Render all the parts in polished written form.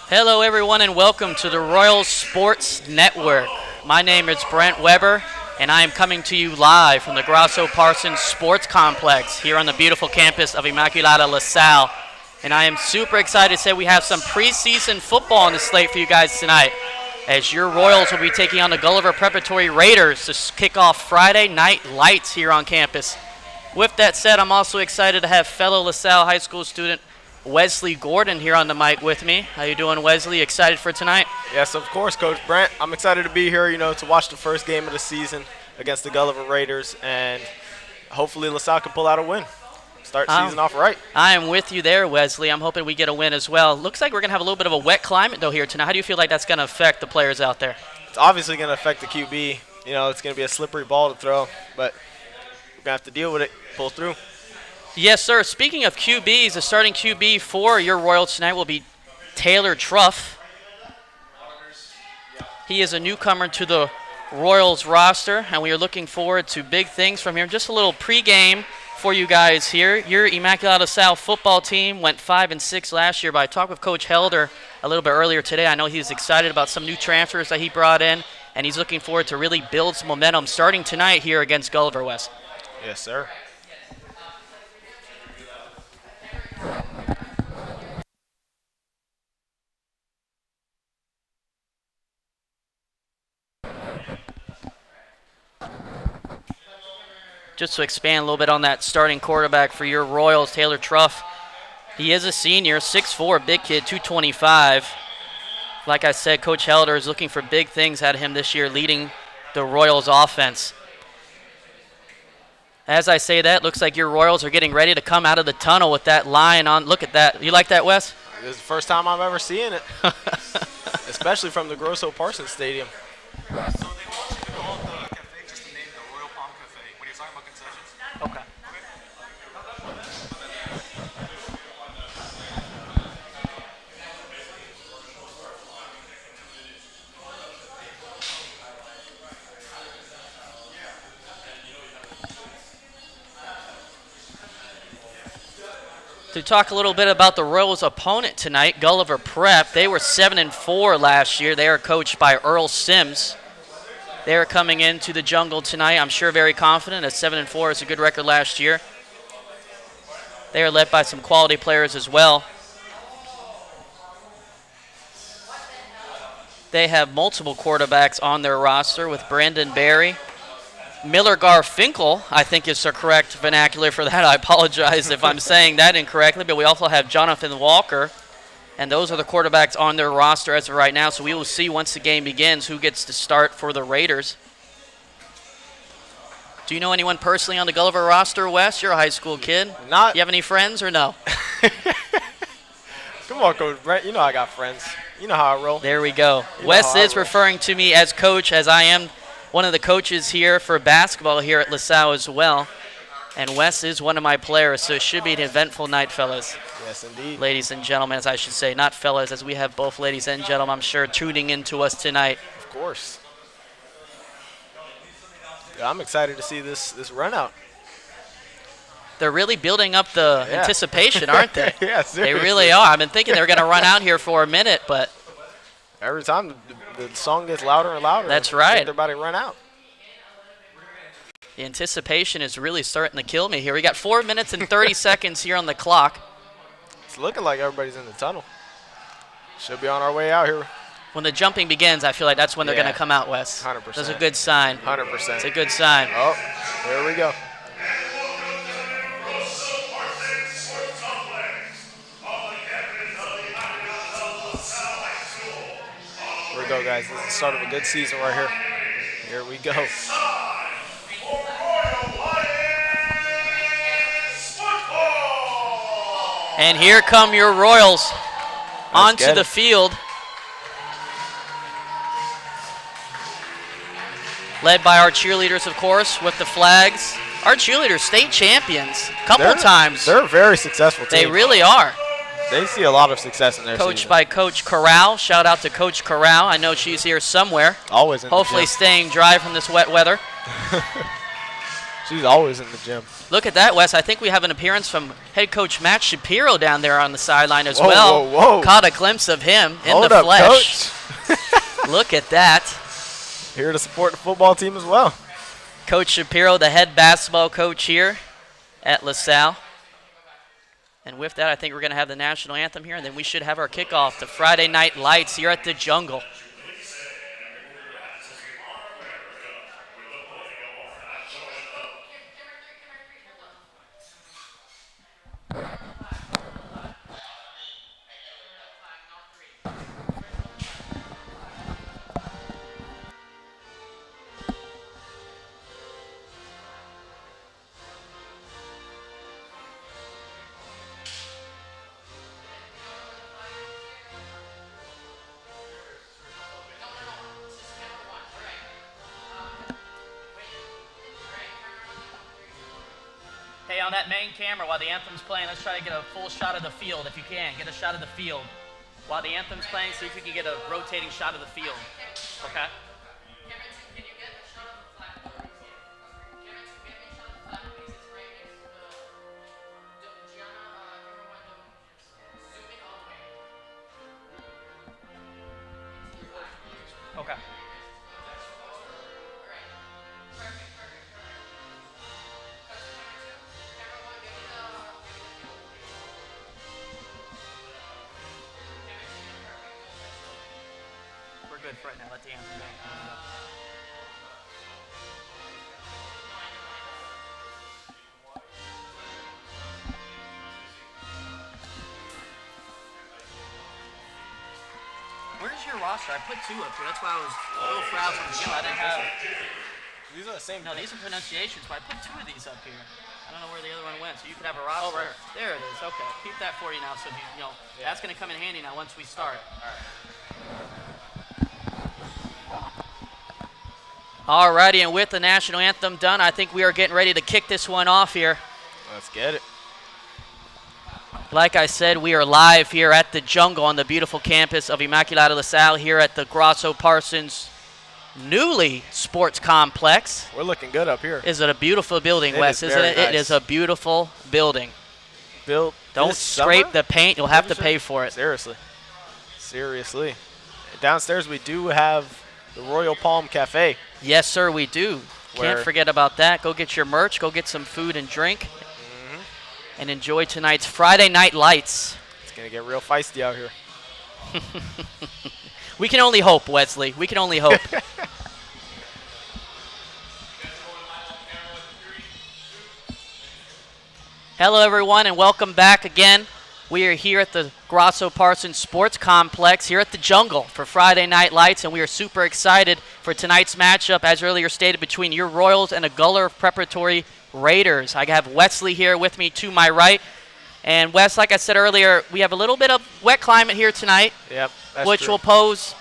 Hello, everyone, and welcome to the Royal Sports Network. My name is Brent Weber, and I am coming to you live from the Grasso Parsons Sports Complex here on the beautiful campus of Immaculata LaSalle. And I am super excited to say we have some preseason football on the slate for you guys tonight, as your Royals will be taking on the Gulliver Preparatory Raiders to kick off Friday Night Lights here on campus. With that said, I'm also excited to have fellow LaSalle High School student Wesley Gordon here on the mic with me. How you doing, Wesley? Excited for tonight? Yes, of course, Coach Brent. I'm excited to be here, to watch the first game of the season against the Gulliver Raiders, and hopefully LaSalle can pull out a win. Start the season off right. I am with you there, Wesley. I'm hoping we get a win as well. Looks like we're going to have a little bit of a wet climate, though, here tonight. How do you feel like that's going to affect the players out there? It's obviously going to affect the QB. It's going to be a slippery ball to throw, but we're going to have to deal with it, pull through. Yes, sir. Speaking of QBs, the starting QB for your Royals tonight will be Taylor Truff. He is a newcomer to the Royals roster, and we are looking forward to big things from here. Just a little pregame for you guys here. Your Immaculata LaSalle football team went 5-6 last year, but I talked with Coach Helder a little bit earlier today. I know he's excited about some new transfers that he brought in, and he's looking forward to really build some momentum starting tonight here against Gulliver West. Yes, sir. Just to expand a little bit on that starting quarterback for your Royals, Taylor Truff. He is a senior, 6'4", big kid, 225. Like I said, Coach Helder is looking for big things out of him this year, leading the Royals offense. As I say that, looks like your Royals are getting ready to come out of the tunnel with that line on. Look at that. You like that, Wes? This is the first time I've ever seen it, especially from the Grasso Parsons Stadium. Okay. To talk a little bit about the Royals' opponent tonight, Gulliver Prep. They were 7-4 last year. They are coached by Earl Sims. They are coming into the jungle tonight, I'm sure very confident, as 7-4 is a good record last year. They are led by some quality players as well. They have multiple quarterbacks on their roster with Brandon Berry. Miller Garfinkel, I think is the correct vernacular for that. I apologize if I'm saying that incorrectly, but we also have Jonathan Walker. And those are the quarterbacks on their roster as of right now. So we will see once the game begins who gets to start for the Raiders. Do you know anyone personally on the Gulliver roster, Wes? You're a high school kid. Not. You have any friends or no? Come on, Coach Brent. You know I got friends. You know how I roll. There we go. Wes is referring to me as coach, as I am one of the coaches here for basketball here at LaSalle as well. And Wes is one of my players, so it should be an eventful night, fellas. Yes, indeed. Ladies and gentlemen, as I should say, not fellas, as we have both ladies and gentlemen, I'm sure, tuning in to us tonight. Of course. Yeah, I'm excited to see this run out. They're really building up the anticipation, aren't they? Yeah, seriously. They really are. I've been thinking they were going to run out here for a minute, but every time the song gets louder and louder. That's right. They're about to run out. The anticipation is really starting to kill me here. We got 4 minutes and 30 seconds here on the clock. It's looking like everybody's in the tunnel. Should be on our way out here. When the jumping begins, I feel like that's when they're going to come out, Wes. 100%. That's a good sign. 100%. It's a good sign. Oh, there we go. Here we go, guys. This is the start of a good season right here. Here we go. And here come your Royals onto the field. Led by our cheerleaders, of course, with the flags. Our cheerleaders, state champions, couple times. They're a very successful team. They really are. They see a lot of success in their Coached season. by Coach Corral. Shout out to Coach Corral. I know she's here somewhere. Always in Hopefully the gym. staying dry from this wet weather. She's always in the gym. Look at that, Wes. I think we have an appearance from head coach Matt Shapiro down there on the sideline as Whoa, well. whoa, whoa. Caught a glimpse of him in Hold the up, flesh. Coach. Look at that. Here to support the football team as well. Coach Shapiro, the head basketball coach here at LaSalle. And with that, I think we're going to have the national anthem here, and then we should have our kickoff to Friday Night Lights here at the Jungle. Hey, on that main camera, while the anthem's playing, let's try to get a full shot of the field if you can. Get a shot of the field. While the anthem's playing, see if we can get a rotating shot of the field. Okay? Okay. We're good for right now. Let the anthem go. Where's your roster? I put 2 up here. That's why I was a little frazzled to begin with. I didn't have. These are the same. No, these are pronunciations, but I put 2 of these up here. I don't know where the other one went, so you could have a roster. Oh, right. There it is. Okay, keep that for you now. So you know that's going to come in handy now once we start. All righty, and with the national anthem done, I think we are getting ready to kick this one off here. Let's get it. Like I said, we are live here at the Jungle on the beautiful campus of Immaculata LaSalle here at the Grasso Parsons newly sports complex. We're looking good up here. Is it a beautiful building, Wes? Isn't it? Nice. It is a beautiful building. Built Don't scrape the paint. You'll have to pay for it. Seriously. Seriously. Downstairs we do have the Royal Palm Cafe. Yes, sir, we do. Can't Where- forget about that. Go get your merch. Go get some food and drink. And enjoy tonight's Friday Night Lights. It's going to get real feisty out here. We can only hope, Wesley. We can only hope. Hello, everyone, and welcome back again. We are here at the Grasso Parsons Sports Complex here at the Jungle for Friday Night Lights, and we are super excited for tonight's matchup, as earlier stated, between your Royals and the Gulliver Preparatory Raiders. I have Wesley here with me to my right. And Wes, like I said earlier, we have a little bit of wet climate here tonight, Yep, that's which true. will pose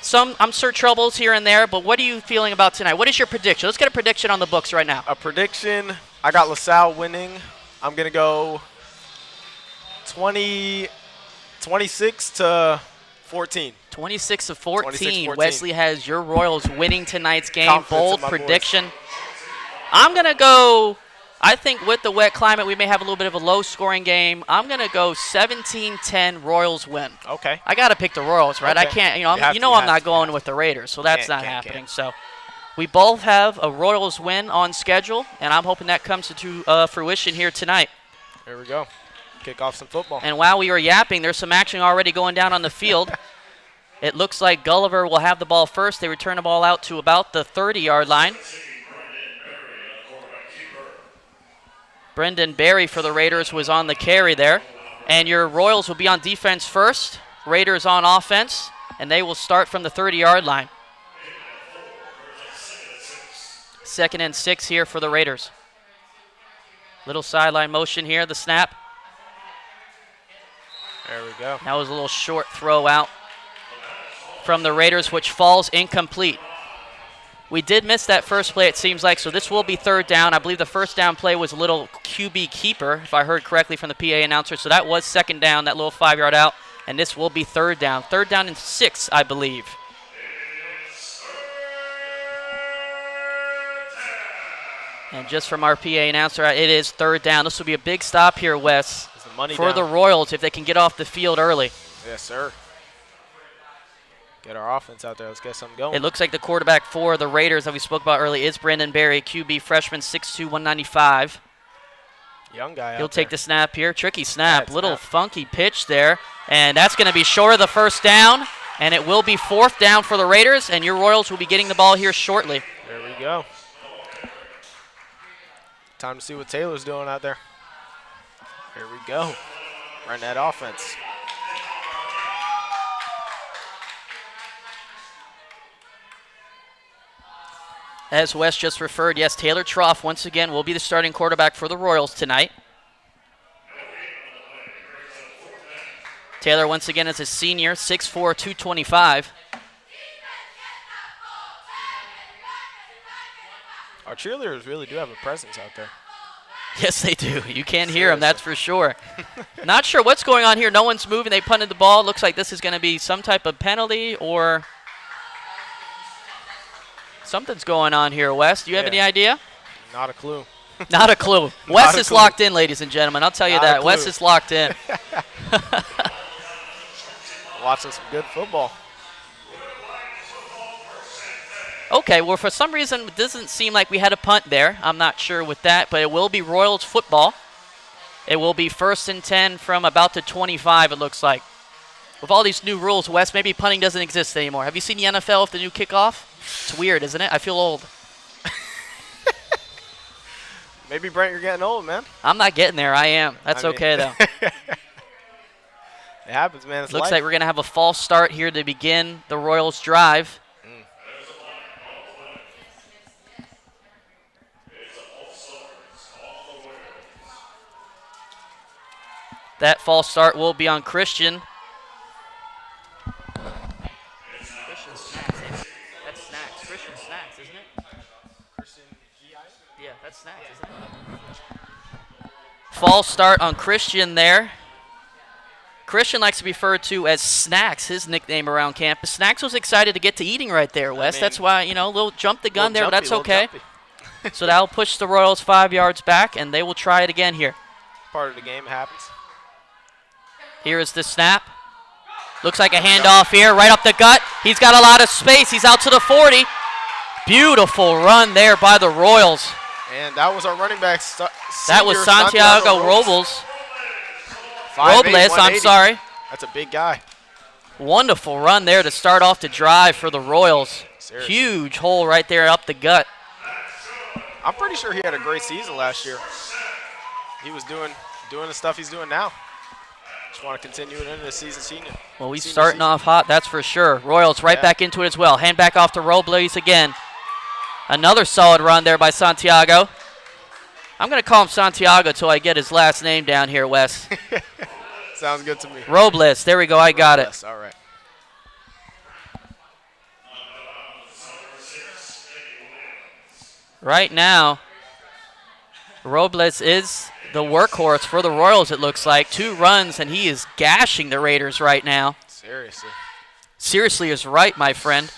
some, I'm sure, troubles here and there. But what are you feeling about tonight? What is your prediction? Let's get a prediction on the books right now. A prediction, I got LaSalle winning. I'm going to go 26 to 14. 26 to 14. 26-14. Wesley has your Royals winning tonight's game. Confidence Bold in my prediction. I'm going to go, I think with the wet climate, we may have a little bit of a low-scoring game. I'm going to go 17-10 Royals win. Okay. I got to pick the Royals, right? I Okay. can't, You have to, I'm you have not to, going with the Raiders, so that's not Can't. happening. So we both have a Royals win on schedule, and I'm hoping that comes to fruition here tonight. There we go. Kick off some football. And while we were yapping, there's some action already going down on the field. It looks like Gulliver will have the ball first. They return the ball out to about the 30-yard line. Brendan Berry for the Raiders was on the carry there. And your Royals will be on defense first. Raiders on offense. And they will start from the 30-yard line. 2nd and 6 here for the Raiders. Little sideline motion here, the snap. There we go. That was a little short throw out from the Raiders, which falls incomplete. We did miss that first play, it seems like, so this will be 3rd down. I believe the first down play was a little QB keeper, if I heard correctly from the PA announcer. So that was 2nd down, that little 5-yard out, and this will be 3rd down. 3rd down and 6, I believe. And just from our PA announcer, it is third down. This will be a big stop here, Wes, for the Royals if they can get off the field early. Yes, sir. Get our offense out there. Let's get something going. It looks like the quarterback for the Raiders that we spoke about earlier is Brandon Berry, QB freshman, 6'2", 195. Young guy. He'll take the snap here. Tricky snap. Little funky pitch there. And that's going to be short of the first down. And it will be fourth down for the Raiders. And your Royals will be getting the ball here shortly. There we go. Time to see what Taylor's doing out there. Here we go. Run that offense. As Wes just referred, yes, Taylor Trough once again will be the starting quarterback for the Royals tonight. Taylor once again is a senior, 6'4", 225. Our cheerleaders really do have a presence out there. Yes, they do. You can't hear them, that's for sure. Not sure what's going on here. No one's moving. They punted the ball. Looks like this is going to be some type of penalty or something's going on here, Wes. Do you have any idea? Not a clue. Not a clue. Wes is locked in, ladies and gentlemen. I'll tell you that. Wes is locked in. Watching some good football. Okay, well, for some reason, it doesn't seem like we had a punt there. I'm not sure with that, but it will be Royals football. It will be 1st and 10 from about the 25, it looks like. With all these new rules, Wes, maybe punting doesn't exist anymore. Have you seen the NFL with the new kickoff? It's weird, isn't it? I feel old. Maybe, Brent, you're getting old, man. I'm not getting there. I am. That's okay, though. It happens, man. It's Looks life. like we're going to have a false start here to begin the Royals' drive. That false start will be on Christian. Christian Snacks. That's Snacks. Christian Snacks, isn't it? Christian G.I.? Yeah, that's Snacks, isn't it? False start on Christian there. Christian likes to be referred to as Snacks, his nickname around campus. Snacks was excited to get to eating right there, Wes. That's why, a little jump the gun there, but that's okay. So that'll push the Royals 5 yards back, and they will try it again here. Part of the game, it happens. Here is the snap. Looks like a handoff here, right up the gut. He's got a lot of space. He's out to the 40. Beautiful run there by the Royals. And that was our running back. That was Santiago Robles. I'm sorry. That's a big guy. Wonderful run there to start off the drive for the Royals. Seriously. Huge hole right there up the gut. I'm pretty sure he had a great season last year. He was doing the stuff he's doing now. Just want to continue it into the season senior. Well, he's starting off hot, that's for sure. Royals right back into it as well. Hand back off to Robles again. Another solid run there by Santiago. I'm going to call him Santiago until I get his last name down here, Wes. Sounds good to me. Robles. There we go. I got it. All right. Right now, Robles is the workhorse for the Royals, it looks like. 2 runs, and he is gashing the Raiders right now. Seriously. Seriously is right, my friend.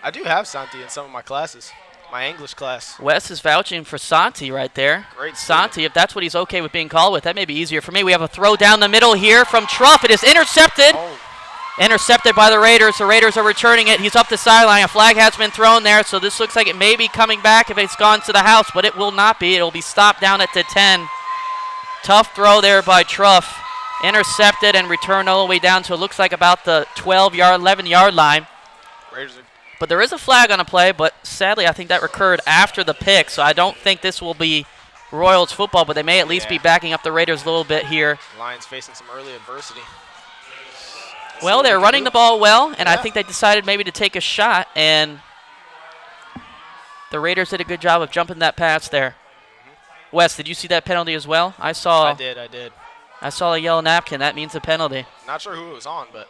I do have Santi in some of my classes. My English class. Wes is vouching for Santi right there. Great Santi, if that's what he's okay with being called with, that may be easier for me. We have a throw down the middle here from Truff. It is intercepted. Oh. Intercepted by the Raiders. The Raiders are returning it. He's up the sideline. A flag has been thrown there, so this looks like it may be coming back if it's gone to the house, but it will not be. It will be stopped down at the 10. Tough throw there by Truff. Intercepted and returned all the way down to, it looks like, about the 12-yard, 11-yard line. Raiders are. But there is a flag on a play, but sadly I think that occurred after the pick, so I don't think this will be Royals football, but they may at least be backing up the Raiders a little bit here. Lions facing some early adversity. Well, they're running the ball well, and I think they decided maybe to take a shot, and the Raiders did a good job of jumping that pass there. Wes, did you see that penalty as well? I did. I saw a yellow napkin. That means a penalty. Not sure who it was on, but.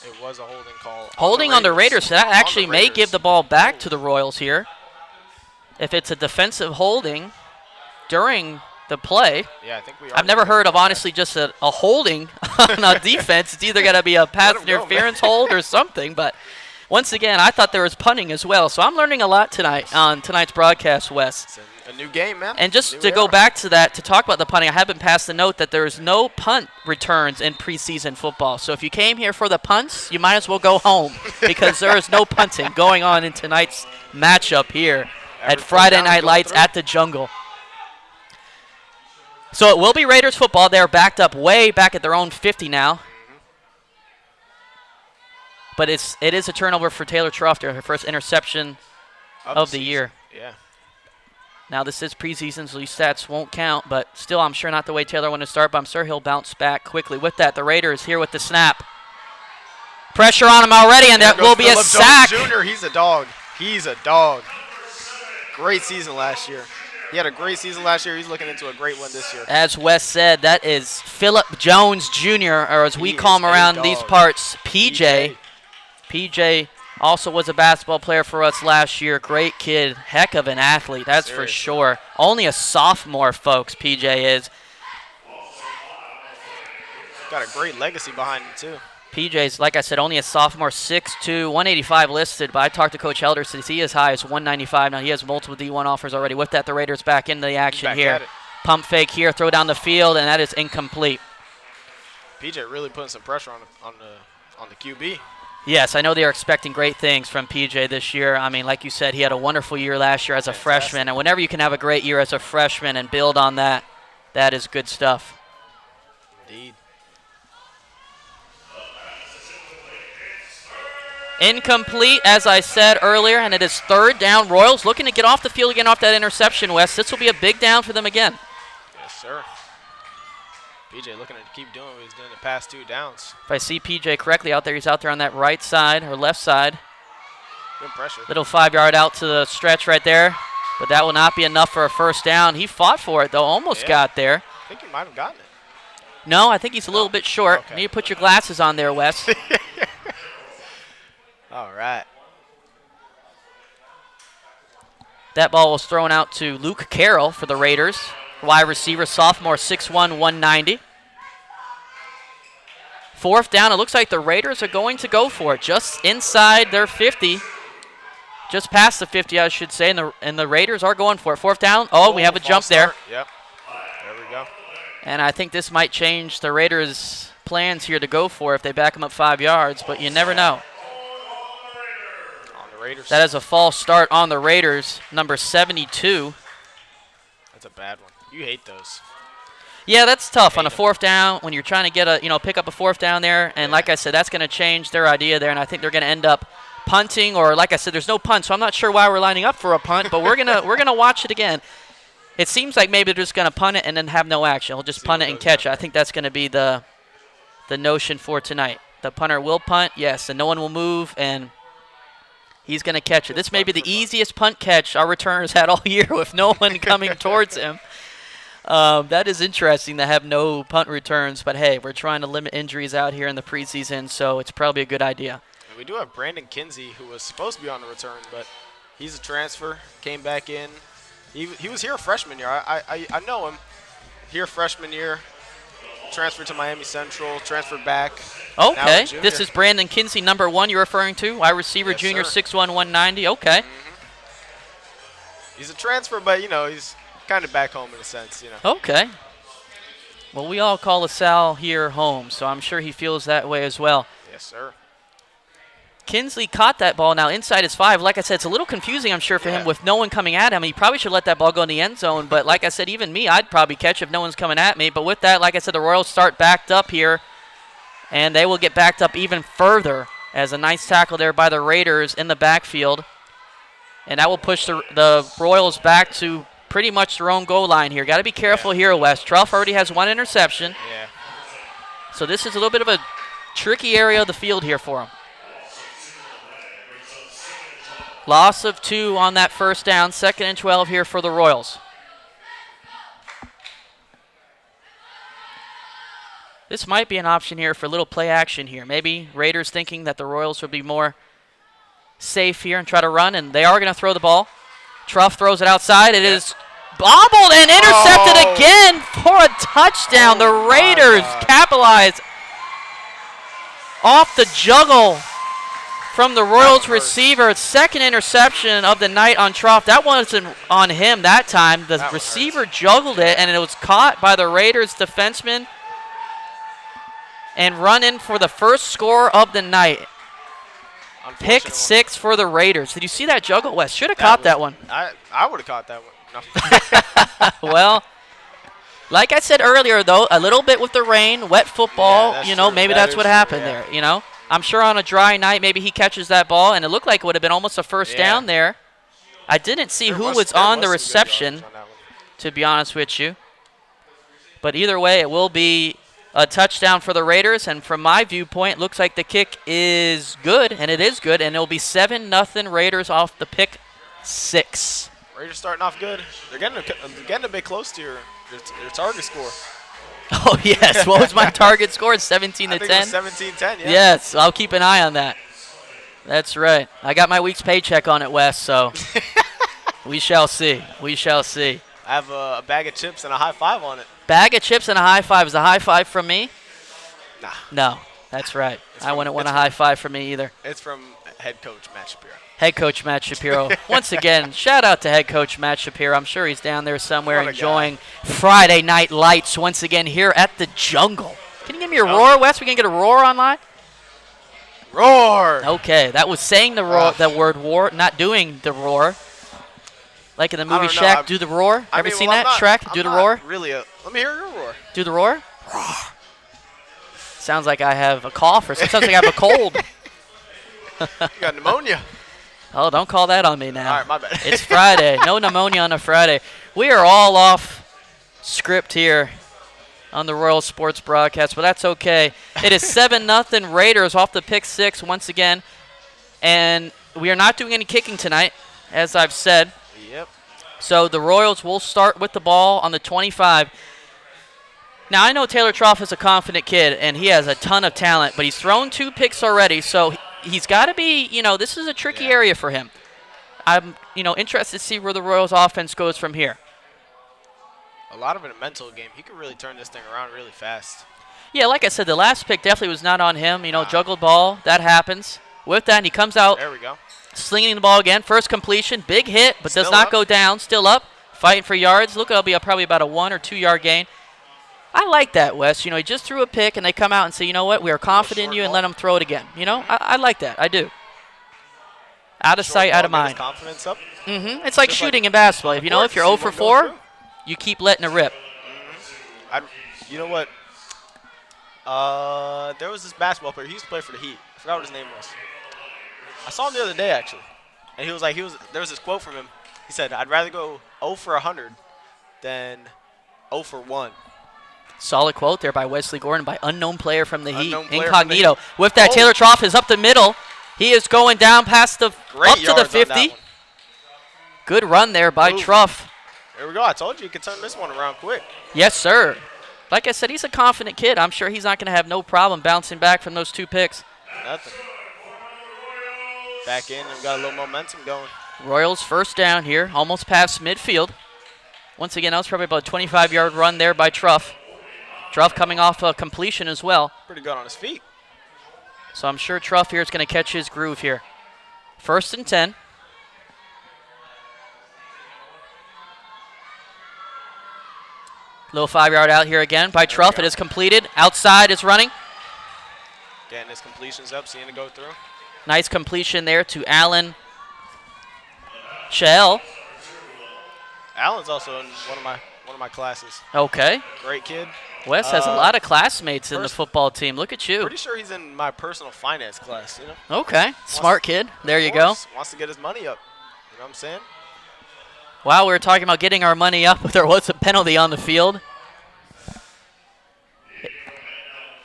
It was a holding call. Holding on the Raiders. So that actually may give the ball back to the Royals here. If it's a defensive holding during the play. Yeah, I think we are. I've never heard of, honestly, just a holding on a defense. It's either going to be a pass interference hold or something. But once again, I thought there was punting as well. So I'm learning a lot tonight on tonight's broadcast, Wes. It's a new game, man. And just to go back to that, to talk about the punting, I have been passed the note that there is no punt returns in preseason football. So if you came here for the punts, you might as well go home because there is no punting going on in tonight's matchup here at Friday Night Lights at the Jungle. So it will be Raiders football. They're backed up way back at their own 50 now. But it is a turnover for Taylor Trofter, her first interception of the year. Yeah. Now, this is preseason, so these stats won't count, but still, I'm sure not the way Taylor wanted to start, but I'm sure he'll bounce back quickly. With that, the Raiders here with the snap. Pressure on him already, and that will be a sack. Jr., he's a dog. He's a dog. Great season last year. He had a great season last year. He's looking into a great one this year. As Wes said, that is Phillip Jones Jr., or as we call him around these parts, PJ. PJ also was a basketball player for us last year. Great kid. Heck of an athlete, that's for sure. Only a sophomore, folks, PJ is. Got a great legacy behind him, too. PJ's, like I said, only a sophomore, 6'2", 185 listed, but I talked to Coach Helder, says he is high as 195. Now he has multiple D1 offers already. With that, the Raiders back into the action here. Pump fake here, throw down the field, and that is incomplete. PJ really putting some pressure on the QB. Yes, I know they are expecting great things from PJ this year. I mean, like you said, he had a wonderful year last year as a freshman, and whenever you can have a great year as a freshman and build on that, that is good stuff. Indeed. Incomplete, as I said earlier, and it is third down. Royals looking to get off the field again off that interception, Wes. This will be a big down for them again. Yes, sir. PJ looking to keep doing what he's doing the past 2 downs. If I see PJ correctly out there, he's out there on that right side or left side. Good pressure. Little 5-yard out to the stretch right there, but that will not be enough for a first down. He fought for it, though, almost got there. I think he might have gotten it. No, I think he's a little bit short. Okay. You need to put your glasses on there, Wes. All right. That ball was thrown out to Luke Carroll for the Raiders. Wide receiver, sophomore, 6'1", 190. Fourth down, it looks like the Raiders are going to go for it. Just inside their 50. Just past the 50, I should say, and the Raiders are going for it. Fourth down. Oh, we have a jump there. Yep. There we go. And I think this might change the Raiders' plans here to go for it if they back them up 5 yards, but you never know. On the Raiders. That is a false start on the Raiders, number 72. That's a bad one. You hate those. Yeah, that's tough on a fourth down when you're trying to get pick up a fourth down there. And like I said, that's going to change their idea there, and I think they're going to end up punting, or like I said, there's no punt, so I'm not sure why we're lining up for a punt, but we're gonna watch it again. It seems like maybe they're just going to punt it and then have no action. We'll just punt it and catch it. I think that's going to be the notion for tonight. The punter will punt, yes, and no one will move, and he's going to catch it. This may be the easiest punt catch our returners had all year with no one coming towards him. That is interesting to have no punt returns, but hey, we're trying to limit injuries out here in the preseason, so it's probably a good idea. And we do have Brandon Kinsey, who was supposed to be on the return, but he's a transfer, came back in. He was here freshman year. I know him. Here freshman year, transferred to Miami Central, transferred back. Okay, this is Brandon Kinsey, number 1 you're referring to, wide receiver, yes, junior, sir. 6'1", 190. Okay. He's a transfer, but, he's kind of back home in a sense, Okay. Well, we all call LaSalle here home, so I'm sure he feels that way as well. Yes, sir. Kinsley caught that ball now inside his 5. Like I said, it's a little confusing, I'm sure, for him with no one coming at him. He probably should let that ball go in the end zone, but like I said, even me, I'd probably catch if no one's coming at me. But with that, like I said, the Royals start backed up here, and they will get backed up even further as a nice tackle there by the Raiders in the backfield. And that will push the Royals back to pretty much their own goal line here. Got to be careful here, Wes. Truff already has 1 interception. Yeah. So this is a little bit of a tricky area of the field here for him. Loss of 2 on that first down. 2nd and 12 here for the Royals. This might be an option here for a little play action here. Maybe Raiders thinking that the Royals would be more safe here and try to run, and they are going to throw the ball. Truff throws it outside. It is bobbled and intercepted Oh. again for a touchdown. The Oh, my Raiders God. capitalize off the juggle from the Royals hurts. receiver. Second interception of the night on Trough. That wasn't on him that time. The That one receiver juggled it, and it was caught by the Raiders defenseman and run in for the first score of the night. Pick Unfortunate one. 6 for the Raiders. Did you see that juggle, Wes? Should have caught that one. I would have caught that one. No. Well, like I said earlier, though, a little bit with the rain, wet football, that's you know, true. maybe That that's is what true, happened yeah. there, you know. I'm sure on a dry night, maybe he catches that ball, and it looked like it would have been almost a first Yeah. down there. I didn't see There who was there on the some good reception, yards on that one. to be honest with you. But either way, it will be a touchdown for the Raiders, and from my viewpoint, looks like the kick is good, and it is good, and it'll be 7-0 Raiders off the pick 6. Raiders starting off good. They're getting a bit close to your target score. Oh, yes. What was my target score? 17 I to think it 10? was 17-10, yeah. Yes, I'll keep an eye on that. That's right. I got my week's paycheck on it, Wes, so we shall see. We shall see. I have a bag of chips and a high five on it. Bag of chips and a high five. Is a high five from me? Nah, No, that's right. I from- wouldn't want a it's high five from me either. it's from head coach Matt Shapiro. Head coach Matt Shapiro. Once again, shout out to head coach Matt Shapiro. I'm sure he's down there somewhere What a enjoying Friday night lights once again here at the Jungle. Can you give me a roar, Wes? We can get a roar online? Roar! Okay, that was saying the roar, the word war, not doing the roar. Like in the movie don't know, Shaq, I'm- do the roar. I Ever mean, seen well, that? Shrek, do the roar. Really, let me hear your roar. Do the roar. Sounds like I have a cough or something. Sounds like I have a cold. You got pneumonia. Oh, don't call that on me now. All right, my bad. It's Friday. No pneumonia on a Friday. We are all off script here on the Royal Sports broadcast, but that's okay. It is 7-0 Raiders off the pick 6 once again. And we are not doing any kicking tonight, as I've said. Yep. So the Royals will start with the ball on the 25. Now, I know Taylor Trough is a confident kid, and he has a ton of talent, but he's thrown 2 picks already, so he's got to be, this is a tricky area for him. I'm, interested to see where the Royals offense goes from here. A lot of it a mental game. He could really turn this thing around really fast. Yeah, like I said, the last pick definitely was not on him. Juggled ball, that happens. With that, he comes out There we go. slinging the ball again. First completion, big hit, but does Still not up. go down. Still up, fighting for yards. Look, it'll be probably about a 1 or 2 yard gain. I like that, Wes. He just threw a pick, and they come out and say, you know what, we are confident in you, and let him throw it again. I like that. I do. Out of sight, out of mind. Confidence up. It's like Just shooting like in basketball. If on you the know court, if you're see 0 for what goes 4, through. you keep letting it rip. You know what? There was this basketball player. He used to play for the Heat. I forgot what his name was. I saw him the other day actually, and he was like, there was this quote from him. He said, "I'd rather go 0 for 100 than 0 for 1." Solid quote there by Wesley Gordon, by unknown player from the Heat, Unknown player from the incognito. Heat. With that, Oh. Taylor Trough is up the middle. He is going down past Great up to the yards on that 50. one. Good run there by Ooh. Trough. There we go. I told you could turn this one around quick. Yes, sir. Like I said, he's a confident kid. I'm sure he's not going to have no problem bouncing back from those 2 picks. Nothing. Back in and got a little momentum going. Royals first down here, almost past midfield. Once again, that was probably about a 25-yard run there by Trough. Trough coming off a completion as well. Pretty good on his feet. So I'm sure Trough here is going to catch his groove here. 1st and 10. Little 5-yard out here again by Trough. go. It is completed. Outside is running. Getting his completions up, seeing it go through. Nice completion there to Allen Shell. Allen's also in one of my classes. Okay. Great kid. Wes has a lot of classmates in the first- football team. Look at you. Pretty sure he's in my personal finance class. You know. Okay. Smart kid. There you Of go. course, wants to get his money up. You know what I'm saying? Wow, we were talking about getting our money up, but there was a penalty on the field.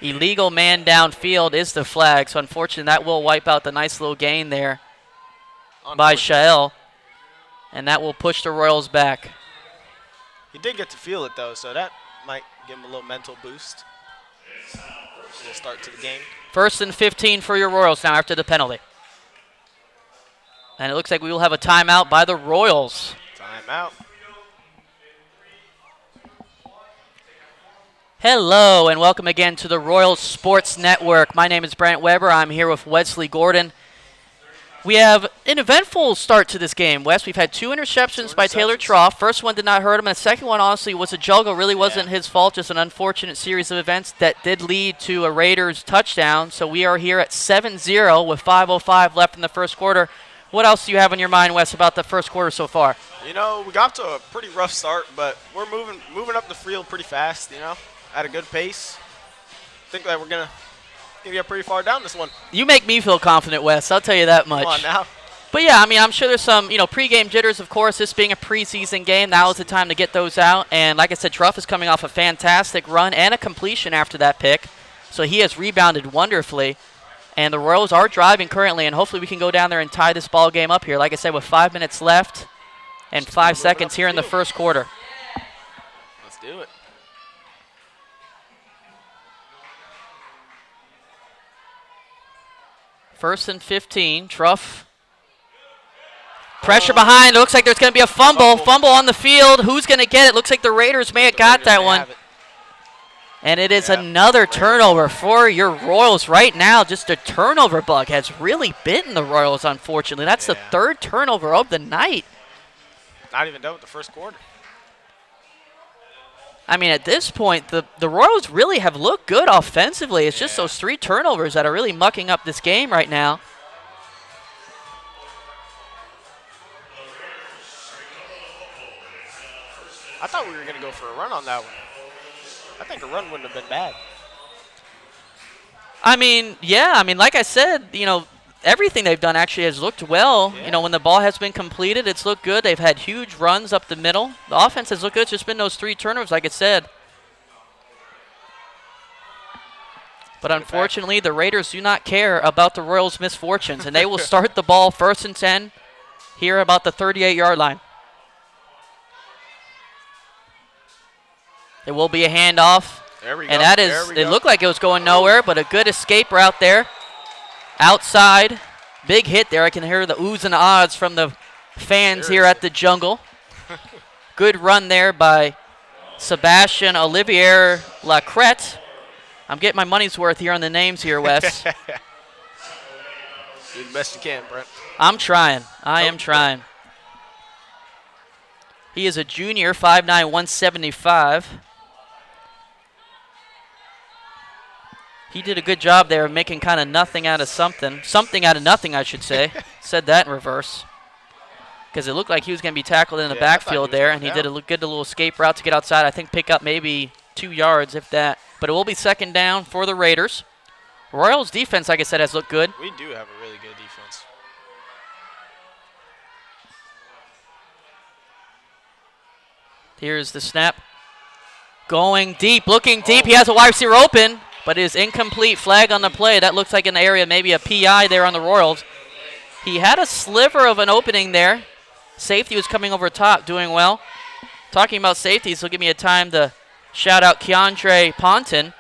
Illegal man downfield is the flag, so unfortunately that will wipe out the nice little gain there by Shael, and that will push the Royals back. He did get to feel it though, so that might give him a little mental boost. A little start to the game. 1st and 15 for your Royals now after the penalty. And it looks like we will have a timeout by the Royals. Timeout. Hello and welcome again to the Royal Sports Network. My name is Brant Weber. I'm here with Wesley Gordon. We have an eventful start to this game, Wes. We've had two interceptions by Taylor Trough. First one did not hurt him, and the second one, honestly, was a juggle. Really wasn't his fault, just an unfortunate series of events that did lead to a Raiders touchdown. So we are here at 7-0 with 5:05 left in the first quarter. What else do you have on your mind, Wes, about the first quarter so far? You know, we got to a pretty rough start, but we're moving up the field pretty fast, at a good pace. I think that we're going to get pretty far down this one. You make me feel confident, Wes. I'll tell you that much. Come on now. But yeah, I mean, I'm sure there's some, pregame jitters, of course. This being a preseason game, now is the time to get those out. And like I said, Trough is coming off a fantastic run and a completion after that pick. So he has rebounded wonderfully. And the Royals are driving currently, and hopefully we can go down there and tie this ball game up here. Like I said, with 5 minutes left and 5 seconds here in the first quarter. Let's do it. First and 15, Trough. Pressure behind. It looks like there's going to be a fumble. Fumble on the field. Who's going to get it? Looks like the Raiders may have got that one. And it is another turnover for your Royals right now. Just a turnover bug has really bitten the Royals, unfortunately. That's the third turnover of the night. Not even done with the first quarter. I mean, at this point, the Royals really have looked good offensively. It's just those three turnovers that are really mucking up this game right now. I thought we were going to go for a run on that one. I think a run wouldn't have been bad. I mean, like I said, everything they've done actually has looked well. Yeah. When the ball has been completed, it's looked good. They've had huge runs up the middle. The offense has looked good. It's just been those three turnovers, like I said. But unfortunately, the Raiders do not care about the Royals' misfortunes, and they will start the ball 1st and 10 here about the 38-yard line. It will be a handoff. There we go. And that is, it looked like it was going nowhere, but a good escape route there. Outside, big hit there. I can hear the oohs and ahs from the fans here at the Jungle. Good run there by Sebastian Olivier Lacrette. I'm getting my money's worth here on the names here, Wes. Do the best you can, Brent. I'm trying. I am trying. He is a junior, 5'9", 175. He did a good job there of making kind of nothing out of something. Something out of nothing, I should say. Said that in reverse. Because it looked like he was going to be tackled in the backfield there, and he did a good little escape route to get outside. I think pick up maybe 2 yards, if that. But it will be second down for the Raiders. Royals' defense, like I said, has looked good. We do have a really good defense. Here's the snap. Going deep, looking deep. He has a wide receiver open. But it is incomplete. Flag on the play. That looks like an area, maybe a PI there on the Royals. He had a sliver of an opening there. Safety was coming over top, doing well. Talking about safeties, will give me a time to shout out Keandre Ponton.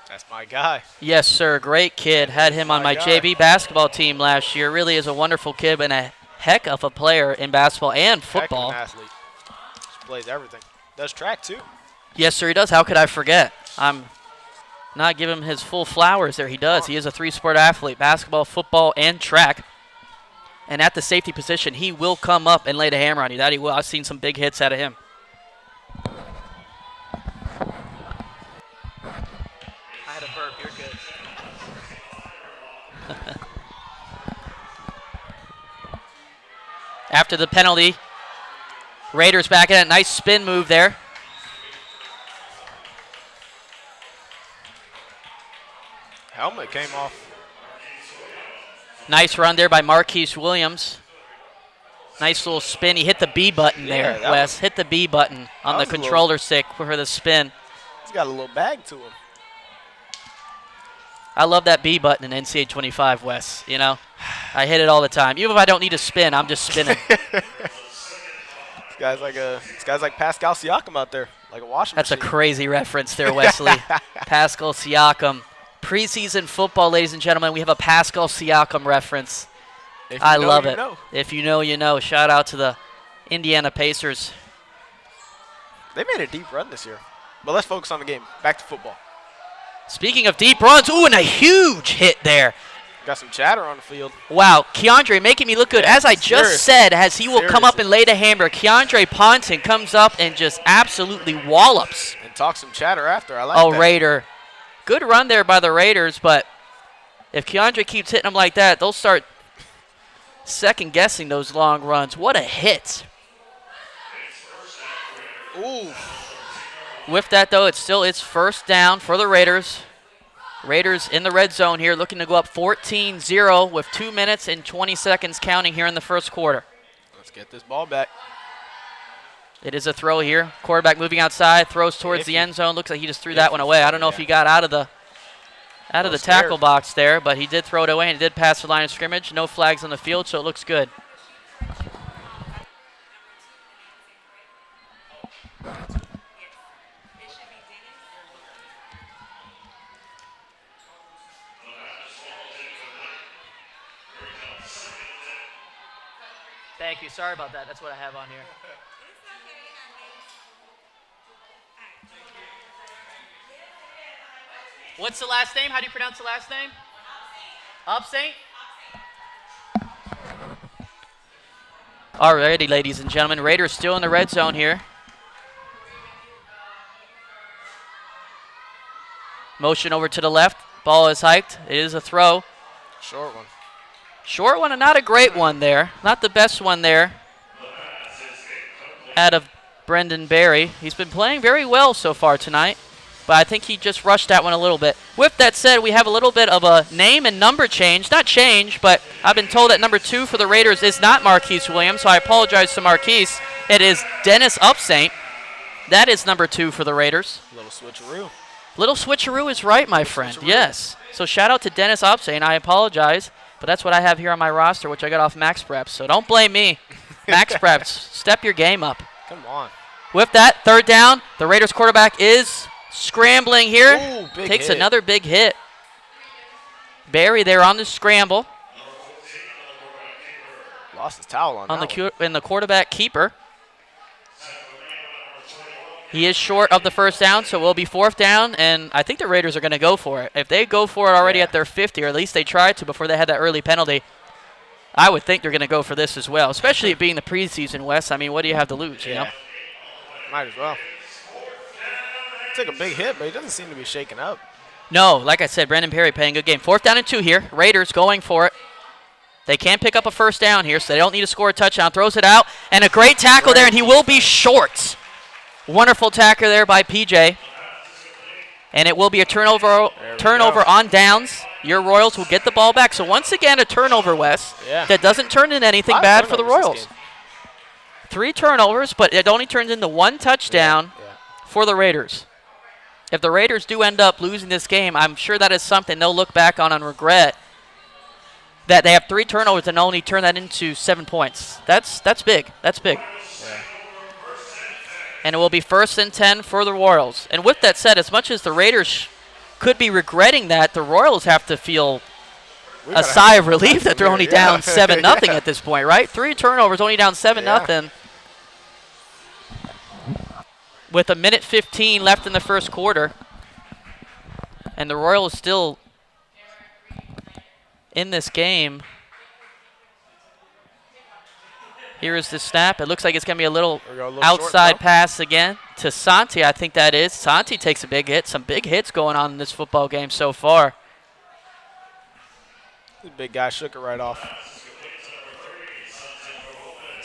That's my guy. Yes, sir. Great kid. Had him on my JV basketball team last year. Really is a wonderful kid and a heck of a player in basketball and football. Heck of an athlete. Just plays everything. Does track, too. Yes, sir, he does. How could I forget? I'm not give him his full flowers there. He does. He is a three-sport athlete, basketball, football, and track. And at the safety position, he will come up and lay the hammer on you. That he will. I've seen some big hits out of him. I had a burp. You're good. After the penalty, Raiders back in a nice spin move there. Helmet came off. Nice run there by Marquise Williams. Nice little spin. He hit the B button there, Wes. Hit the B button on the controller stick for the spin. He's got a little bag to him. I love that B button in NCAA 25, Wes. I hit it all the time. Even if I don't need to spin, I'm just spinning. This guy's like Pascal Siakam out there, like a washing That's machine. a crazy reference there, Wesley. Pascal Siakam. Preseason football, ladies and gentlemen, we have a Pascal Siakam reference. I love it. If you know, you know. Shout out to the Indiana Pacers. They made a deep run this year. But let's focus on the game. Back to football. Speaking of deep runs, ooh, and a huge hit there. Got some chatter on the field. Wow, Keandre making me look good. Yeah, As I just said, as he will come up and lay the hammer, Keandre Ponton comes up and just absolutely wallops. And talk some chatter after. I like that. Oh, Raider. Good run there by the Raiders, but if Keandre keeps hitting them like that, they'll start second-guessing those long runs. What a hit. Ooh. With that, though, it's first down for the Raiders. Raiders in the red zone here, looking to go up 14-0 with 2 minutes and 20 seconds counting here in the first quarter. Let's get this ball back. It is a throw here. Quarterback moving outside, throws towards the end zone. Looks like he just threw that one away. I don't know if he got out of the tackle box there, but he did throw it away and it did pass the line of scrimmage. No flags on the field, so it looks good. Thank you. Sorry about that. That's what I have on here. What's the last name? How do you pronounce the last name? Upsaint? Alrighty, ladies and gentlemen. Raiders still in the red zone here. Motion over to the left. Ball is hiked. It is a throw. Short one. Short one and not a great one there. Not the best one there out of Brendan Berry. He's been playing very well so far tonight, but I think he just rushed that one a little bit. With that said, we have a little bit of a name and number change. Not change, but I've been told that number 2 for the Raiders is not Marquise Williams, so I apologize to Marquise. It is Dennis Upsaint. That is number 2 for the Raiders. Little switcheroo. Little switcheroo is right, my friend. Yes. So shout out to Dennis Upsaint. I apologize. But that's what I have here on my roster, which I got off Max Preps. So don't blame me. Max Preps, step your game up. Come on. With that, third down, the Raiders quarterback is scrambling here. Ooh, big Takes hit. another big hit. Barry there on the scramble. Lost his towel on that one. In the quarterback keeper. He is short of the first down, so it will be fourth down, and I think the Raiders are going to go for it. If they go for it already at their 50, or at least they tried to before they had that early penalty, I would think they're going to go for this as well, especially it being the preseason, Wes. I mean, what do you have to lose, you know? Might as well. Took a big hit, but he doesn't seem to be shaken up. No, like I said, Brandon Perry playing a good game. Fourth down and 2 here. Raiders going for it. They can pick up a first down here, so they don't need to score a touchdown. Throws it out, and a great tackle there, and he will be short. Wonderful tackle there by PJ. And it will be a turnover on downs. Your Royals will get the ball back. So once again, a turnover, Wes, that doesn't turn into anything bad for the Royals. 3 turnovers, but it only turns into 1 touchdown for the Raiders. If the Raiders do end up losing this game, I'm sure that is something they'll look back on and regret, that they have 3 turnovers and only turn that into 7 points. That's big. That's big. Yeah. And it will be 1st and 10 for the Royals. And with that said, as much as the Raiders could be regretting that, the Royals have to feel a sigh of relief that they're only down 7-0 at this point, right? 3 turnovers, only down 7-0. With 1:15 left in the first quarter. And the Royals still in this game. Here is the snap. It looks like it's going to be a little outside pass again to Santi, I think that is. Santi takes a big hit. Some big hits going on in this football game so far. The big guy shook it right off.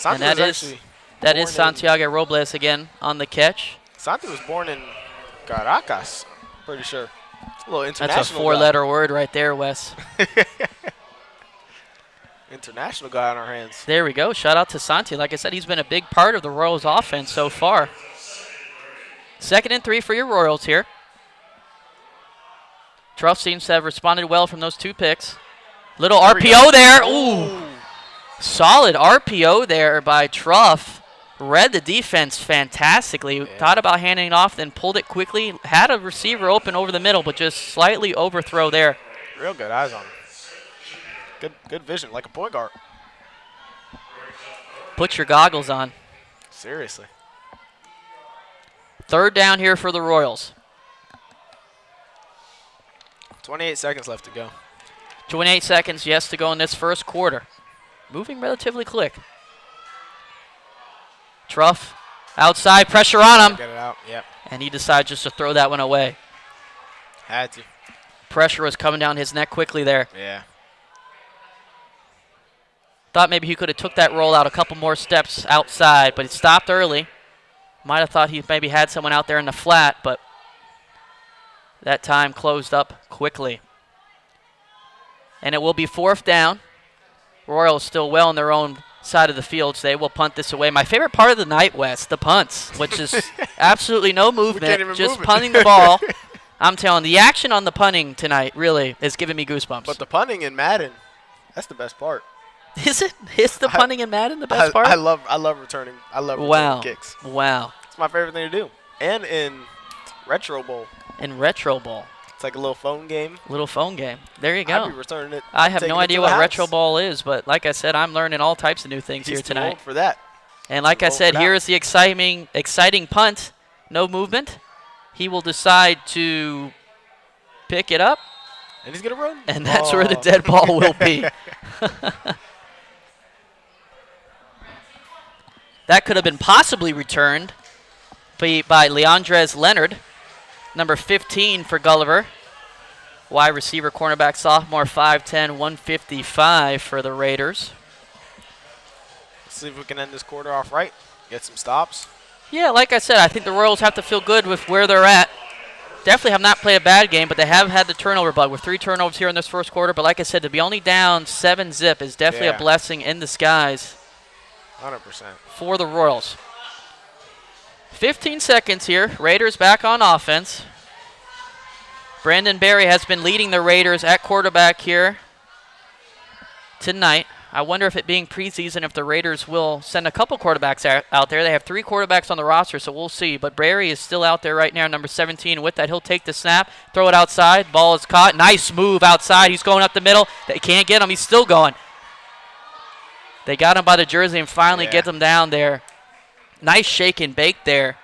And that is Santiago Robles again on the catch. Santi was born in Caracas, pretty sure. It's a little international. That's a 4-letter word right there, Wes. International guy on our hands. There we go. Shout out to Santi. Like I said, he's been a big part of the Royals' offense so far. 2nd and 3 for your Royals here. Truff seems to have responded well from those 2 picks. Little RPO there. Ooh. Solid RPO there by Truff. Read the defense fantastically. Yeah. Thought about handing it off, then pulled it quickly. Had a receiver open over the middle, but just slightly overthrow there. Real good eyes on him. Good vision, like a point guard. Put your goggles on. Seriously. Third down here for the Royals. 28 seconds left to go. 28 seconds, yes, to go in this first quarter. Moving relatively quick. Truff outside, pressure on him. Get it out, yep. And he decides just to throw that one away. Had to. Pressure was coming down his neck quickly there. Yeah. Thought maybe he could have took that roll out a couple more steps outside, but he stopped early. Might have thought he maybe had someone out there in the flat, but that time closed up quickly. And it will be fourth down. Royals still well on their own side of the field, so they will punt this away. My favorite part of the night, Wes, the punts, which is absolutely no movement, just punting the ball. I'm telling you, the action on the punting tonight really is giving me goosebumps. But the punting in Madden, that's the best part. Is it? Is the punting in Madden the best part? I love returning. I love returning kicks. Wow. It's my favorite thing to do. And in Retro Bowl. In Retro Bowl. It's like a little phone game. Little phone game. There you go. I'll be returning it. I have no idea what house. Retro Ball is, but like I said, I'm learning all types of new things He's here too tonight. old for that. And like I said, here is the exciting punt. No movement. He will decide to pick it up. And he's going to run. And that's where the dead ball will be. That could have been possibly returned by Leandres Leonard, number 15 for Gulliver. Wide receiver, cornerback, sophomore, 5'10", 155 for the Raiders. Let's see if we can end this quarter off right. Get some stops. Yeah, like I said, I think the Royals have to feel good with where they're at. Definitely have not played a bad game, but they have had the turnover bug with 3 turnovers here in this first quarter. But like I said, to be only down 7-zip is definitely a blessing in disguise. 100%. For the Royals. 15 seconds here. Raiders back on offense. Brandon Berry has been leading the Raiders at quarterback here tonight. I wonder if it being preseason, if the Raiders will send a couple quarterbacks out there. They have 3 quarterbacks on the roster, so we'll see. But Berry is still out there right now, number 17. With that, he'll take the snap, throw it outside. Ball is caught. Nice move outside. He's going up the middle. They can't get him. He's still going. They got him by the jersey and finally get him down there. Nice shake and bake there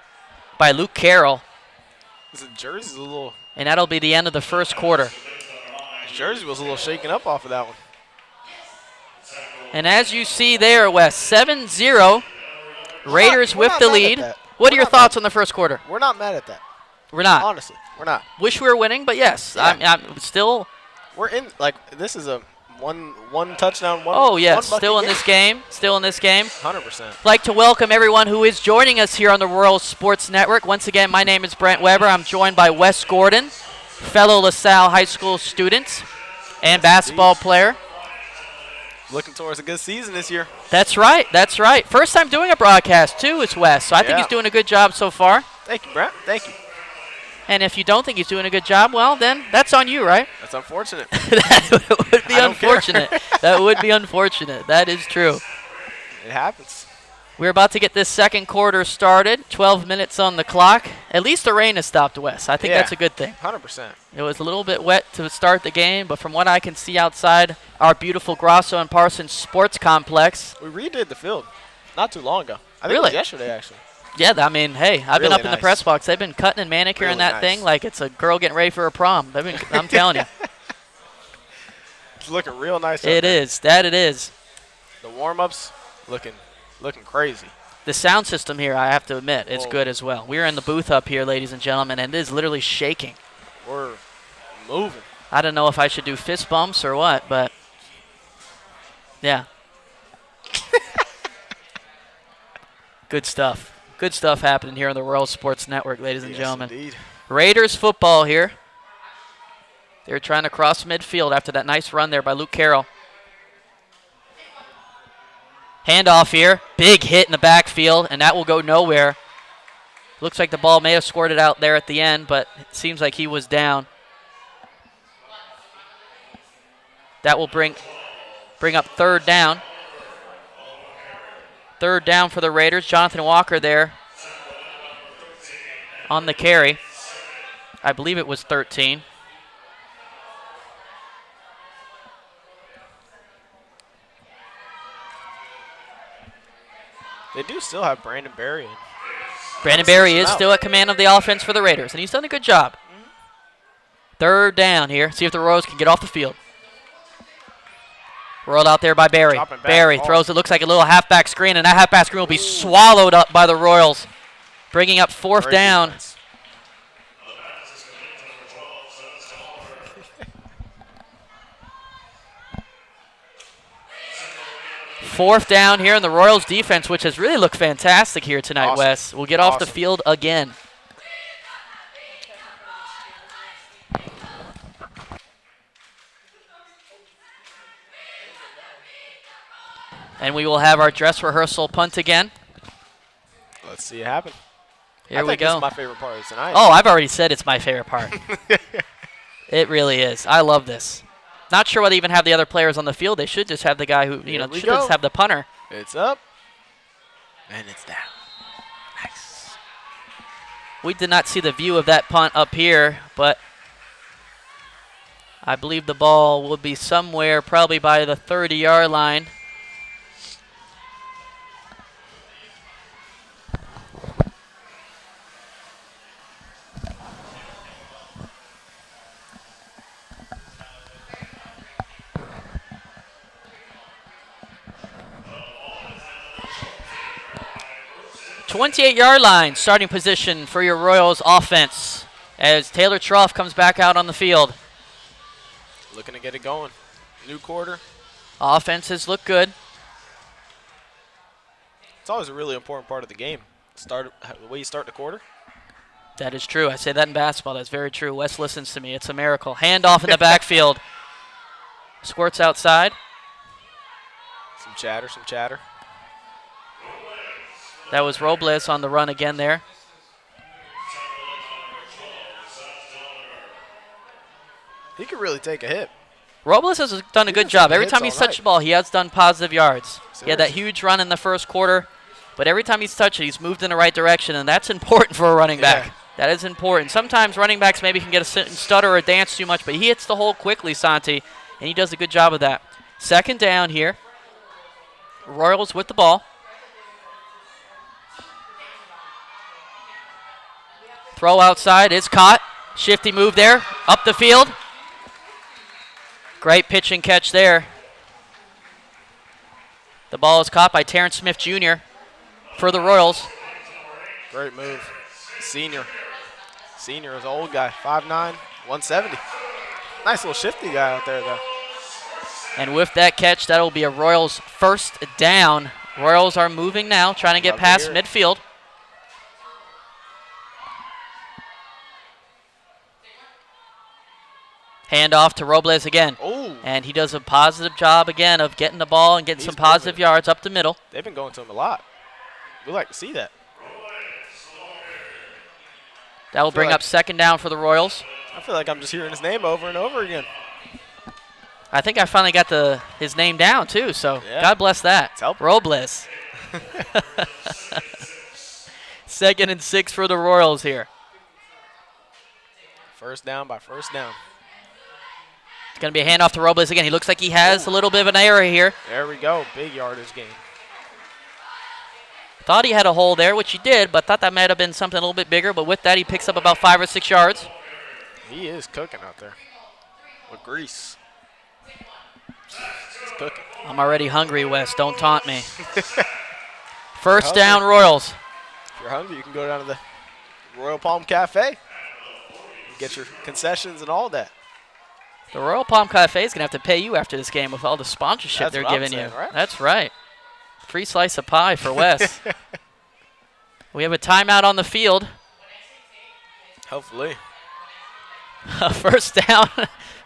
by Luke Carroll. The jersey's a little... And that'll be the end of the first quarter. His jersey was a little shaken up off of that one. And as you see there, Wes, 7-0. Raiders with the lead. What are your thoughts on the first quarter? We're not mad at that. We're not. Honestly, we're not. Wish we were winning, but yes. Yeah. I'm still... We're in, like, this is a one touchdown, one Oh, yes, one still in this game. Still in this game. 100%. I'd like to welcome everyone who is joining us here on the Royal Sports Network. Once again, my name is Brent Weber. I'm joined by Wes Gordon, fellow LaSalle High School student and basketball player. Looking towards a good season this year. That's right. That's right. First time doing a broadcast, too, is Wes. So I think he's doing a good job so far. Thank you, Brent. Thank you. And if you don't think he's doing a good job, well, then that's on you, right? That's unfortunate. That would be unfortunate. That would be unfortunate. That is true. It happens. We're about to get this second quarter started. 12 minutes on the clock. At least the rain has stopped, Wes. I think that's a good thing. 100%. It was a little bit wet to start the game, but from what I can see outside our beautiful Grosso and Parsons Sports Complex. We redid the field not too long ago. I think Really? it was yesterday, actually. Yeah, I mean, hey, I've been Really up in the press box. They've been cutting and manicuring that thing like it's a girl getting ready for a prom. I'm telling you. It's looking real nice. It is. That it is. The warm-ups looking crazy. The sound system here, I have to admit, is good as well. We're in the booth up here, ladies and gentlemen, and it is literally shaking. We're moving. I don't know if I should do fist bumps or what, but yeah. Good stuff. Good stuff happening here on the Royal Sports Network, ladies and gentlemen. Indeed. Raiders football here. They're trying to cross midfield after that nice run there by Luke Carroll. Handoff here. Big hit in the backfield, and that will go nowhere. Looks like the ball may have squirted out there at the end, but it seems like he was down. That will bring up third down. Third down for the Raiders. Jonathan Walker there on the carry. I believe it was 13. They do still have Brandon Berry in. Brandon Berry is still at command of the offense for the Raiders, and he's done a good job. Third down here. See if the Royals can get off the field. Rolled out there by Berry. Berry throws it, looks like a little halfback screen, and that halfback screen will be swallowed up by the Royals, bringing up fourth down. Defense. Fourth down here in the Royals defense, which has really looked fantastic here tonight, Wes. We'll get off the field again. And we will have our dress rehearsal punt again. Let's see it happen. Here we go. This is my favorite part of tonight. Oh, I've already said it's my favorite part. It really is. I love this. Not sure whether they even have the other players on the field. They should just have the guy who, should just have the punter. It's up. And it's down. Nice. We did not see the view of that punt up here, but I believe the ball will be somewhere probably by the 30-yard line. .28-yard line, starting position for your Royals offense as Taylor Truff comes back out on the field. Looking to get it going. New quarter. Offenses look good. It's always a really important part of the game. The way you start the quarter. That is true. I say that in basketball. That's very true. Wes listens to me. It's a miracle. Handoff in the backfield. Squirts outside. Some chatter, some chatter. That was Robles on the run again there. He could really take a hit. Robles has done a good job. Every time he's touched the ball, he has done positive yards. Seriously. He had that huge run in the first quarter, but every time he's touched it, he's moved in the right direction, and that's important for a running back. That is important. Sometimes running backs maybe can get a stutter or dance too much, but he hits the hole quickly, Santi, and he does a good job of that. Second down here. Royals with the ball. Throw outside, it's caught. Shifty move there, up the field. Great pitch and catch there. The ball is caught by Terrence Smith Jr. for the Royals. Great move. Senior. Senior is an old guy, 5'9", 170. Nice little shifty guy out there, though. And with that catch, that will be a Royals first down. Royals are moving now, trying to get past midfield. Hand off to Robles again. Ooh. And he does a positive job again of getting the ball and getting some positive yards up the middle. They've been going to him a lot. We like to see that. That will bring up second down for the Royals. I feel like I'm just hearing his name over and over again. I think I finally got his name down, too, so God bless that. It's helping. Robles. 2nd and 6 for the Royals here. First down by first down. It's going to be a handoff to Robles again. He looks like he has a little bit of an error here. There we go. Big yardage gain. Thought he had a hole there, which he did, but thought that might have been something a little bit bigger. But with that, he picks up about 5 or 6 yards. He is cooking out there with grease. He's cooking. I'm already hungry, Wes. Don't taunt me. First down, Royals. If you're hungry, you can go down to the Royal Palm Cafe. Get your concessions and all that. The Royal Palm Cafe is going to have to pay you after this game with all the sponsorship they're giving you. Right? That's right. Free slice of pie for Wes. We have a timeout on the field. Hopefully. First down.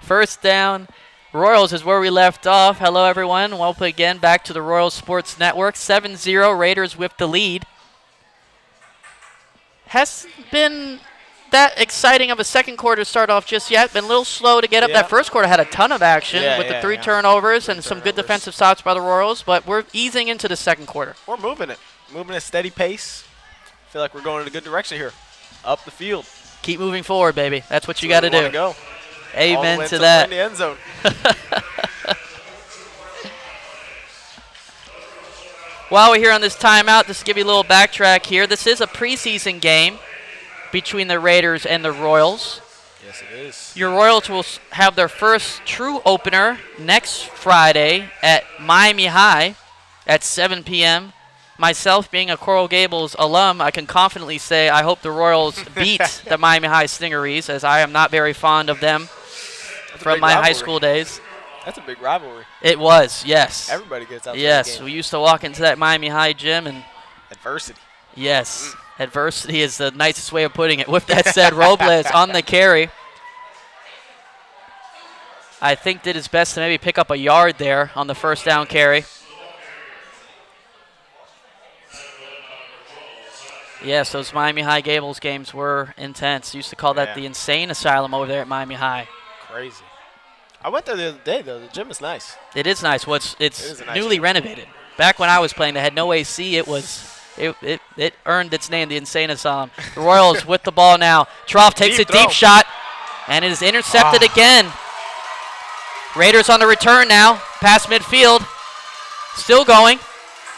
First down. Royals is where we left off. Hello, everyone. Welcome again back to the Royals Sports Network. 7-0 Raiders with the lead. Hasn't been that exciting of a second quarter to start off just yet. Been a little slow to get up. That first quarter had a ton of action with the 3 turnovers and some good defensive stops by the Royals, but we're easing into the second quarter. We're moving it. Moving at a steady pace. I feel like we're going in a good direction here. Up the field. Keep moving forward, baby. That's what you got to do. Go. Amen to that. In the end zone. While we're here on this timeout, just to give you a little backtrack here, this is a preseason game between the Raiders and the Royals. Yes, it is. Your Royals will have their first true opener next Friday at Miami High at 7 p.m. Myself, being a Coral Gables alum, I can confidently say I hope the Royals beat the Miami High Stingarees, as I am not very fond of them from my high school days. That's a big rivalry. It was, yes. Everybody gets out to that Yes, game. we used to walk into that Miami High gym and Adversity. yes, adversity is the nicest way of putting it. With that said, Robles on the carry. I think did his best to maybe pick up a yard there on the first down carry. Yes, those Miami High Gables games were intense. Used to call that the insane asylum over there at Miami High. Crazy. I went there the other day, though. The gym is nice. It is nice. It's is a nice newly gym. renovated. Back when I was playing, they had no AC. It earned its name, the insane asylum. The Royals with the ball now. Trough takes a deep shot, and it is intercepted again. Raiders on the return now, past midfield. Still going.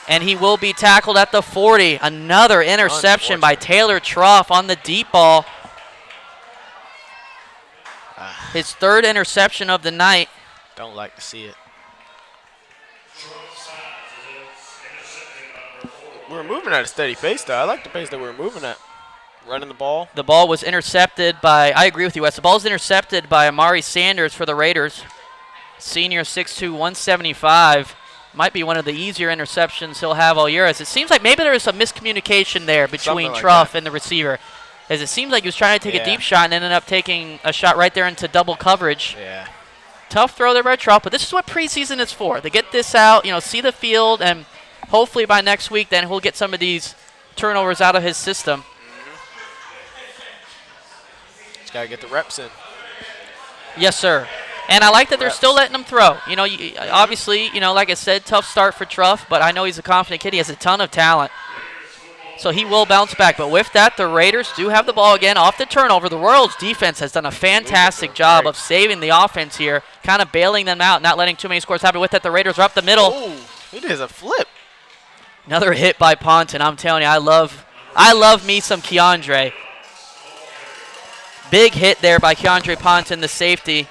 And he will be tackled at the 40. Another interception by Taylor Trough on the deep ball. His third interception of the night. Don't like to see it. We're moving at a steady pace, though. I like the pace that we're moving at. Running the ball. The ball was intercepted by, I agree with you, Wes. The ball was intercepted by Amari Sanders for the Raiders. Senior 6'2", 175. Might be one of the easier interceptions he'll have all year, as it seems like maybe there was some miscommunication there between like Trough that. and the receiver, as it seems like he was trying to take a deep shot and ended up taking a shot right there into double coverage. Yeah. Tough throw there by Trough, but this is what preseason is for. To get this out, see the field, and hopefully by next week then he'll get some of these turnovers out of his system. Just got to get the reps in. Yes, sir. And I like that they're still letting him throw. Obviously, like I said, tough start for Trough, but I know he's a confident kid. He has a ton of talent. So he will bounce back. But with that, the Raiders do have the ball again off the turnover. The Royals defense has done a fantastic job of saving the offense here, kind of bailing them out, not letting too many scores happen. With that, the Raiders are up the middle. Oh, it is a flip. Another hit by Ponton. I'm telling you, I love me some Keandre. Big hit there by Keandre Ponton, the safety.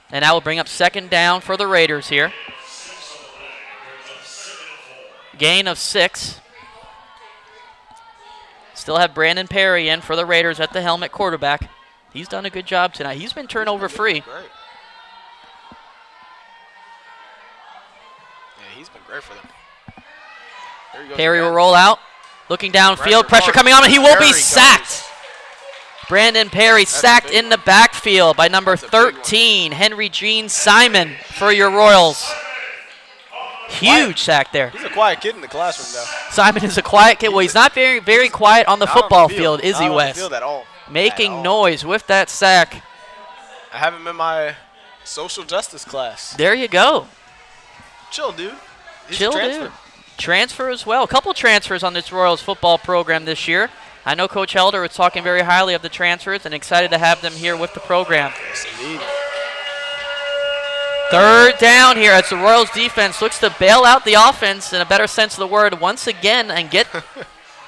And that will bring up second down for the Raiders here. Gain of 6. Still have Brandon Perry in for the Raiders at the helm at quarterback. He's done a good job tonight. He's been turnover free. Great. Yeah, he's been great for them. There he goes Perry will again. roll out. Looking downfield. Pressure coming on him. He will be sacked. Brandon Perry sacked in the backfield by number 13, Henry Jean Simon for your Royals. Huge sack there. He's a quiet kid in the classroom, though. Simon is a quiet kid. Well, he's not very, very quiet on the football field, is he, Not on Wes? the field at all. Making noise with that sack. I have him in my social justice class. There you go. Chill, dude. He's Chill, a transfer. dude. Transfer as well. A couple transfers on this Royals football program this year. I know Coach Helder was talking very highly of the transfers and excited to have them here with the program. Yes, indeed. Third down here as the Royals defense looks to bail out the offense in a better sense of the word once again and get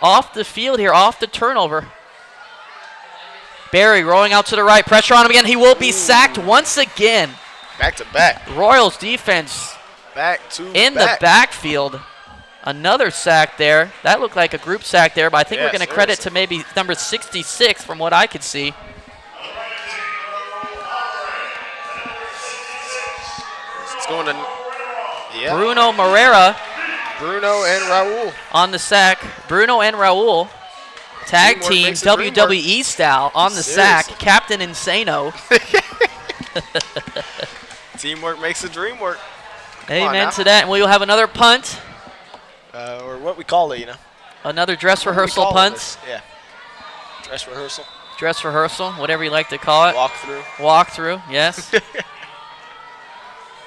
off the field here, off the turnover. Barry rolling out to the right. Pressure on him again. He will be sacked once again. Back to back. Royals defense Back to in the backfield. Another sack there. That looked like a group sack there, but I think we're going to credit to maybe number 66 from what I could see. It's going to Bruno Moreira Bruno and Raul on the sack. Bruno and Raul, tag Teamwork team makes the dream WWE style on the sack. Captain Insano. Teamwork makes the dream work. Amen to that. And we will have another punt. Or what we call it, Another dress rehearsal punt. Yeah. Dress rehearsal. Dress rehearsal, whatever you like to call it. Walkthrough. Walkthrough, yes.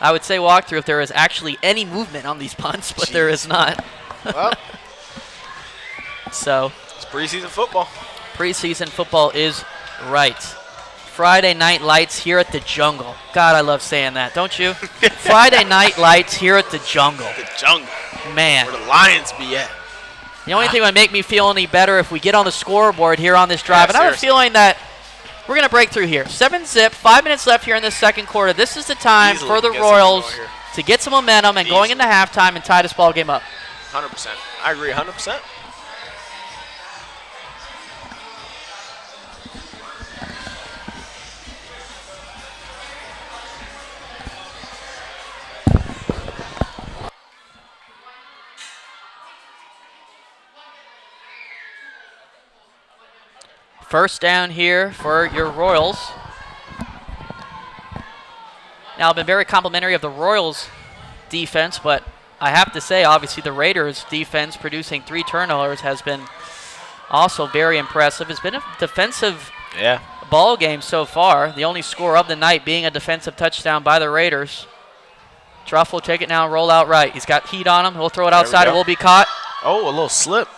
I would say walkthrough if there is actually any movement on these punts, but there is not. Well, so it's preseason football. Preseason football is right. Friday Night Lights here at the Jungle. God, I love saying that, don't you? Friday Night Lights here at the Jungle. The Jungle. Man. Where the Lions be at. The only thing that would make me feel any better if we get on the scoreboard here on this drive. Yeah, and I have a feeling that we're going to break through here. 7-zip, 5 minutes left here in the second quarter. This is the time for the Royals to get some momentum and going into halftime and tie this ball game up. 100%. I agree 100%. First down here for your Royals. Now, I've been very complimentary of the Royals' defense, but I have to say, obviously, the Raiders' defense producing 3 turnovers has been also very impressive. It's been a defensive ball game so far, the only score of the night being a defensive touchdown by the Raiders. Truff will take it now and roll out right. He's got heat on him. He'll throw it outside. It will be caught. Oh, a little slip.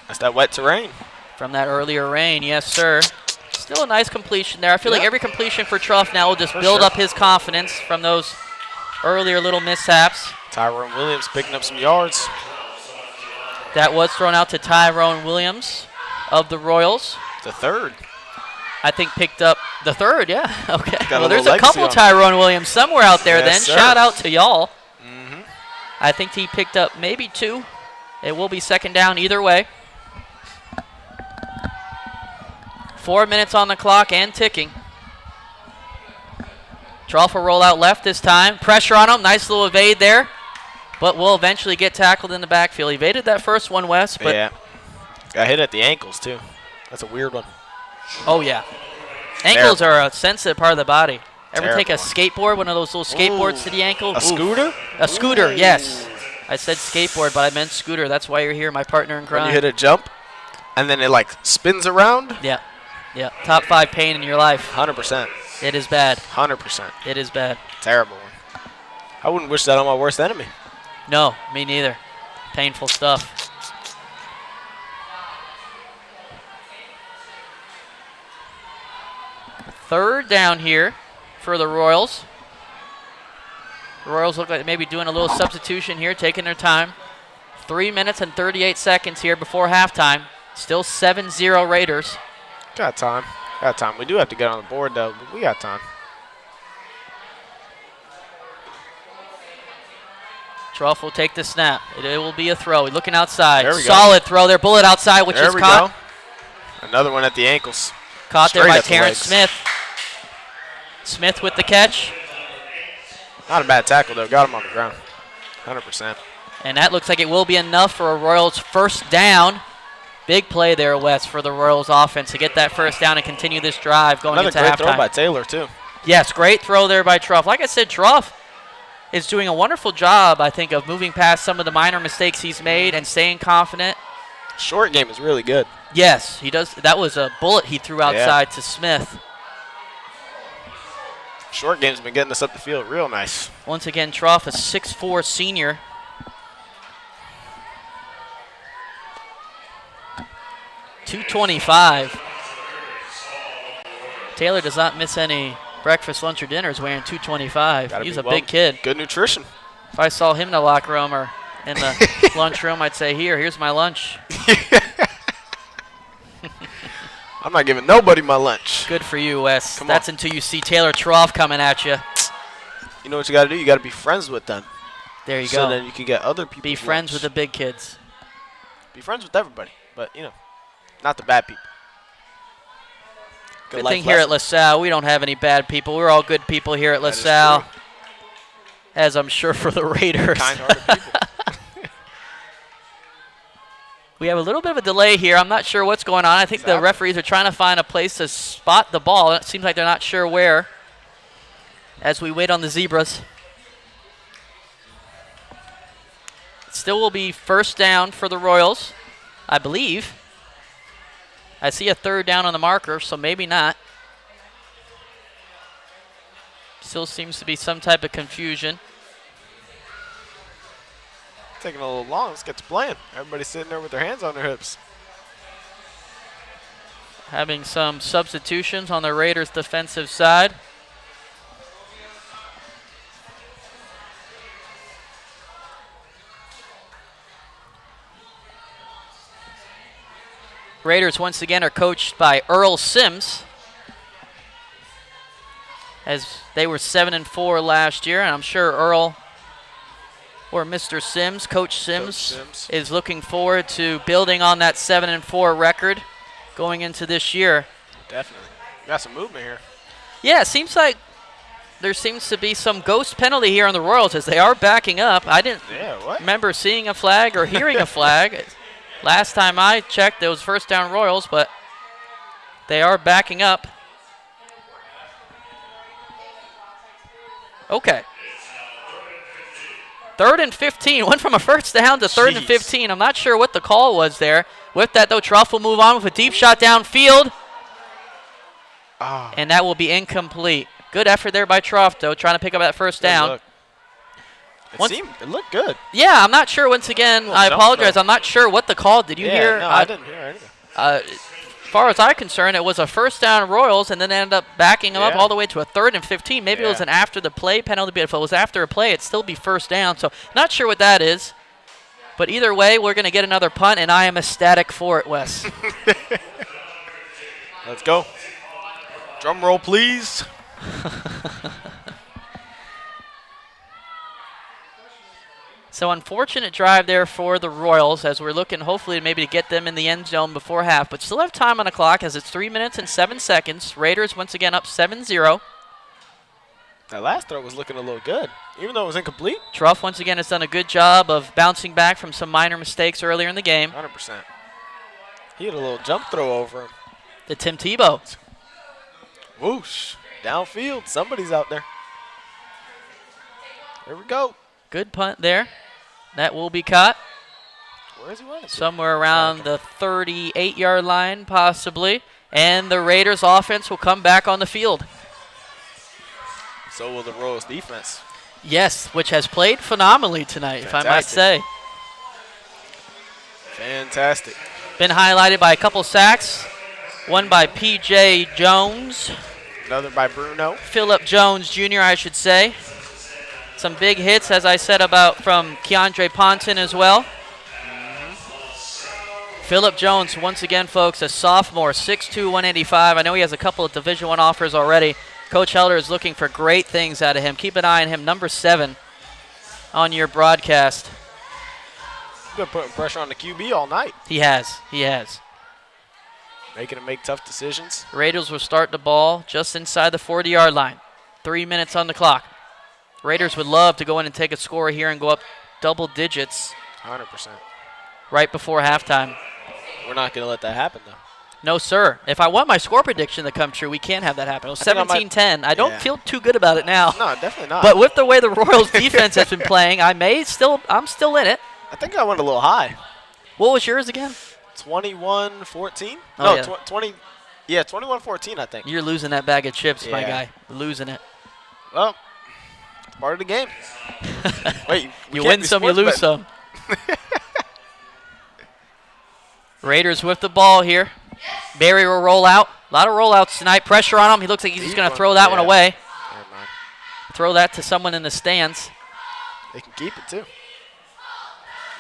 That's that wet terrain. From that earlier rain, yes, sir. Still a nice completion there. I feel like every completion for Truff now will just build up his confidence from those earlier little mishaps. Tyrone Williams picking up some yards. That was thrown out to Tyrone Williams of the Royals. The third. I think picked up the third, yeah. Okay. Well, there's a couple Tyrone Williams somewhere out there then. Sir. Shout out to y'all. Mm-hmm. I think he picked up maybe 2. It will be second down either way. 4 minutes on the clock and ticking. Truff will roll out left this time. Pressure on him. Nice little evade there. But will eventually get tackled in the backfield. Evaded that first one, Wes. But yeah. Got hit at the ankles, too. That's a weird one. Oh, yeah. Ankles are a sensitive part of the body. Ever take a Terrible. skateboard, one of those little skateboards to the ankle? A scooter? A scooter, yes. I said skateboard, but I meant scooter. That's why you're here, my partner in crime. When you hit a jump, and then it, like, spins around? Yeah. Yeah. Top 5 pain in your life. 100%. It is bad. 100%. It is bad. Terrible one. I wouldn't wish that on my worst enemy. No, me neither. Painful stuff. Third down here for the Royals. The Royals look like they may be doing a little substitution here, taking their time. 3 minutes and 38 seconds here before halftime. Still 7-0 Raiders. Got time. Got time. We do have to get on the board, though, but we got time. Truff will take the snap. It will be a throw. He's looking outside. There we go. Solid throw there. Bullet outside, which is caught. Go. Another one at the ankles. Caught Straight there by at the Terrence legs. Smith. Smith with the catch. Not a bad tackle, though. Got him on the ground. 100%. And that looks like it will be enough for a Royals first down. Big play there, Wes, for the Royals offense to get that first down and continue this drive going into halftime. Another great throw by Taylor, too. Yes, great throw there by Truff. Like I said, Truff is doing a wonderful job, I think, of moving past some of the minor mistakes he's made and staying confident. Short game is really good. Yes, he does. That was a bullet he threw outside to Smith. Short game's been getting us up the field real nice. Once again, Truff, a 6'4" senior. .225. Taylor does not miss any breakfast, lunch, or dinners wearing .225. He's a big kid. Good nutrition. If I saw him in the locker room or in the lunchroom, I'd say, here's my lunch. I'm not giving nobody my lunch. Good for you, Wes. Come That's on. until you see Taylor Truff coming at you. You know what you got to do? You got to be friends with them. There you So go. then you can get other people. Be friends with the big kids. Be friends with everybody, but, not the bad people. Good life thing here at lesson. LaSalle, we don't have any bad people. We're all good people here at That is LaSalle, true. as I'm sure for the Raiders. Kind-hearted people. We have a little bit of a delay here. I'm not sure what's going on. I think the referees are trying to find a place to spot the ball. It seems like they're not sure where as we wait on the Zebras. It still will be first down for the Royals, I believe. I see a third down on the marker, so maybe not. Still seems to be some type of confusion. Taking a little long. Let's get to playing. Everybody's sitting there with their hands on their hips. having some substitutions on the Raiders' defensive side. Raiders once again are coached by Earl Sims, as they were 7-4 last year, and I'm sure Earl or Mr. Sims, Coach Sims, is looking forward to building on that 7-4 record going into this year. Definitely. Got some movement here. Yeah, it seems like there seems to be some ghost penalty here on the Royals as they are backing up. I didn't remember seeing a flag or hearing a flag. Last time I checked, it was first down Royals, but they are backing up. Okay. 3rd and 15. Went from a first down to 3rd and 15. I'm not sure what the call was there. With that, though, Truff will move on with a deep shot downfield. And that will be incomplete. Good effort there by Truff, though, trying to pick up that first down. It looked good. Yeah, I'm not sure. Once again, I apologize. I'm not sure what the call. Did you hear? No, I didn't hear anything. As far as I'm concerned, it was a first down Royals, and then ended up backing them up all the way to a 3rd and 15. Maybe it was an after the play penalty, but if it was after a play, it'd still be first down. So not sure what that is. But either way, we're going to get another punt, and I am ecstatic for it, Wes. Let's go. Drum roll, please. So unfortunate drive there for the Royals as we're looking hopefully maybe to get them in the end zone before half. But still have time on the clock as it's 3 minutes and 7 seconds. Raiders once again up 7-0. That last throw was looking a little good, even though it was incomplete. Truff once again has done a good job of bouncing back from some minor mistakes earlier in the game. 100%. He had a little jump throw over him. To Tim Tebow. Whoosh. Downfield. Somebody's out there. Here we go. Good punt there. That will be caught. Where is he running? Somewhere around the 38-yard line, possibly. And the Raiders offense will come back on the field. So will the Royals defense. Yes, which has played phenomenally tonight, if I might say. Fantastic. Been highlighted by a couple sacks. One by P.J. Jones. Another by Bruno. Phillip Jones Jr., I should say. Some big hits, as I said, about from Keandre Ponton as well. Phillip Jones, once again, folks, a sophomore, 6'2", 185. I know he has a couple of Division I offers already. Coach Helder is looking for great things out of him. Keep an eye on him, number 7 on your broadcast. He's been putting pressure on the QB all night. He has. He has. Making him make tough decisions. Raiders will start the ball just inside the 40-yard line. 3 minutes on the clock. Raiders would love to go in and take a score here and go up double digits. 100%. Right before halftime. We're not going to let that happen, though. No, sir. If I want my score prediction to come true, we can't have that happen. It was 17-10. I don't feel too good about it now. No, definitely not. But with the way the Royals defense has been playing, I'm still in it. I think I went a little high. What was yours again? 21-14? Oh, no, yeah. 20. Yeah, 21-14, I think. You're losing that bag of chips, my guy. Losing it. Well, it's part of the game. Wait, you win some, you lose some. Raiders with the ball here. Barry will roll out. A lot of rollouts tonight. Pressure on him. He looks like he's just going to throw that one away. Throw that to someone in the stands. They can keep it, too.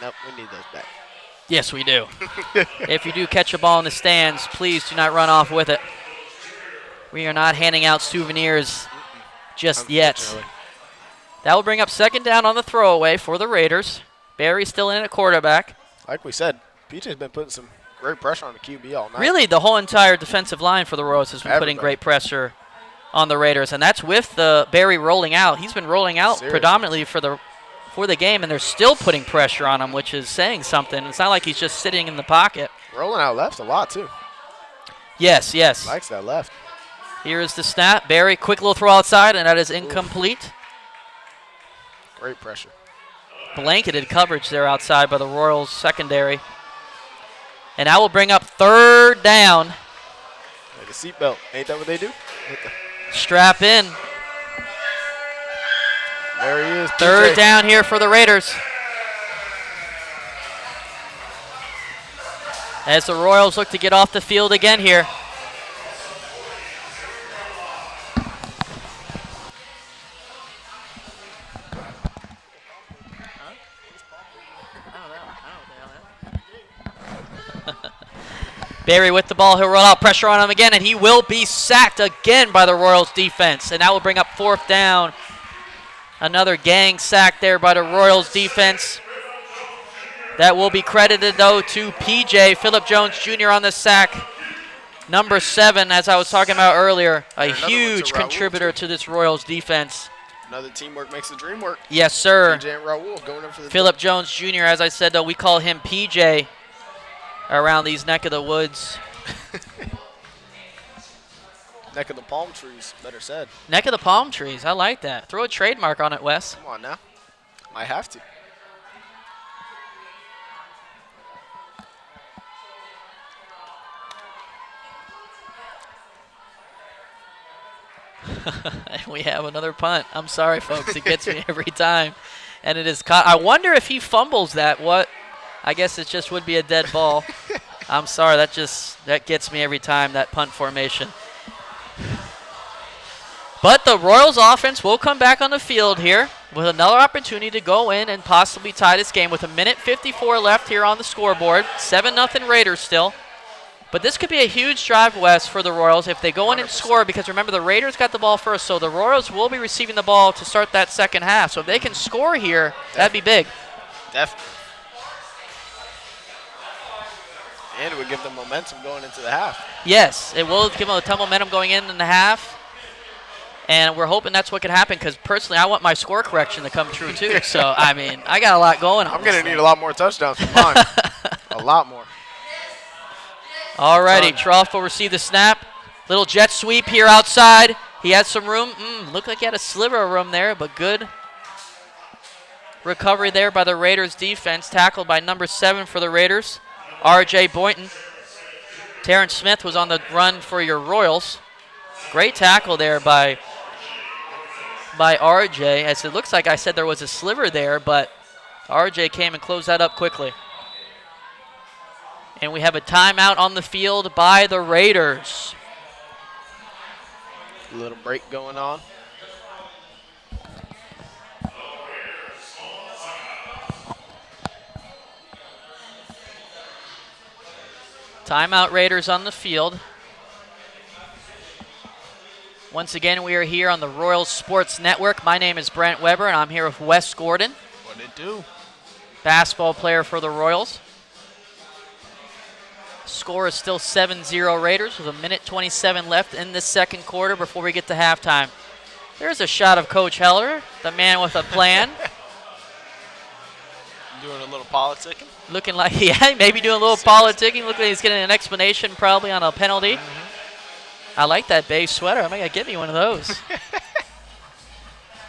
Nope, we need those back. Yes, we do. If you do catch a ball in the stands, please do not run off with it. We are not handing out souvenirs just yet. That will bring up 2nd down on the throwaway for the Raiders. Barry still in at quarterback. Like we said, PJ's been putting some great pressure on the QB all night. Really, the whole entire defensive line for the Royals has been putting great pressure on the Raiders, and that's with the Barry rolling out. He's been rolling out predominantly for the game, and they're still putting pressure on him, which is saying something. It's not like he's just sitting in the pocket. Rolling out left a lot, too. Yes, yes. Likes that left. Here is the snap. Barry, quick little throw outside, and that is incomplete. Great pressure. Blanketed coverage there outside by the Royals secondary. And that will bring up 3rd down. Like a seatbelt. Ain't that what they do? Strap in. There he is. 3rd down here for the Raiders. As the Royals look to get off the field again here. Barry with the ball. He'll roll out, pressure on him again, and he will be sacked again by the Royals defense. And that will bring up 4th down. Another gang sack there by the Royals defense. That will be credited, though, to PJ, Phillip Jones Jr. on the sack. Number 7, as I was talking about earlier, a huge contributor to this Royals defense. Another teamwork makes the dream work. Yes, sir. PJ and Raul going in for the Phillip Jones Jr., as I said, though, we call him PJ around these neck of the woods. Neck of the palm trees, better said. Neck of the palm trees. I like that. Throw a trademark on it, Wes. Come on now. Might have to. We have another punt. I'm sorry, folks. It gets me every time. And it is caught. I wonder if he fumbles that. What? I guess it just would be a dead ball. I'm sorry. That gets me every time, that punt formation. But the Royals offense will come back on the field here with another opportunity to go in and possibly tie this game with 1:54 left here on the scoreboard. 7-0 Raiders still. But this could be a huge drive, West, for the Royals if they go in and score, because remember, the Raiders got the ball first, so the Royals will be receiving the ball to start that second half. So if they can score here, that'd be big. Definitely. And it would give them momentum going into the half. Yes, it will give them a ton of momentum going in the half. And we're hoping that's what can happen, because personally, I want my score correction to come true, too. So, I mean, I got a lot going on. I'm going to need a lot more touchdowns from mine. A lot more. All righty, Trough will receive the snap. Little jet sweep here outside. He has some room. Looked like he had a sliver of room there, but good recovery there by the Raiders defense. Tackled by number 7 for the Raiders, R.J. Boynton. Terrence Smith was on the run for your Royals. Great tackle there by R.J. As it looks like I said there was a sliver there, but R.J. came and closed that up quickly. And we have a timeout on the field by the Raiders. A little break going on. Timeout Raiders on the field. Once again, we are here on the Royals Sports Network. My name is Brent Weber, and I'm here with Wes Gordon. What did it do? Basketball player for the Royals. Score is still 7-0 Raiders with 1:27 left in the second quarter before we get to halftime. There's a shot of Coach Heller, the man with a plan. Doing a little politicking. Looking like, yeah, maybe doing a little politicking. Looking like he's getting an explanation probably on a penalty. I like that beige sweater. I'm going to get me one of those.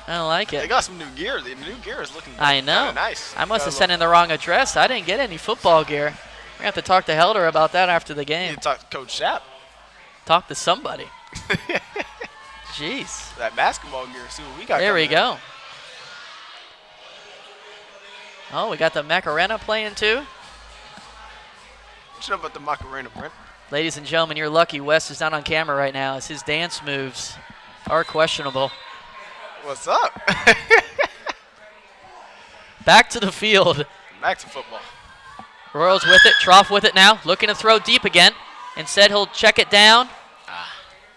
I don't like it. They got some new gear. The new gear is looking I know. Nice. I must have sent in the wrong address. I didn't get any football gear. We're going to have to talk to Helder about that after the You game. need to talk to Coach Sapp. Talk to somebody. Jeez. That basketball gear. See what we got. There we coming go. Oh, we got the Macarena playing too. Shut up about the Macarena, Brent. Ladies and gentlemen, you're lucky Wes is not on camera right now, as his dance moves are questionable. What's up? Back to the field. Back to football. Royals with it. Trough with it now. Looking to throw deep again. Instead, he'll check it down.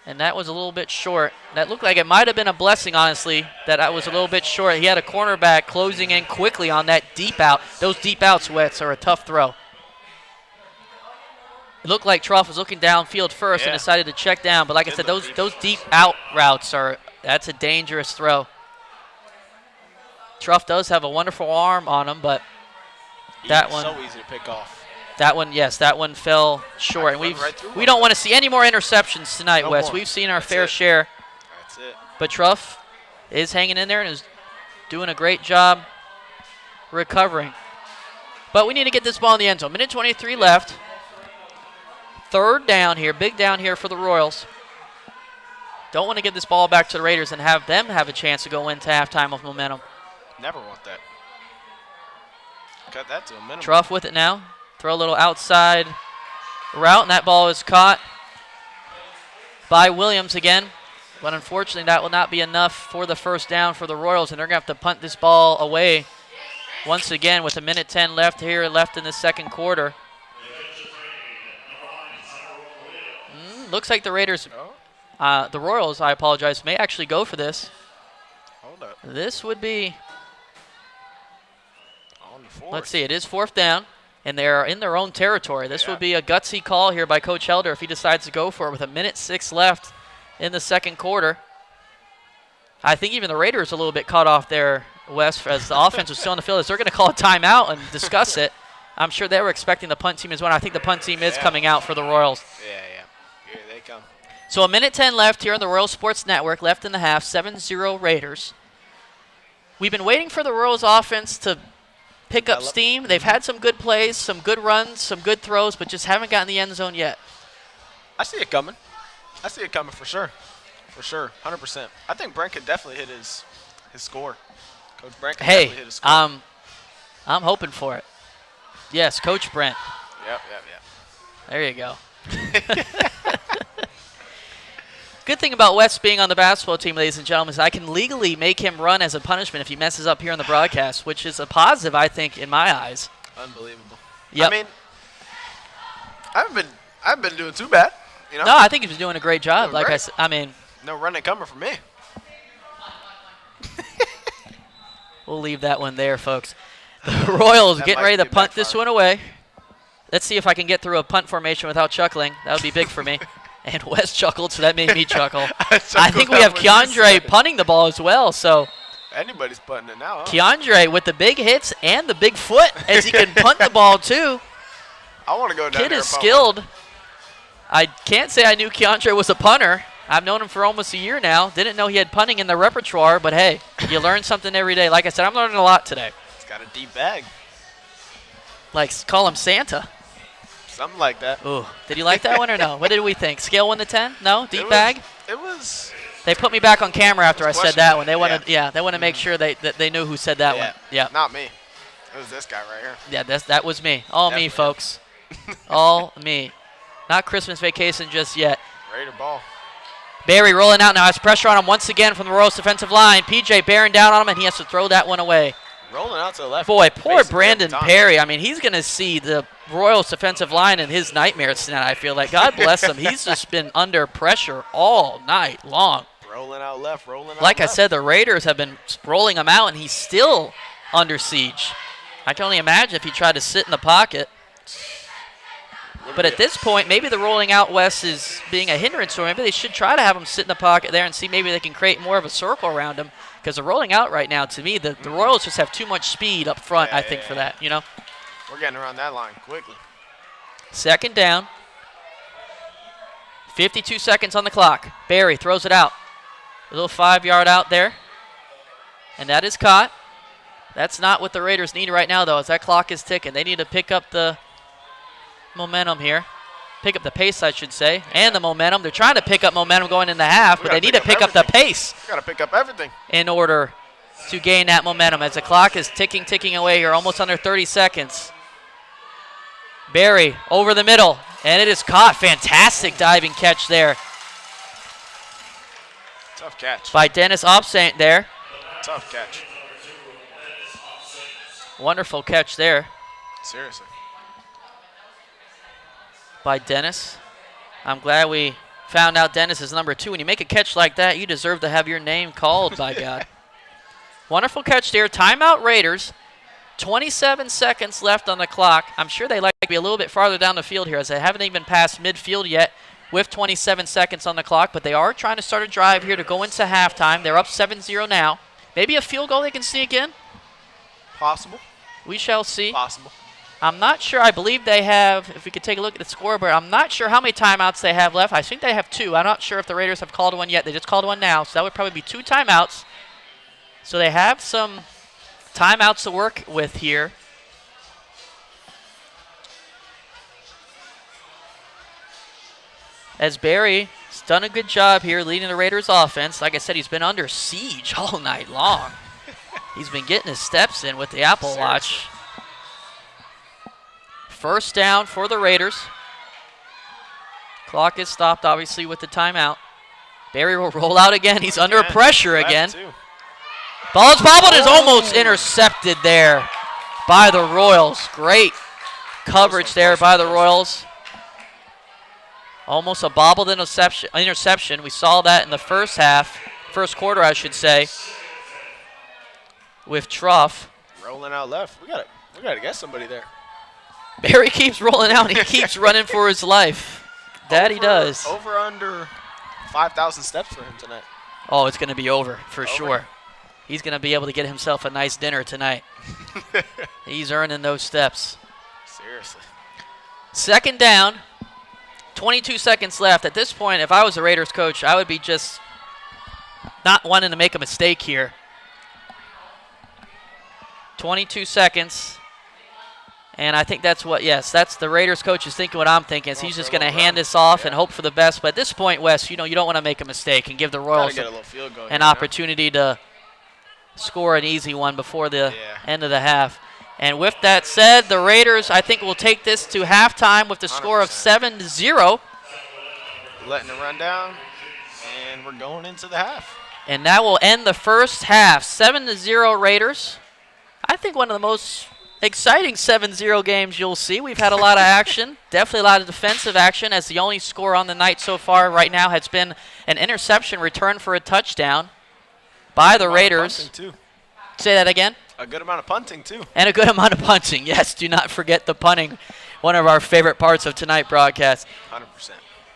And that was a little bit short. That looked like it might have been a blessing, honestly, that I was a little bit short. He had a cornerback closing in quickly on that deep out. Those deep outs, Wes, are a tough throw. It looked like Trough was looking downfield first and decided to check down. But like I said, those deep out routes that's a dangerous throw. Trough does have a wonderful arm on him, but that one, so easy to pick off. That one, yes, that one fell short. And we don't want to see any more interceptions tonight, No Wes. more. We've seen our That's fair it. share. That's it. But Trough is hanging in there and is doing a great job recovering. But we need to get this ball in the end zone. 1:23 left. Third down here, big down here for the Royals. Don't want to give this ball back to the Raiders and have them have a chance to go into halftime with momentum. Never want that. Cut that to a minimum. Trough with it now. Throw a little outside route, and that ball is caught by Williams again. But unfortunately, that will not be enough for the first down for the Royals, and they're going to have to punt this ball away once again with 1:10 left here left in the second quarter. Looks like the Raiders, Oh, the Royals, I apologize, may actually go for this. hold up. This would be, On the 4th. let's see, it is 4th down, and they're in their own territory. This Yeah. would be a gutsy call here by Coach Helder if he decides to go for it with 1:06 left in the second quarter. I think even the Raiders are a little bit caught off there, Wes, as the offense was still on the field. As they're going to call a timeout and discuss it. I'm sure they were expecting the punt team as well. I think the punt team is coming out for the Royals. Yeah. Here they come. So 1:10 left here on the Royal Sports Network, left in the half, 7-0 Raiders. We've been waiting for the Royals offense to pick up steam. They've had some good plays, some good runs, some good throws, but just haven't gotten the end zone yet. I see it coming. I see it coming for sure. For sure, 100%. I think Brent could definitely hit his score. Coach Brent could definitely hit his score. I'm hoping for it. Yes, Coach Brent. Yep. There you go. Good thing about Wes being on the basketball team, ladies and gentlemen, is I can legally make him run as a punishment if he messes up here on the broadcast, which is a positive, I think, in my eyes. Unbelievable. Yep. I mean, I haven't been doing too bad. You know? No, I think he was doing a great job. Doing Like great. I said, I mean, No running coming from me. we'll leave that one there, folks. The Royals That getting might ready to be punt this backfire. one away. Let's see if I can get through a punt formation without chuckling. That would be big for me. And Wes chuckled, so that made me chuckle. I think we have Keandre punting the ball as well. So Anybody's punting it now, huh? Keandre with the big hits and the big foot as he can punt the ball too. I want to go down Kid there is and punt skilled. I can't say I knew Keandre was a punter. I've known him for almost a year now. Didn't know he had punting in the repertoire, but hey, you learn something every day. Like I said, I'm learning a lot today. one. It's got a deep bag. Like, call him Santa. Something like that. Ooh, did you like that one or no? What did we think? Scale 1 to 10? No? Deep It bag? was. They put me back on camera after I It was said that one. They questionable. wanted, yeah, they want to make sure that they knew who said that one. Yeah, Not me. It was this guy right here. yeah, that was me. All me, Definitely. folks. All me. Not Christmas vacation just yet. Raider ball. Barry rolling out now. Has pressure on him once again from the Royals defensive line. PJ bearing down on him, and he has to throw that one away. Rolling out to the left. Boy, poor basically Brandon every time. Perry. I mean, he's going to see the Royals defensive line in his nightmares tonight, I feel like. God bless him. He's just been under pressure all night long. Rolling out left, rolling out Like I left. said, the Raiders have been rolling him out, and he's still under siege. I can only imagine if he tried to sit in the pocket. But at this point, maybe the rolling out West is being a hindrance to him. Maybe they should try to have him sit in the pocket there and see maybe they can create more of a circle around him. Because the rolling out right now, to me, the Royals just have too much speed up front, I think, for that, you know. We're getting around that line quickly. Second down. 52 seconds on the clock. Barry throws it out. A little 5-yard out there. And that is caught. That's not what the Raiders need right now, though, as that clock is ticking. They need to pick up the momentum here. Pick up the pace, I should say, and the momentum. They're trying to pick up momentum going in the half, but they need to pick up the pace Got to pick up everything. in order to gain that momentum as the clock is ticking away here, almost under 30 seconds. Barry over the middle, and it is caught. Fantastic diving catch there Tough catch. by Dennis Opsant there. Tough catch. Wonderful catch there Seriously. by Dennis. I'm glad we found out Dennis is number 2. When you make a catch like that, you deserve to have your name called, by God. Wonderful catch there. Timeout Raiders. 27 seconds left on the clock. I'm sure they like to be a little bit farther down the field here as they haven't even passed midfield yet with 27 seconds on the clock, but they are trying to start a drive here to go into halftime. They're up 7-0 now. Maybe a field goal they can sneak in. Possible. We shall see. Possible. I'm not sure. I believe they have, if we could take a look at the scoreboard, I'm not sure how many timeouts they have left. I think they have 2. I'm not sure if the Raiders have called one yet. They just called one now, so that would probably be 2 timeouts. So they have some timeouts to work with here. As Barry's done a good job here leading the Raiders offense. Like I said, he's been under siege all night long. He's been getting his steps in with the Apple Watch. First down for the Raiders. Clock is stopped, obviously, with the timeout. Barry will roll out again. He's under pressure again. Ball is bobbled, is almost intercepted there by the Royals. Great coverage there by the Royals. Almost a bobbled interception. We saw that in the first quarter, I should say, with Truff. Rolling out left. We gotta get somebody there. Barry keeps rolling out. He keeps running for his life. That he does. Over under 5,000 steps for him tonight. Oh, it's going to be over for sure. He's going to be able to get himself a nice dinner tonight. He's earning those steps. Seriously. Second down, 22 seconds left. At this point, if I was the Raiders coach, I would be just not wanting to make a mistake here. 22 seconds. And I think that's the Raiders coach is thinking what I'm thinking. Is he's just going to hand this off and hope for the best. But at this point, Wes, you don't want to make a mistake and give the Royals an opportunity to score an easy one before the end of the half. And with that said, the Raiders, I think, will take this to halftime with the score of 7-0. Letting it run down, and we're going into the half. And that will end the first half. 7-0 Raiders. I think one of the most exciting 7-0 games you'll see. We've had a lot of action, definitely a lot of defensive action, as the only score on the night so far right now has been an interception return for a touchdown by the Raiders. Say that again? A good amount of punting, too. And a good amount of punting. Yes, do not forget the punting, one of our favorite parts of tonight's broadcast. 100%.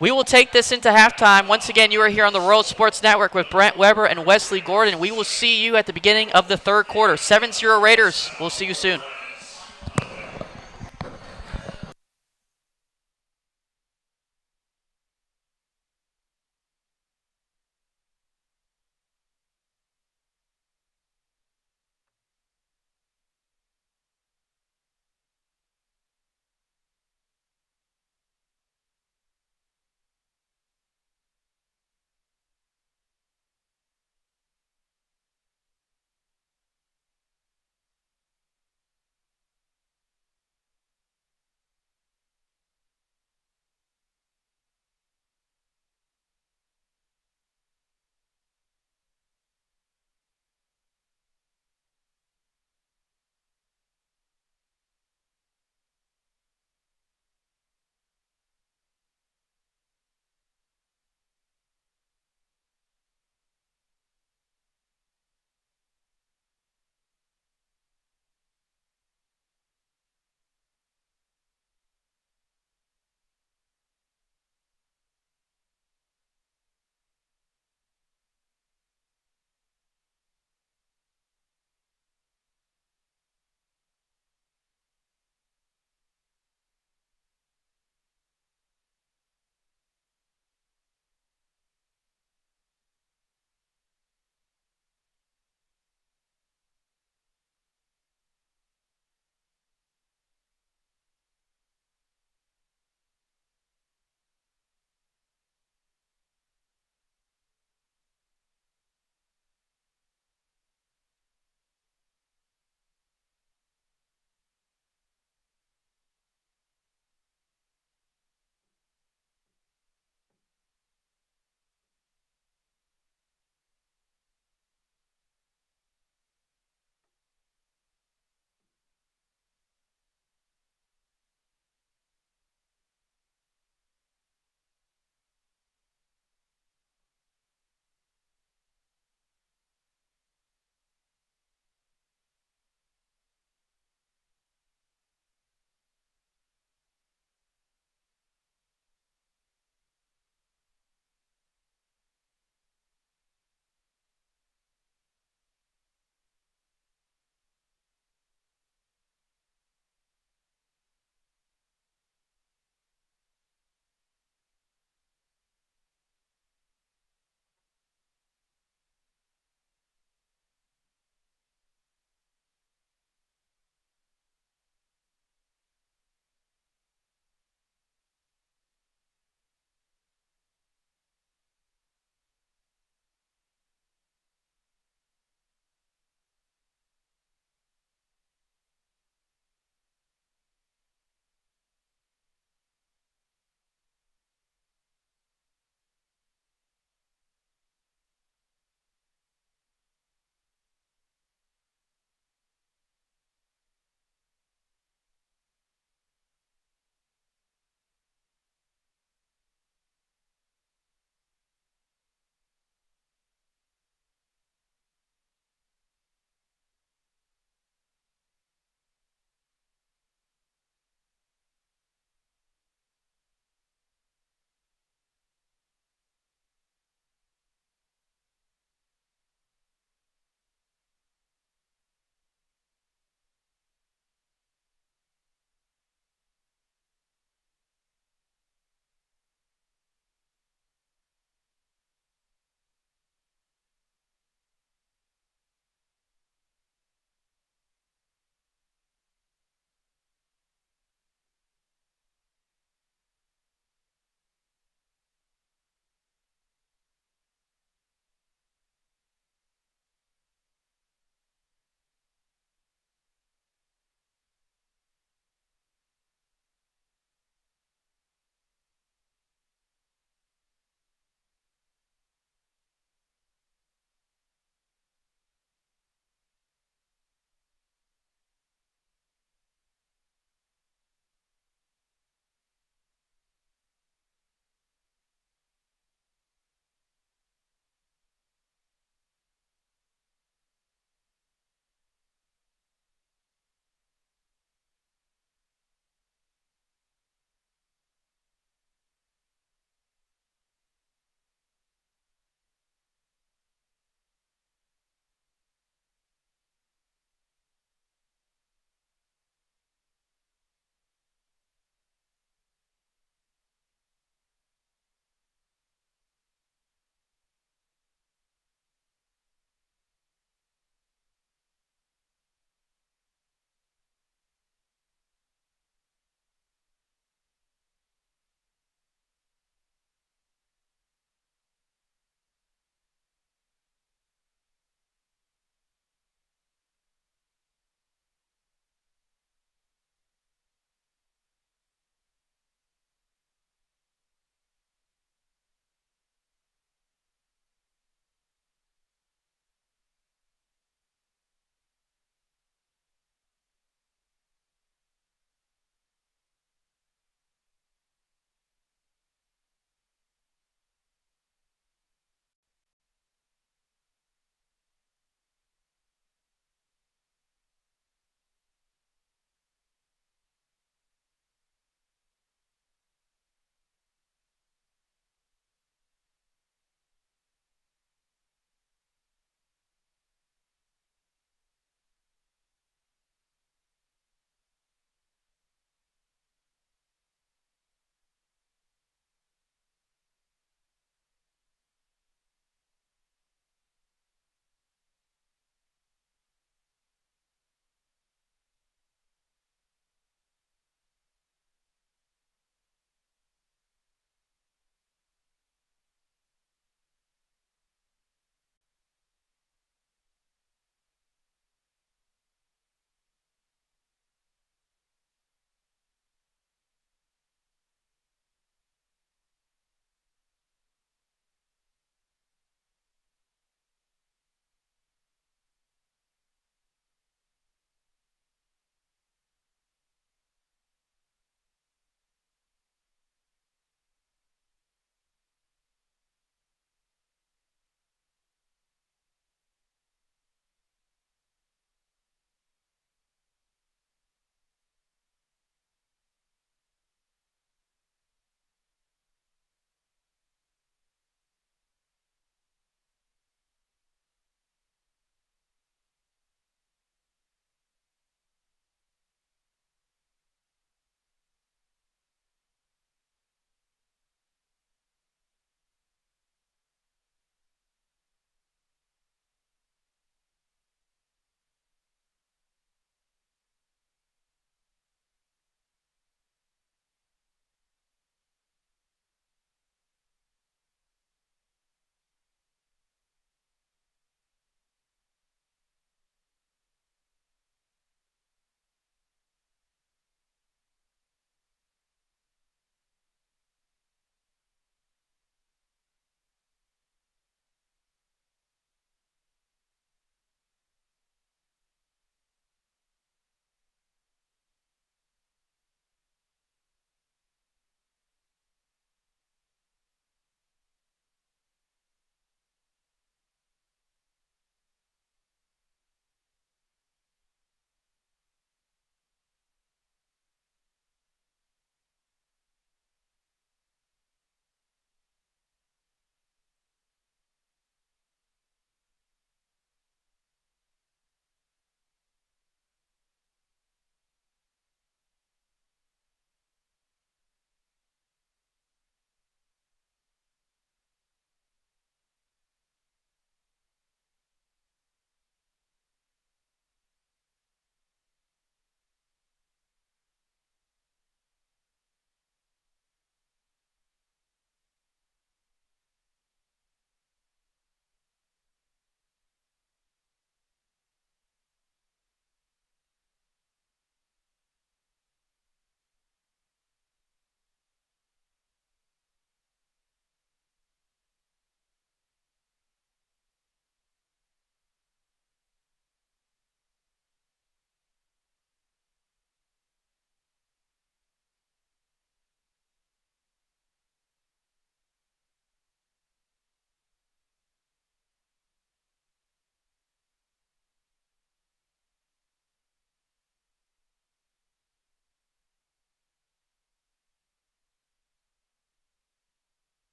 We will take this into halftime. Once again, you are here on the Royal Sports Network with Brent Weber and Wesley Gordon. We will see you at the beginning of the third quarter. 7-0 Raiders. We'll see you soon.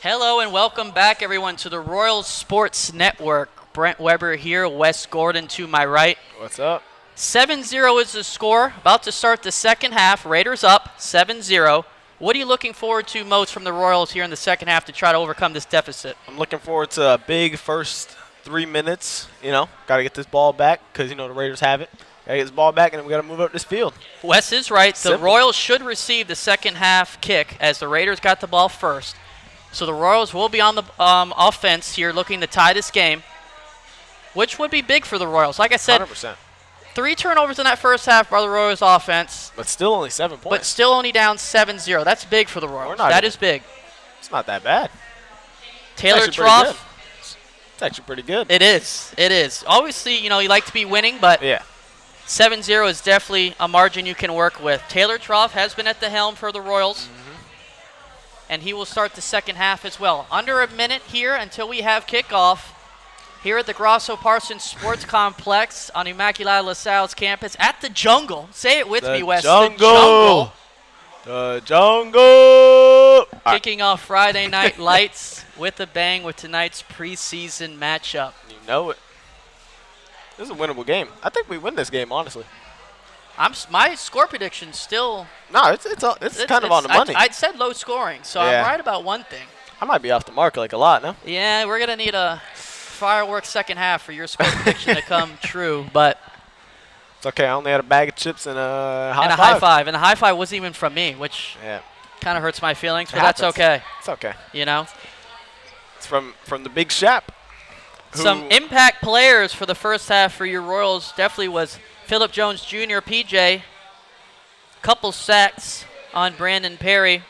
Hello and welcome back, everyone, to the Royals Sports Network. Brent Weber here, Wes Gordon to my right. What's up? 7-0 is the score. About to start the second half. Raiders up 7-0. What are you looking forward to most from the Royals here in the second half to try to overcome this deficit? I'm looking forward to a big first 3 minutes. Got to get this ball back because, the Raiders have it. Got to get this ball back, and then we got to move up this field. Wes is right. The Simple. Royals should receive the second half kick as the Raiders got the ball first. So the Royals will be on the offense here looking to tie this game, which would be big for the Royals. Like I said, 100%. 3 turnovers in that first half by the Royals offense. But still only 7 points. But still only down 7-0. That's big for the Royals. That is big. It's not that bad. Taylor It's actually pretty good. Trough. It's actually pretty good. It is. It is. Obviously, you like to be winning, but Yeah. 7-0 is definitely a margin you can work with. Taylor Trough has been at the helm for the Royals, and he will start the second half as well. Under a minute here until we have kickoff here at the Grosso Parsons Sports Complex on Immaculata LaSalle's campus at the Jungle. Say it with me, Wes. Jungle. The Jungle. Kicking off Friday Night Lights with a bang with tonight's preseason matchup. You know it. This is a winnable game. I think we win this game, honestly. My score prediction still. No, it's kind of on the money. I said low scoring, so Yeah. I'm right about one thing. I might be off the mark like a lot, no? Yeah, we're gonna need a fireworks second half for your score prediction to come true, but It's okay. I only had a bag of chips and a high and a five. high five, and the high five wasn't even from me, which Yeah, kind of hurts my feelings, It but that's happens. okay. it's okay. It's from the Big Shap. Some impact players for the first half for your Royals definitely was Philip Jones Jr., PJ, couple sacks on Brandon Perry,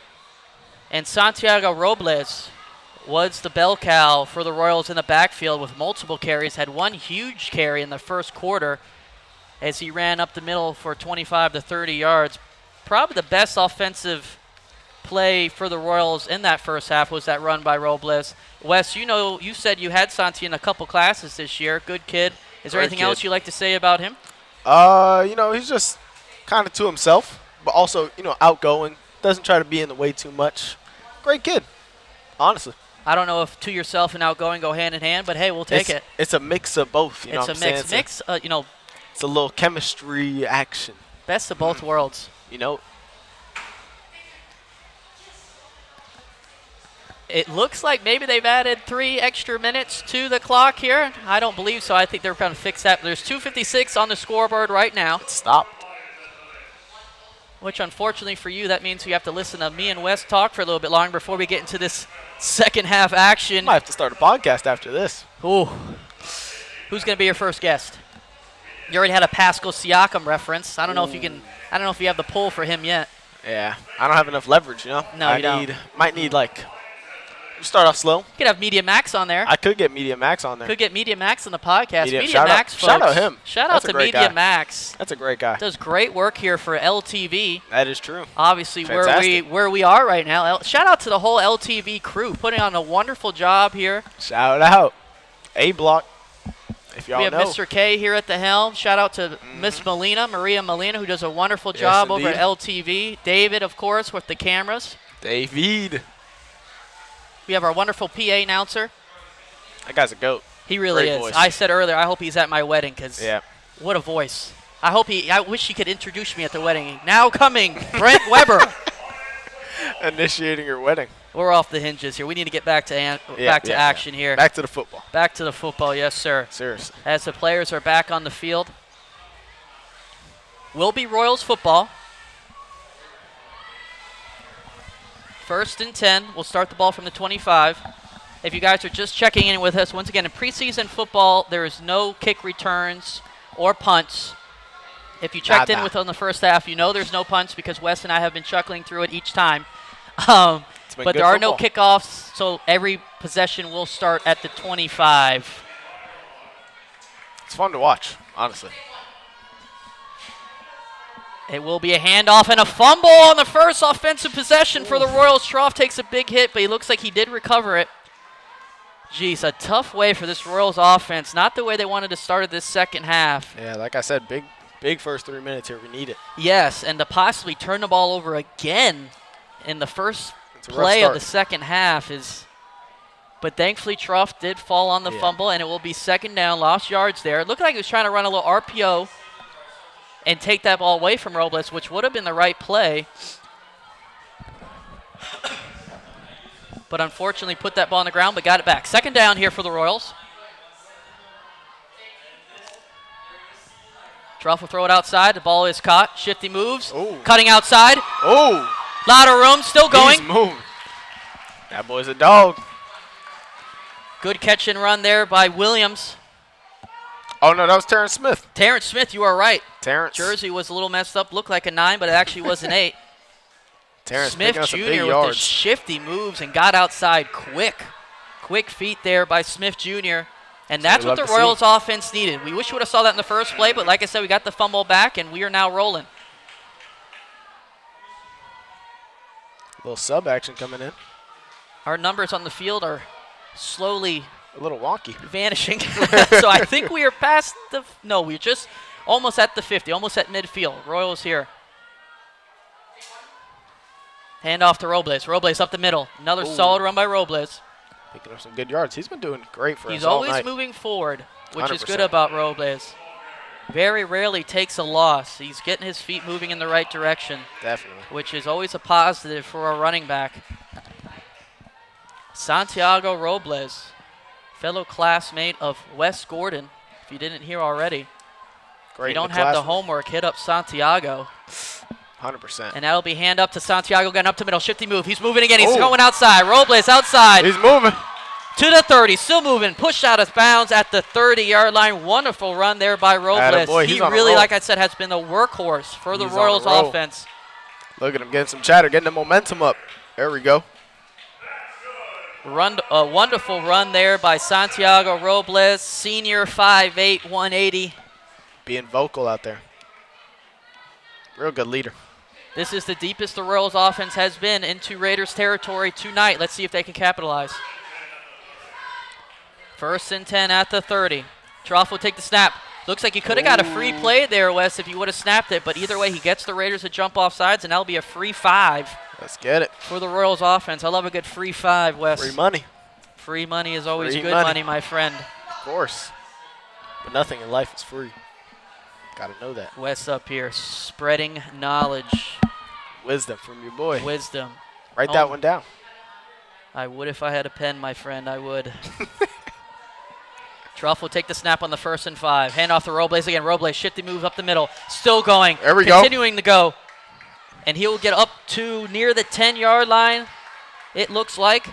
and Santiago Robles was the bell cow for the Royals in the backfield with multiple carries, had one huge carry in the first quarter as he ran up the middle for 25 to 30 yards. Probably the best offensive play for the Royals in that first half was that run by Robles. Wes, you said you had Santi in a couple classes this year. Good kid. Is there Great anything kid. else you'd like to say about him? He's just kind of to himself, but also, outgoing. Doesn't try to be in the way too much. Great kid, honestly. I don't know if to yourself and outgoing go hand in hand, but hey, we'll take it. It's a mix of both. You know It's what a I'm mix. saying? It's a little chemistry action. Best of both worlds. It looks like maybe they've added 3 extra minutes to the clock here. I don't believe so. I think they're going to fix that. There's 2:56 on the scoreboard right now, It stopped. which unfortunately for you, that means you have to listen to me and Wes talk for a little bit longer before we get into this second half action. Might have to start a podcast after this. Ooh. Who's going to be your first guest? You already had a Pascal Siakam reference. I don't know if you have the pull for him yet. Yeah, I don't have enough leverage, No, I you don't. Might need start off slow. You could have Media Max on there. I could get Media Max on there. Could get Media Max on the podcast. Media shout Max, out, folks. shout out him. Shout out That's a to great Media guy. Max. That's a great guy. Does great work here for LTV. That is true. Obviously, Fantastic. where we are right now. Shout out to the whole LTV crew putting on a wonderful job here. Shout out. A block. If y'all We have know. Mr. K here at the helm. Shout out to Miss Molina, Maria Molina, who does a wonderful job over at indeed. LTV. David, of course, with the cameras. David. We have our wonderful PA announcer. That guy's a goat. He really Great is. voice. I said earlier, I hope he's at my wedding because Yeah. what a voice. I wish he could introduce me at the wedding. Now coming, Brent Weber. Initiating your wedding. We're off the hinges here. We need to get back to action here. Back to the football. Back to the football, yes, sir. Seriously. As the players are back on the field. Will be Royals football. 1st and 10. We'll start the ball from the 25. If you guys are just checking in with us, once again, in preseason football, there is no kick returns or punts. If you checked in Nada. with on the first half, you know there's no punts because Wes and I have been chuckling through it each time. But good there are no football. kickoffs, so every possession will start at the 25. It's fun to watch, honestly. It will be a handoff and a fumble on the first offensive possession for the Royals. Trough takes a big hit, but he looks like he did recover it. Geez, a tough way for this Royals offense. Not the way they wanted to start this second half. Yeah, like I said, big first 3 minutes here. We need it. Yes, and to possibly turn the ball over again in the first It's a rough play of start. the second half is But thankfully, Truff did fall on the fumble, and it will be second down, lost yards there. It looked like he was trying to run a little RPO and take that ball away from Robles, which would have been the right play. But unfortunately put that ball on the ground, but got it back. Second down here for the Royals. Truff will throw it outside. The ball is caught. Shifty moves. Ooh. Cutting outside. Oh. Lot of room. Still going. He's moving. That boy's a dog. Good catch and run there by Williams. Oh, no, that was Terrence Smith. Terrence Smith, you are right. Terrence. Jersey was a little messed up. Looked like a 9, but it actually was an 8. Terrence Smith Jr. with the shifty moves and got outside quick. Quick feet there by Smith Jr. And that's what the Royals offense needed. We wish we would have saw that in the first play, but like I said, we got the fumble back, and we are now rolling. A little sub action coming in. Our numbers on the field are slowly a little wonky. Vanishing. So I think we are past the – no, we're just almost at the 50, almost at midfield. Royals here. Hand off to Robles. Robles up the middle. Another solid run by Robles. Picking up some good yards. He's been doing great for us He's all night. always moving forward, which 100%. is good about Robles. Very rarely takes a loss. He's getting his feet moving in the right direction. Definitely. Which is always a positive for a running back. Santiago Robles, fellow classmate of Wes Gordon, if you didn't hear already. Great. If you don't have the homework, hit up Santiago. 100%. And that'll be hand up to Santiago, getting up to middle. Shifty move. He's moving again. He's going outside. Robles outside. He's moving. To the 30. Still moving. Pushed out of bounds at the 30-yard line. Wonderful run there by Robles. He really, like I said, has been the workhorse for the Royals offense. Look at him getting some chatter, getting the momentum up. There we go. A wonderful run there by Santiago Robles, senior 5'8", 180. Being vocal out there. Real good leader. This is the deepest the Royals offense has been into Raiders territory tonight. Let's see if they can capitalize. First and 10 at the 30. Troff will take the snap. Looks like he could have got a free play there, Wes, if he would have snapped it. But either way, he gets the Raiders to jump off sides, and that'll be a free 5. Let's get it. For the Royals offense. I love a good free 5, Wes. Free money. Free money is always good money, my friend. Of course. But nothing in life is free. Got to know that. Wes up here, spreading knowledge. Wisdom from your boy. Wisdom. Write that one down. I would if I had a pen, my friend. I would. Truff will take the snap on the 1st and 5. Hand off to Robles again. Robles, shifty move up the middle. Still going. There we go. Continuing to go. And he'll get up to near the 10-yard line, it looks like,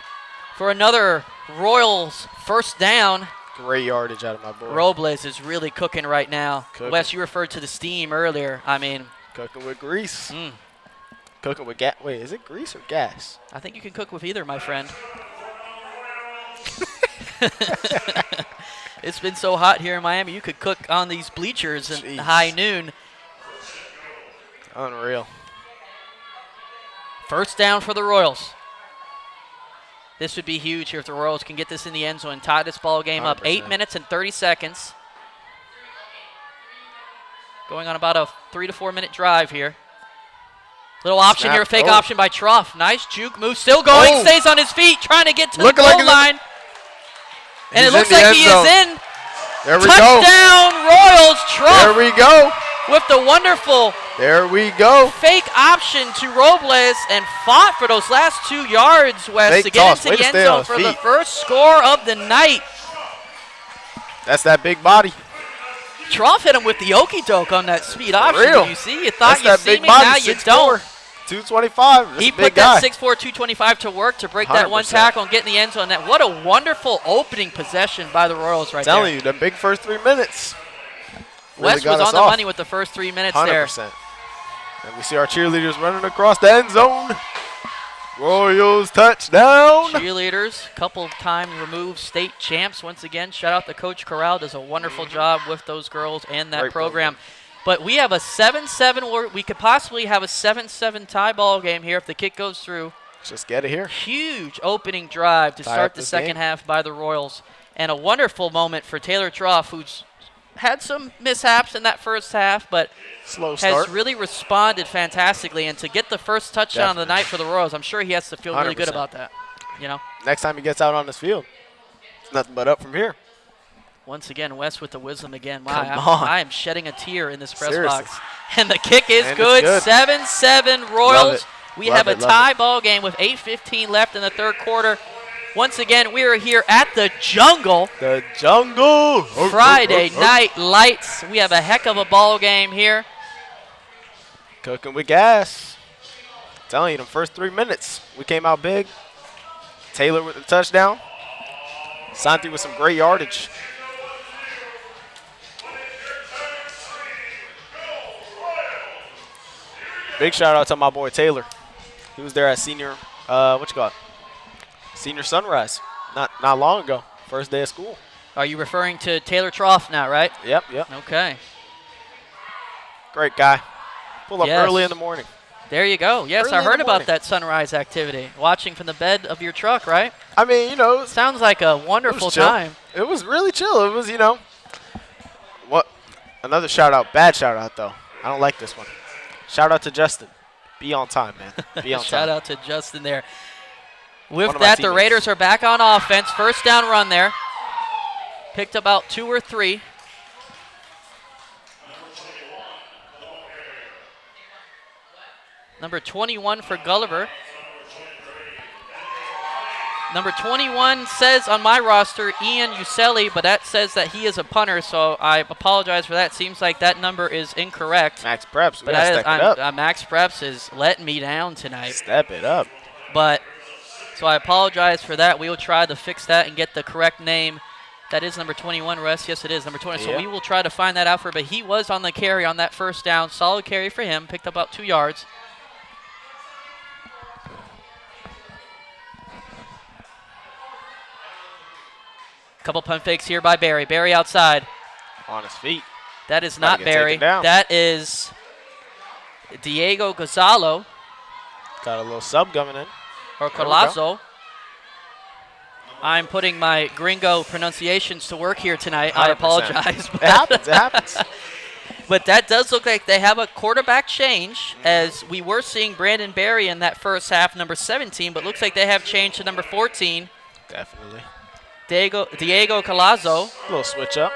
for another Royals first down. Great yardage out of my boy. Robles is really cooking right now. Cooking. Wes, you referred to the steam earlier. I mean. Cooking with grease. Cooking with gas. Wait, is it grease or gas? I think you can cook with either, my friend. It's been so hot here in Miami, you could cook on these bleachers in high noon. Unreal. First down for the Royals. This would be huge here if the Royals can get this in the end zone and tie this ball game 100%. Up. 8 minutes and 30 seconds. Going on about a 3 to 4 minute drive here. Little option here, fake option by Truff. Nice juke move, still going, stays on his feet, trying to get to the goal line. And it looks like he is in. There we go. Touchdown, Royals. Truff. There we go. With the wonderful fake option to Robles and fought for those last 2 yards, Wes, to get into the end zone for the first score of the night. That's that big body. Truff hit him with the okey-doke on that speed option. Real. You see? You thought you see me, body, now you don't. 225. He put that 6'4", 225 to work to break 100%. That one tackle and get in the end zone. What a wonderful opening possession by the Royals right there. I'm telling you, the big first 3 minutes. Wes was on the money with the first 3 minutes 100%. There. And we see our cheerleaders running across the end zone. Royals touchdown. Cheerleaders, couple time removed state champs. Once again, shout out to Coach Corral. Does a wonderful job with those girls and that program. But we have a 7-7, or we could possibly have a 7-7 tie ball game here if the kick goes through. Just get it here. Huge opening drive to start the second half by the Royals. And a wonderful moment for Taylor Truff, who's had some mishaps in that first half, but has really responded fantastically. And to get the first touchdown of the night for the Royals, I'm sure he has to feel 100%. Really good about that. You know, next time he gets out on this field. It's nothing but up from here. Once again, Wes with the wisdom again. Come Wow, on. I am shedding a tear in this press Seriously. box. And the kick is And it's good. good. 7-7 Love Royals. it. We Love have a it, love tie it. ball game with 8:15 left in the third quarter. Once again, we are here at the Jungle. The Jungle. Friday night lights. We have a heck of a ball game here. Cooking with gas. Telling you, the first 3 minutes, we came out big. Taylor with the touchdown. Santi with some great yardage. Big shout out to my boy Taylor. He was there at senior, Senior Sunrise, not long ago. First day of school. Are you referring to Taylor Trough now, right? Yep. Okay. Great guy. Pull up Yes. early in the morning. There you go. Yes, Early I in the heard about morning. that sunrise activity. Watching from the bed of your truck, right? I mean, Sounds like a it wonderful was chill. time. It was really chill. It was, what? Another shout out. Bad shout out though. I don't like this one. Shout out to Justin. Be on time, man. Be on Shout time. out to Justin there. One With of my that, the teammates. Raiders are back on offense. First down run there. Picked about 2 or 3. Number 21 for Gulliver. Number 21 says on my roster Ian Uselli, but that says that he is a punter, so I apologize for that. Seems like that number is incorrect. Max Preps. We But gotta that is, step it up. Max Preps is letting me down tonight. Step it up. But so I apologize for that. We will try to fix that and get the correct name. That is number 21, Russ. Yes, it is number 20. Yeah. So we will try to find that out for. But he was on the carry on that first down. Solid carry for him. Picked up about 2 yards. Couple punt fakes here by Barry. Barry outside. On his feet. That is About not to get taken Barry. down. That is Diego Gonzalo Got a little sub coming in. or There we go. Colazo. I'm putting my gringo pronunciations to work here tonight. I 100%. apologize. It happens. It happens. But that does look like they have a quarterback change, as we were seeing Brandon Barry in that first half, number 17, but looks like they have changed to number 14, Definitely. Diego Colazo. A little switch up.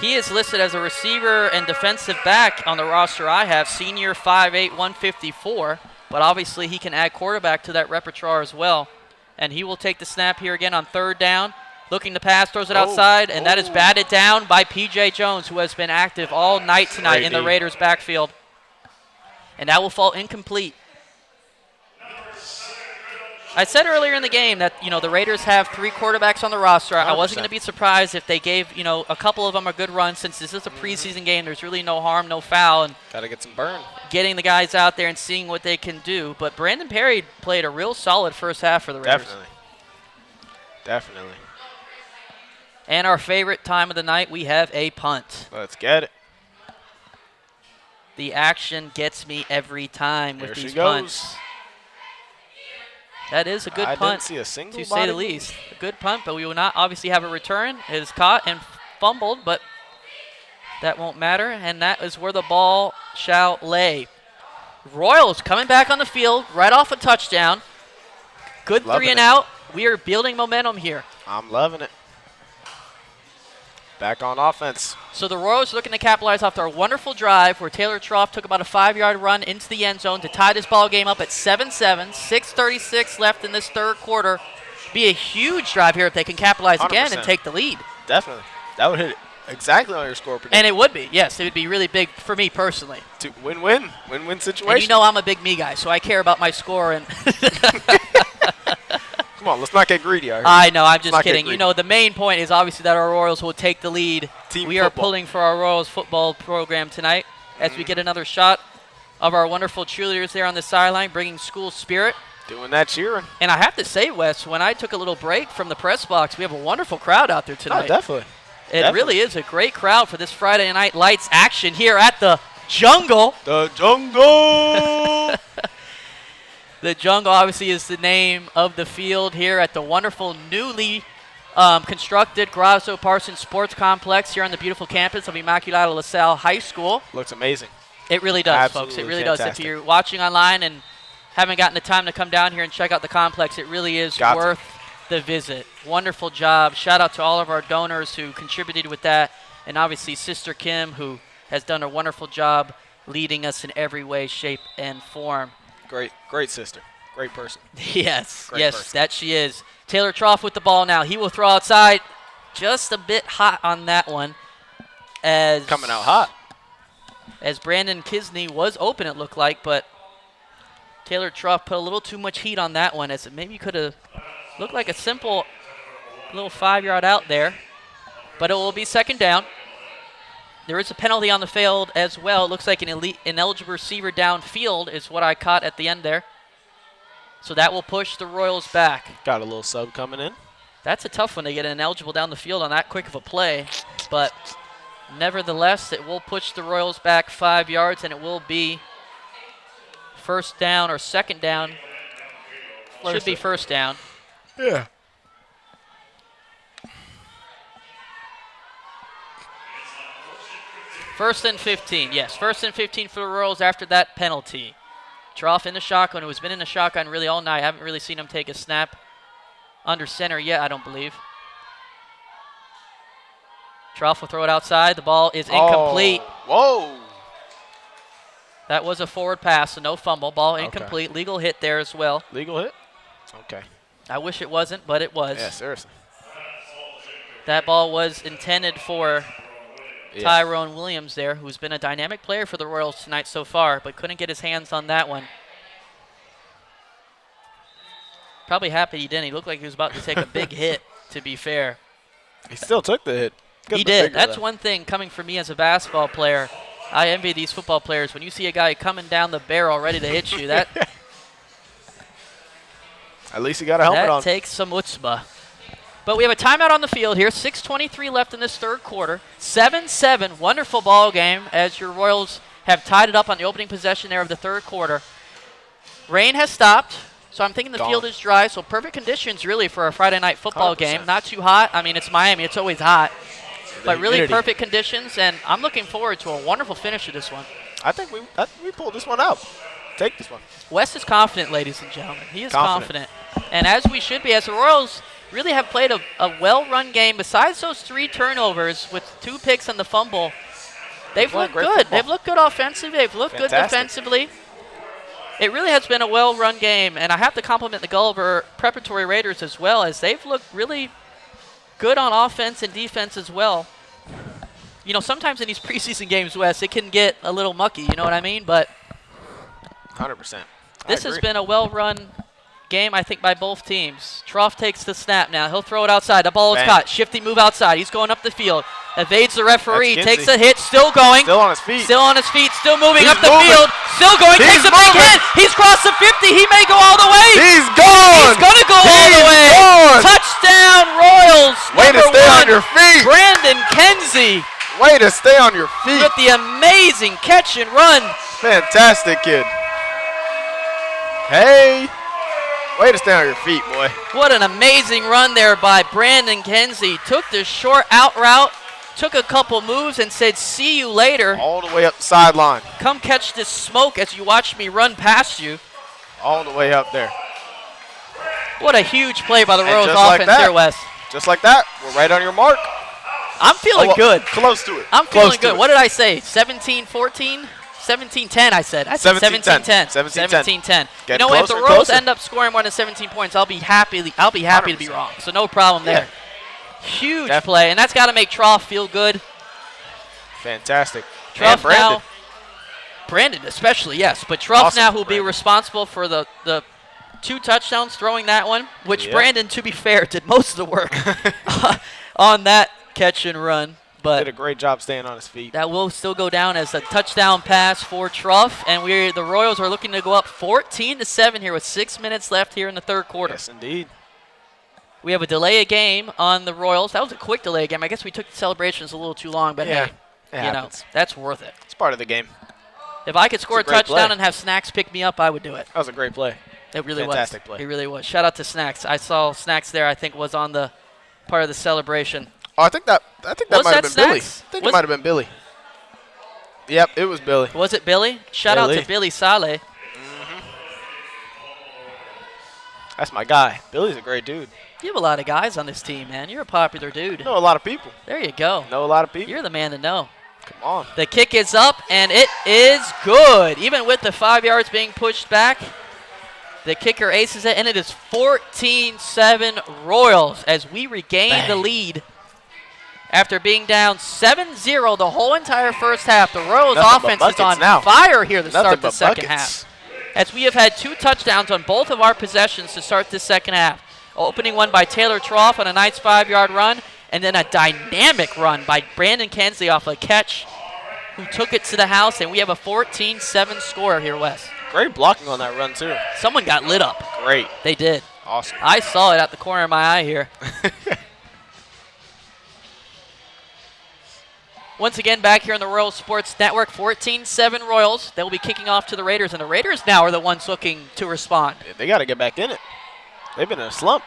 He is listed as a receiver and defensive back on the roster I have, senior 5'8", 154, but obviously he can add quarterback to that repertoire as well. And he will take the snap here again on third down. Looking to pass, throws it outside, and that is batted down by P.J. Jones, who has been active all night tonight Great in the D. Raiders' backfield. And that will fall incomplete. I said earlier in the game that, the Raiders have 3 quarterbacks on the roster. I wasn't 100%. going to be surprised if they gave, a couple of them a good run. Since this is a preseason game, there's really no harm, no foul, and Got to get some burn. getting the guys out there and seeing what they can do. But Brandon Perry played a real solid first half for the Raiders. Definitely. And our favorite time of the night, we have a punt. Let's get it. The action gets me every time with There she these goes. punts. That is a good I punt, didn't see a single to say the body least. A good punt, but we will not obviously have a return. It is caught and fumbled, but that won't matter, and that is where the ball shall lay. Royals coming back on the field right off a touchdown. Good Loving 3 and it. out. We are building momentum here. I'm loving it. Back on offense. So the Royals are looking to capitalize off their wonderful drive where Taylor Trough took about a 5-yard run into the end zone to tie this ball game up at 7-7. 6:36 left in this third quarter. Be a huge drive here if they can capitalize again and 100%. take the lead. Definitely. That would hit it exactly on your score prediction. And it would be, yes. It would be really big for me personally. To win-win. Win-win situation. And you know I'm a big me guy, so I care about my score. And Come on, let's not get greedy. I know, I'm just not get kidding. greedy. The main point is obviously that our Royals will take the lead. Team We are football. pulling for our Royals football program tonight as we get another shot of our wonderful cheerleaders there on the sideline, bringing school spirit. Doing that cheering. And I have to say, Wes, when I took a little break from the press box, we have a wonderful crowd out there No, tonight. definitely. It really is a great crowd for this Friday Night Lights action here at the Jungle. The Jungle. The Jungle obviously is the name of the field here at the wonderful newly constructed Grasso Parsons Sports Complex here on the beautiful campus of Immaculata LaSalle High School. Looks amazing. It really does, folks. Absolutely It really does. If fantastic. you're watching online and haven't gotten the time to come down here and check out the complex, it really is Got to. worth the visit. Wonderful job. Shout out to all of our donors who contributed with that, and obviously Sister Kim, who has done a wonderful job leading us in every way, shape, and form. Great sister. Great person. Yes, Great yes, person. that she is. Taylor Trough with the ball now. He will throw outside. Just a bit hot on that one. Coming out hot. As Brandon Kisney was open, it looked like, but Taylor Trough put a little too much heat on that one, as it maybe could have looked like a simple little 5-yard out there. But it will be second down. There is a penalty on the field as well. It looks like an ineligible receiver downfield is what I caught at the end there. So that will push the Royals back. Got a little sub coming in. That's a tough one to get ineligible down the field on that quick of a play. But nevertheless, it will push the Royals back 5 yards, and it will be first down or second down. Should be first down. Yeah. First and 15, yes. First and 15 for the Royals after that penalty. Trough in the shotgun, who has been in the shotgun really all night. I haven't really seen him take a snap under center yet, I don't believe. Trough will throw it outside. The ball is incomplete. Whoa. That was a forward pass, so no fumble. Ball incomplete. Legal hit there as well. Legal hit? Okay. I wish it wasn't, but it was. Yeah, seriously. That ball was intended for Tyrone Williams there, who's been a dynamic player for the Royals tonight so far, but couldn't get his hands on that one. Probably happy he didn't. He looked like he was about to take a big hit, to be fair. He still took the hit. He did. That's one thing coming from me as a basketball player. I envy these football players. When you see a guy coming down the barrel ready to hit you, that at least he got a helmet on. That takes some chutzpah. But we have a timeout on the field here. 6:23 left in this third quarter. 7-7. Wonderful ball game as your Royals have tied it up on the opening possession there of the third quarter. Rain has stopped, so I'm thinking the field is dry. So perfect conditions really for a Friday night football 100%. game. Not too hot. I mean, it's Miami. It's always hot. But really humidity. perfect conditions, and I'm looking forward to a wonderful finish to this one. I think we pulled this one out. Take this one. Wes is confident, ladies and gentlemen. He is confident. And as we should be, as the Royals really have played a well-run game. Besides those 3 turnovers with 2 picks and the fumble, they've looked good. Football. They've looked good offensively. They've looked good defensively. It really has been a well-run game, and I have to compliment the Gulliver Preparatory Raiders as well, as they've looked really good on offense and defense as well. You know, sometimes in these preseason games, Wes, it can get a little mucky, you know what I mean? But 100%. this has been a well-run game, I think, by both teams. Trough takes the snap now. He'll throw it outside. The ball is caught. Shifty move outside. He's going up the field. Evades the referee. Takes a hit. Still going. Still on his feet. Still on his feet. Still moving He's up the moving. field. Still going. Takes a big hit. He's crossed the 50. He may go all the way. He's gone. He's going to go all the way. Gone. Touchdown, Royals. Way to stay on your feet. Brandon Kenzie Way to stay on your feet. with the amazing catch and run. Fantastic, kid. Hey. Way to stay on your feet, boy. What an amazing run there by Brandon Kenzie. Took the short out route, took a couple moves, and said, see you later. All the way up the sideline. Come catch this smoke as you watch me run past you. All the way up there. What a huge play by the And Royals just like offense that, there, Wes. Just like that, we're right on your mark. I'm feeling good. Close to it. I'm Close feeling to good. it. What did I say? 17-14? 17-10, I said. I said 17-10. 17-10. You Getting know, if the closer and Royals closer. end up scoring more than 17 points, I'll be happy to be 100%. wrong. So no problem there. Yeah. Huge Definitely. play, and that's got to make Trough feel good. Fantastic. Trough And Brandon. now, Brandon especially, yes. But Trough Awesome now for will be Brandon. responsible for the 2 touchdowns throwing that one, which Yep. Brandon, to be fair, did most of the work on that catch and run. But Did a great job staying on his feet. that will still go down as a touchdown pass for Trough, and the Royals are looking to go up 14-7 here with 6 minutes left here in the third quarter. Yes, indeed. We have a delay of game on the Royals. That was a quick delay of game. I guess we took the celebrations a little too long, but Yeah, hey, it you know, happens. that's worth it. It's part of the game. If I could score a It's a great touchdown play. and have Snacks pick me up, I would do it. That was a great play. It really Fantastic was. play. It really was. Shout out to Snacks. I saw Snacks there. I think was on the part of the celebration. Oh, I think that Was might have that been Billy. Snacks? I think Was- it might have been Billy. Yep, it was Billy. Was it Billy? Shout out to Billy. Billy Saleh. That's my guy. Billy's a great dude. You have a lot of guys on this team, man. You're a popular dude. Know a lot of people. There you go. Know a lot of people. You're the man to know. Come on. The kick is up, and it is good. Even with the 5 yards being pushed back, the kicker aces it, and it is 14-7 Royals as we regain the lead. After being down 7-0 the whole entire first half, the Royals offense is on fire here to start the second half. As we have had 2 touchdowns on both of our possessions to start this second half. Opening one by Taylor Trough on a nice 5-yard run, and then a dynamic run by Brandon Kensley off a catch who took it to the house, and we have a 14-7 score here, Wes. Great blocking on that run, too. Someone got lit up. Great. They did. Awesome. I saw it out the corner of my eye here. Once again, back here on the Royal Sports Network, 14-7 Royals. They will be kicking off to the Raiders, and the Raiders now are the ones looking to respond. Yeah, they got to get back in it. They've been in a slump.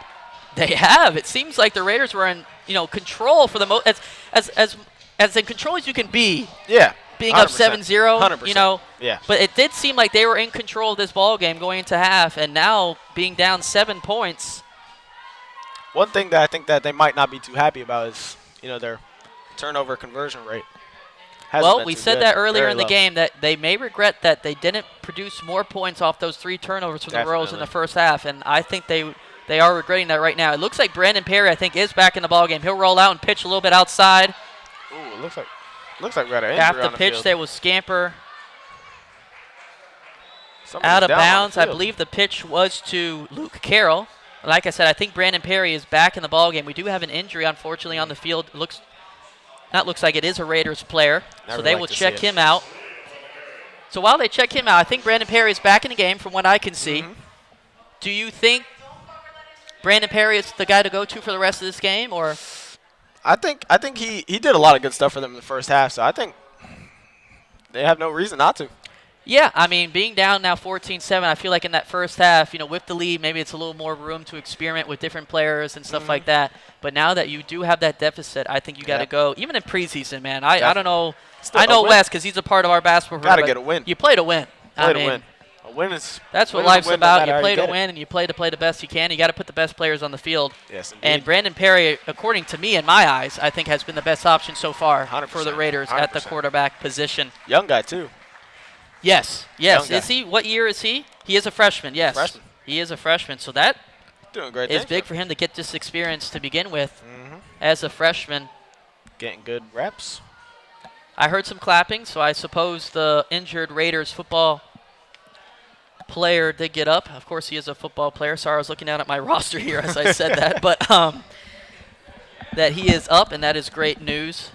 They have. It seems like the Raiders were in, control for the most, as in control as you can be. Yeah. Being up 7-0, 100%. Yeah. But it did seem like they were in control of this ball game going into half, and now being down 7 points. One thing that I think that they might not be too happy about is, their turnover conversion rate. Well, we said that earlier in the game that they may regret that they didn't produce more points off those 3 turnovers from the Royals in the first half, and I think they are regretting that right now. It looks like Brandon Perry, I think, is back in the ball game. He'll roll out and pitch a little bit outside. Ooh, it looks like we got an injury After on the pitch, field. there was Scamper Somebody's out of down on the bounds. I field. believe the pitch was to Luke Carroll. Like I said, I think Brandon Perry is back in the ball game. We do have an injury, unfortunately, on the field. Looks like it is a Raiders player, so they will check him out. So while they check him out, I think Brandon Perry is back in the game from what I can see. Do you think Brandon Perry is the guy to go to for the rest of this game, or? I think he did a lot of good stuff for them in the first half, so I think they have no reason not to. Yeah, I mean, being down now 14-7, I feel like in that first half, with the lead, maybe it's a little more room to experiment with different players and stuff like that. But now that you do have that deficit, I think you got to go. Even in preseason, man, I don't know. I know Wes because he's a part of our basketball program. Got to get a win. You play to win. Play to win. A win is. That's what life's about. You play to win, and you play the best you can. You got to put the best players on the field. Yes, indeed. And Brandon Perry, according to me, in my eyes, I think has been the best option so far 100%, for the Raiders 100%. at the quarterback position. Young guy, too. Yes. Young guy. Is he? What year is he? He is a freshman, yes. Freshman. He is a freshman. So that Doing great is big for him to get this experience to begin with as a freshman. Getting good reps. I heard some clapping, so I suppose the injured Raiders football player did get up. Of course, he is a football player. Sorry, I was looking down at my roster here as I said that. But that he is up, and that is great news,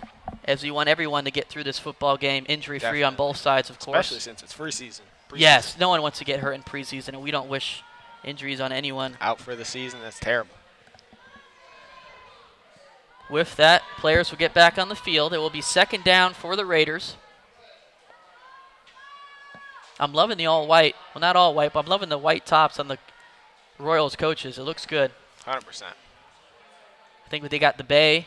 as we want everyone to get through this football game injury-free on both sides, of course. Especially since it's preseason. Yes, no one wants to get hurt in preseason, and we don't wish injuries on anyone. Out for the season, that's terrible. With that, players will get back on the field. It will be second down for the Raiders. I'm loving the all-white. Well, not all-white, but I'm loving the white tops on the Royals coaches. It looks good. 100%. I think they got the bay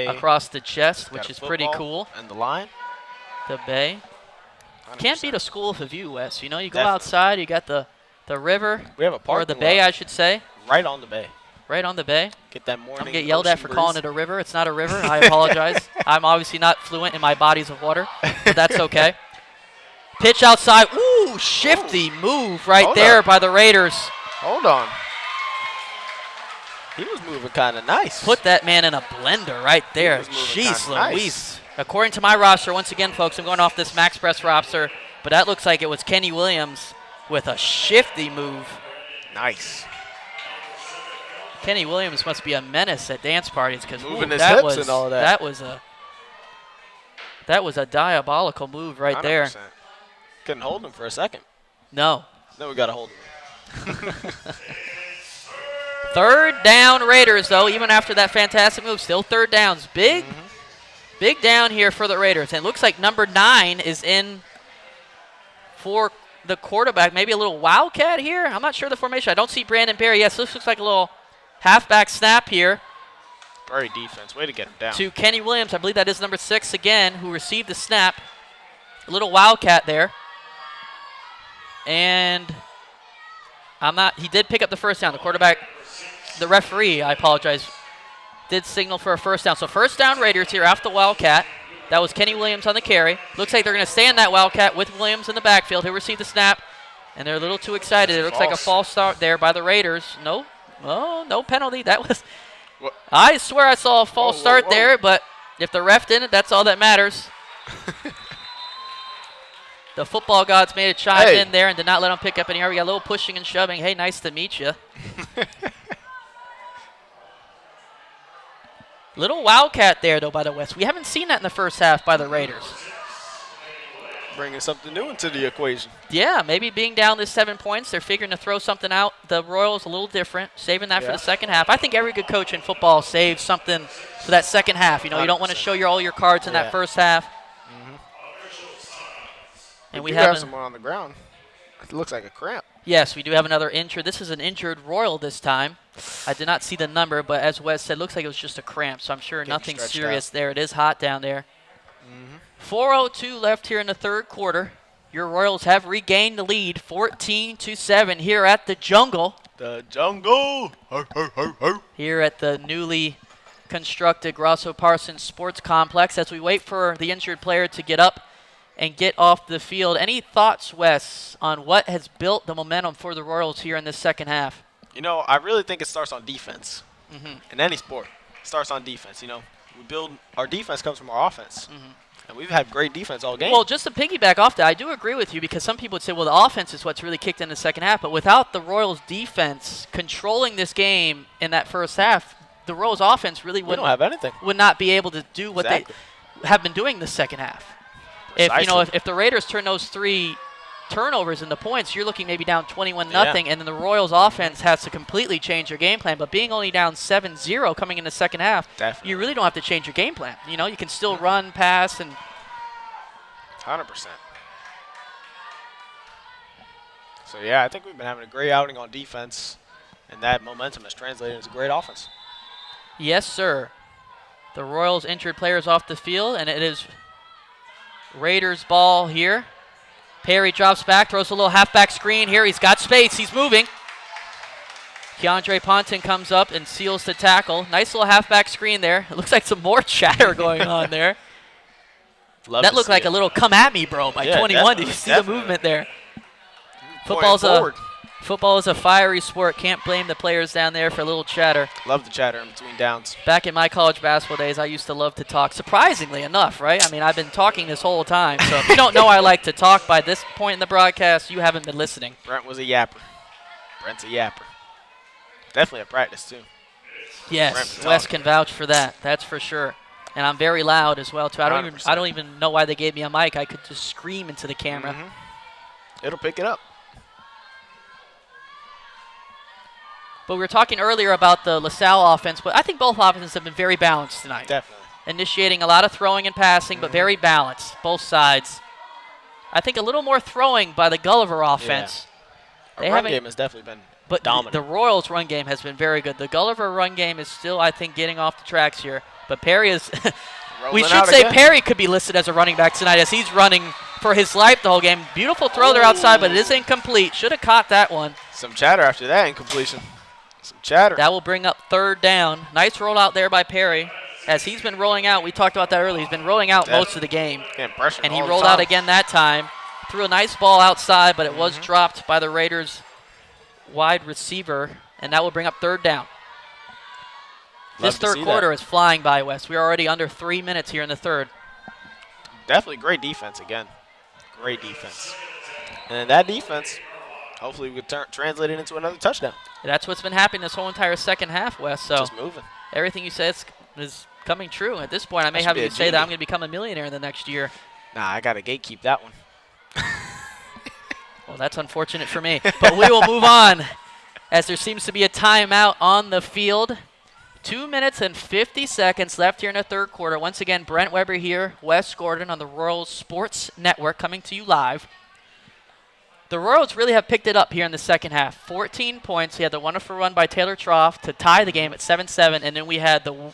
across the chest, which is pretty cool. And the line. The bay. 100%. Can't beat a school with a view, Wes. You go outside, you got the river. We have a parking or the bay, lot I should say. right on the bay. Right on the bay. Get that morning. I'm get yelled at for calling it a river. It's not a river. I apologize. I'm obviously not fluent in my bodies of water, but that's okay. Pitch outside. Ooh, shifty move right there by the Raiders. Hold on. He was moving kind of nice. Put that man in a blender right there. Jeez Louise. According to my roster, once again, folks, I'm going off this Max Press roster, but that looks like it was Kenny Williams with a shifty move. Nice. Kenny Williams must be a menace at dance parties because moving his hips and all that. That was a diabolical move right 100%. there. Couldn't hold him for a second. No. Then we got to hold him. Third down Raiders, though, even after that fantastic move. Still third downs. Big down here for the Raiders. And it looks like number 9 is in for the quarterback. Maybe a little wildcat here. I'm not sure the formation. I don't see Brandon Perry. Yes, this looks like a little halfback snap here. Great defense. Way to get him down. To Kenny Williams. I believe that is number 6 again, who received the snap. A little wildcat there. And he did pick up the first down. The quarterback the referee, I apologize, did signal for a first down. So first down Raiders here after the Wildcat. That was Kenny Williams on the carry. Looks like they're going to stay in that Wildcat with Williams in the backfield. He'll receive the snap, and they're a little too excited. It looks like a false start there by the Raiders. No, no penalty. That was. What? I swear I saw a false start there, but if the ref didn't, that's all that matters. The football gods made a chime in there and did not let him pick up any yard. We got a little pushing and shoving. Hey, nice to meet you. Little Wildcat there, though, by the West. We haven't seen that in the first half by the Raiders. Bringing something new into the equation. Yeah, maybe being down this 7 points, they're figuring to throw something out. The Royals a little different, saving that for the second half. I think every good coach in football saves something for that second half. You know, 100%. You don't want to show all your cards in that first half. And we have someone on the ground. It looks like a cramp. Yes, we do have another injured. This is an injured Royal this time. I did not see the number, but as Wes said, looks like it was just a cramp, so I'm sure nothing serious there. It is hot down there. 4:02 left here in the third quarter. Your Royals have regained the lead, 14-7 here at the Jungle. The Jungle! Here at the newly constructed Grosso Parsons Sports Complex as we wait for the injured player to get up and get off the field. Any thoughts, Wes, on what has built the momentum for the Royals here in this second half? You know, I really think it starts on defense. In any sport, it starts on defense. You know, our defense comes from our offense. And we've had great defense all game. Well, just to piggyback off that, I do agree with you because some people would say, well, the offense is what's really kicked in the second half. But without the Royals' defense controlling this game in that first half, the Royals' offense really would not be able to do what they have been doing the second half. If the Raiders turn those 3 turnovers into points, you're looking maybe down 21-0, and then the Royals' offense has to completely change their game plan. But being only down 7-0 coming in the second half, you really don't have to change your game plan. You know, you can still run, pass, and 100%. So, yeah, I think we've been having a great outing on defense, and that momentum has translated into great offense. Yes, sir. The Royals' injured players off the field, and it is Raiders ball here. Perry drops back, throws a little halfback screen here. He's got space. He's moving. Keandre Ponton comes up and seals the tackle. Nice little halfback screen there. It looks like some more chatter going on there. That looked like a little come at me, bro, by 21. Did you see the movement there? Football is a fiery sport. Can't blame the players down there for a little chatter. Love the chatter in between downs. Back in my college basketball days, I used to love to talk, surprisingly enough, right? I mean, I've been talking this whole time. So if you don't know I like to talk by this point in the broadcast, you haven't been listening. Brent was a yapper. Brent's a yapper. Definitely at practice, too. Yes, Wes can vouch for that. That's for sure. And I'm very loud as well, too. I don't even know why they gave me a mic. I could just scream into the camera. It'll pick it up. But we were talking earlier about the LaSalle offense, but I think both offenses have been very balanced tonight. Definitely. Initiating a lot of throwing and passing, but very balanced, both sides. I think a little more throwing by the Gulliver offense. Our run game has definitely been dominant. The Royals' run game has been very good. The Gulliver run game is still, I think, getting off the tracks here. But Perry is we should say Perry could be listed as a running back tonight as he's running for his life the whole game. Beautiful throw there outside, but it is incomplete. Should have caught that one. Some chatter after that incompletion. Some chatter. That will bring up third down. Nice rollout there by Perry. As he's been rolling out, we talked about that earlier, he's been rolling out most of the game. And he rolled out again that time. Threw a nice ball outside, but it was dropped by the Raiders wide receiver, and that will bring up third down. This third quarter is flying by, Wes. We're already under 3 minutes here in the third. Definitely great defense again. Great defense. And that defense, hopefully we could translate it into another touchdown. That's what's been happening this whole entire second half, Wes. So just moving. Everything you said is coming true. At this point, I may have you say that I'm going to become a millionaire in the next year. Nah, I got to gatekeep that one. Well, that's unfortunate for me. But we will move on as there seems to be a timeout on the field. 2 minutes and 50 seconds left here in the third quarter. Once again, Brent Weber here, Wes Gordon on the Royals Sports Network coming to you live. The Royals really have picked it up here in the second half. 14 points. We had the wonderful run by Taylor Trough to tie the game at 7-7, and then we had the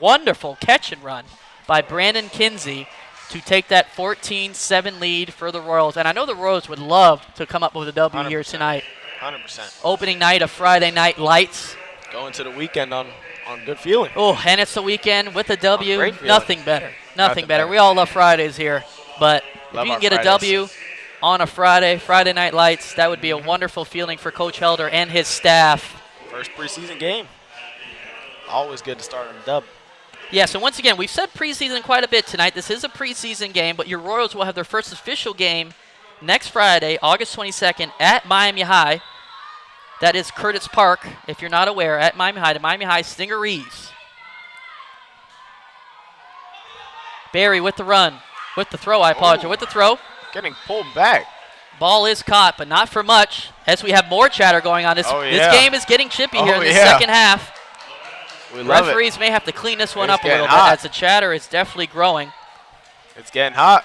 wonderful catch and run by Brandon Kinsey to take that 14-7 lead for the Royals. And I know the Royals would love to come up with a W 100%. here tonight. 100%. Opening night of Friday Night Lights. Going to the weekend on good feeling. Oh, and it's the weekend with a W. Great feeling. Nothing better. Nothing better. We all love Fridays here. But if Love you our can get Fridays. a W on a Friday Night Lights, that would be a wonderful feeling for Coach Helder and his staff. First preseason game. Always good to start on a dub. Yeah, so once again, we've said preseason quite a bit tonight. This is a preseason game, but your Royals will have their first official game next Friday, August 22nd, at Miami High. That is Curtis Park, if you're not aware, at Miami High, the Miami High Stingarees. Barry with the run, with the throw, I apologize, with the throw. Getting pulled back. Ball is caught, but not for much, as we have more chatter going on. This game is getting chippy here in the second half. We love Referees may have to clean this one It's up a little getting hot. bit, as the chatter is definitely growing. It's getting hot.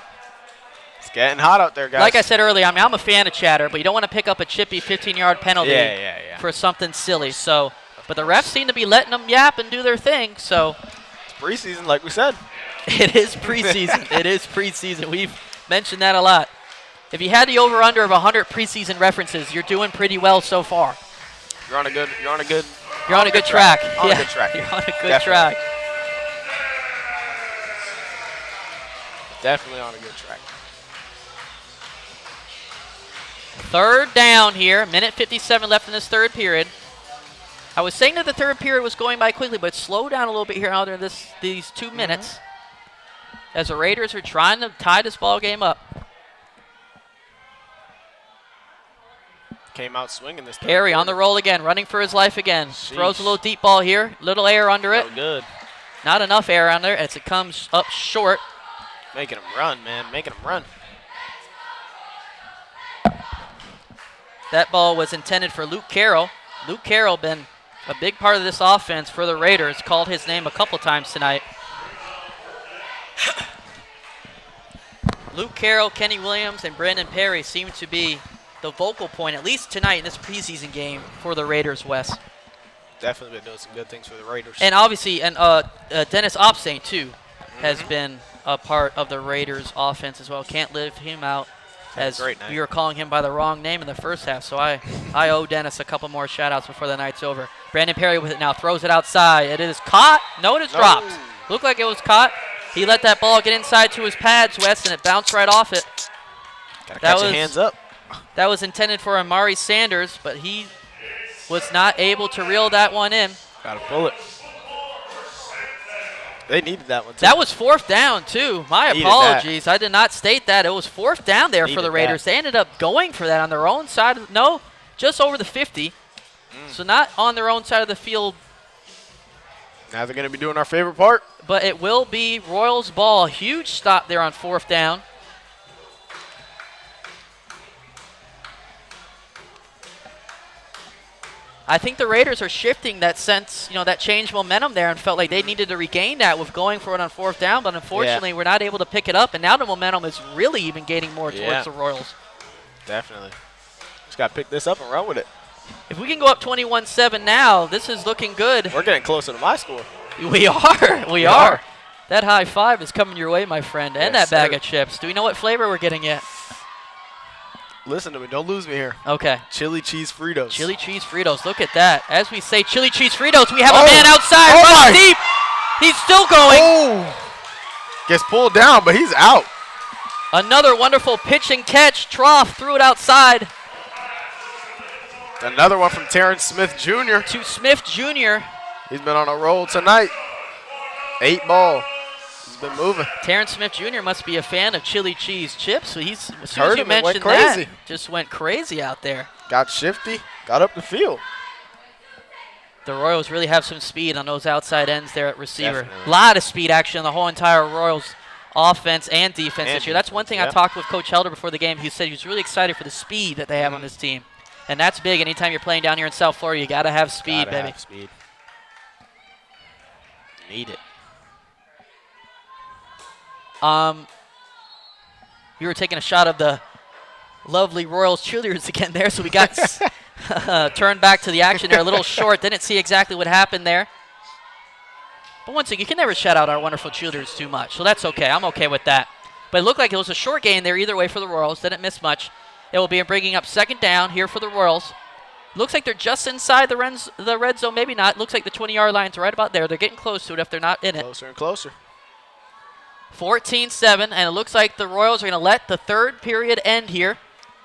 It's getting hot out there, guys. Like I said earlier, I mean, I'm a fan of chatter, but you don't want to pick up a chippy 15-yard penalty for something silly. So, but the refs seem to be letting them yap and do their thing. So It's preseason, like we said. it is preseason. It is preseason. We've mentioned that a lot. If you had the over/under of 100 preseason references, you're doing pretty well so far. You're on a good track. On a good track. On a good track. You're on a good Definitely. track. Definitely on a good track. Third down here, minute 57 left in this third period. I was saying that the third period was going by quickly, but slow down a little bit here out there these 2 minutes as the Raiders are trying to tie this ball game up. Came out swinging this time. Perry on the roll again, running for his life again. Throws a little deep ball here, little air under it. So good. Not enough air under it as it comes up short. Making him run, man. Making him run. That ball was intended for Luke Carroll. Luke Carroll been a big part of this offense for the Raiders. Called his name a couple times tonight. Luke Carroll, Kenny Williams, and Brandon Perry seem to be the vocal point, at least tonight in this preseason game, for the Raiders, Wes. Definitely been doing some good things for the Raiders. And obviously, Dennis Opsane, too, has been a part of the Raiders' offense as well. Can't live him out, as we were calling him by the wrong name in the first half. So I owe Dennis a couple more shout-outs before the night's over. Brandon Perry with it now, throws it outside. It is caught. No, it is dropped. Looked like it was caught. He let that ball get inside to his pads, Wes, and it bounced right off it. Gotta catch your hands up. That was intended for Amari Sanders, but he was not able to reel that one in. Gotta pull it. They needed that one, too. That was fourth down, too. My apologies. I did not state that. It was fourth down there for the Raiders. They ended up going for that on their own side. No, just over the 50. So not on their own side of the field. Now they're going to be doing our favorite part. But it will be Royals ball. Huge stop there on fourth down. I think the Raiders are shifting that sense, that change momentum there, and felt like they needed to regain that with going for it on fourth down. But unfortunately, we're not able to pick it up, and now the momentum is really even gaining more towards the Royals. Definitely. Just got to pick this up and run with it. If we can go up 21-7 now, this is looking good. We're getting closer to my score. We are. We are. That high five is coming your way, my friend, and Yes, that bag sir. of chips. Do we know what flavor we're getting yet? Listen to me. Don't lose me here. Okay. Chili cheese Fritos. Chili cheese Fritos. Look at that. As we say chili cheese Fritos, we have a Oh. man outside. Oh Runs my. deep. He's still going. Oh! Gets pulled down, but he's out. Another wonderful pitch and catch. Trough threw it outside Another one from Terrence Smith Jr. to Smith Jr. He's been on a roll tonight. 8 ball. He's been moving. Terrence Smith Jr. must be a fan of chili cheese chips. So he's, as soon Heard as you him and went mentioned that, crazy. just went crazy out there. Got shifty. Got up the field. The Royals really have some speed on those outside ends there at receiver. Definitely. A lot of speed action on the whole entire Royals offense and defense this year. That's one thing I talked with Coach Helder before the game. He said he was really excited for the speed that they have on this team. And that's big. Anytime you're playing down here in South Florida, you got to have speed, Gotta baby. have speed. Need it. You were taking a shot of the lovely Royals cheerleaders again there, so we got turned back to the action there a little short. Didn't see exactly what happened there. But once again, you can never shout out our wonderful cheerleaders too much, so that's okay. I'm okay with that. But it looked like it was a short gain there either way for the Royals. Didn't miss much. It will be bringing up second down here for the Royals Looks like they're just inside the red zone. Maybe not. Looks like the 20-yard line's right about there. They're getting close to it if they're not in it. Closer and closer. 14-7, and it looks like the Royals are going to let the third period end here.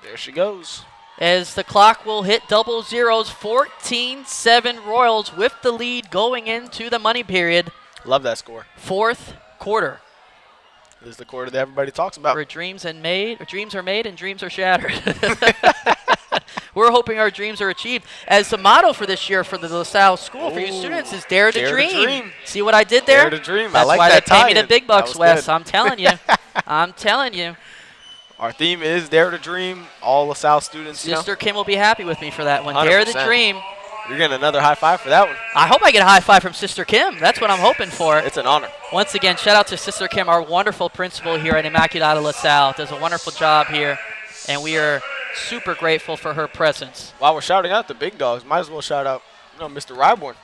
There she goes. As the clock will hit double zeros. 14-7 Royals with the lead going into the money period. Love that score. Fourth quarter. This is the quarter that everybody talks about. Where dreams are made and dreams are shattered. We're hoping our dreams are achieved. As the motto for this year for the LaSalle School for you students is Dare to Dream. See what I did there? Dare to Dream. That's I like why that they pay me the big bucks, good. Wes. I'm telling you. I'm telling you. Our theme is Dare to Dream. All LaSalle students, Sister Kim will be happy with me for that one. 100%. Dare to Dream. You're getting another high five for that one. I hope I get a high five from Sister Kim. That's what I'm hoping for. It's an honor. Once again, shout out to Sister Kim, our wonderful principal here at Immaculata LaSalle. Does a wonderful job here, and we are super grateful for her presence. While we're shouting out the big dogs, might as well shout out, Mr. Ryborn.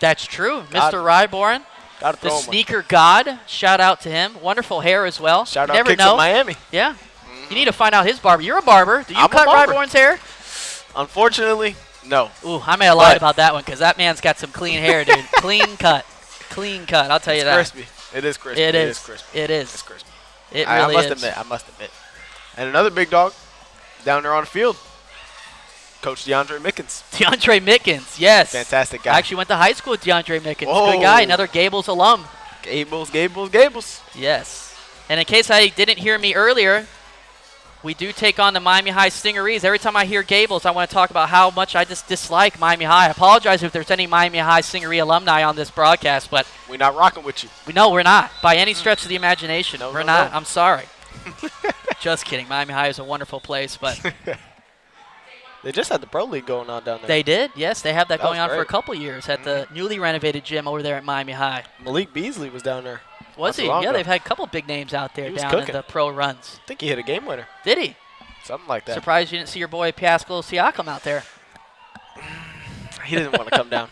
That's true. Mr. Ryborn, the sneaker god. Shout out to him. Wonderful hair as well. Shout out Never Kicks know. of Miami. Yeah. You need to find out his barber. You're a barber. Do you I'm cut a barber. Ryborn's hair? Unfortunately, no. Ooh, I may have lied about that one because that man's got some clean hair, dude. Clean cut. Clean cut. I'll tell you that. Crispy. It is crispy. It is crispy. It is. It's crispy. It really is. I must admit. And another big dog down there on the field, Coach DeAndre Mickens. DeAndre Mickens, yes. Fantastic guy. I actually went to high school with DeAndre Mickens. Whoa. Good guy. Another Gables alum. Gables. Yes. And in case I didn't hear me earlier, we do take on the Miami High Stingarees. Every time I hear Gables, I want to talk about how much I just dislike Miami High. I apologize if there's any Miami High Stingaree alumni on this broadcast, but we're not rocking with you. No, we're not. By any stretch of the imagination. No, we're no, not. no. I'm sorry. Just kidding. Miami High is a wonderful place, but they just had the Pro League going on down there. They did. Yes, they have that going on great. for a couple years at the newly renovated gym over there at Miami High. Malik Beasley was down there. Was he? Yeah, they've had a couple big names out there down in the pro runs. I think he hit a game winner. Did he? Something like that. Surprised you didn't see your boy Pascal Siakam out there. He didn't want to come down.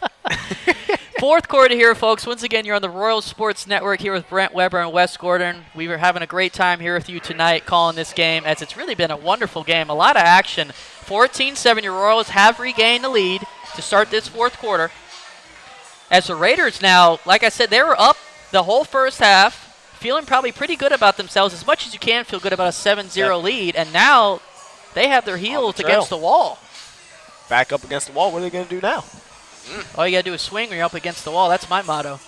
Fourth quarter here, folks. Once again, you're on the Royal Sports Network here with Brent Weber and Wes Gordon. We were having a great time here with you tonight calling this game, as it's really been a wonderful game. A lot of action. 14-7, your Royals have regained the lead to start this fourth quarter. As the Raiders now, like I said, they were up the whole first half, feeling probably pretty good about themselves, as much as you can feel good about a 7-0 lead, and now they have their heels against the wall. Back up against the wall. What are they going to do now? All you got to do is swing when you're up against the wall. That's my motto.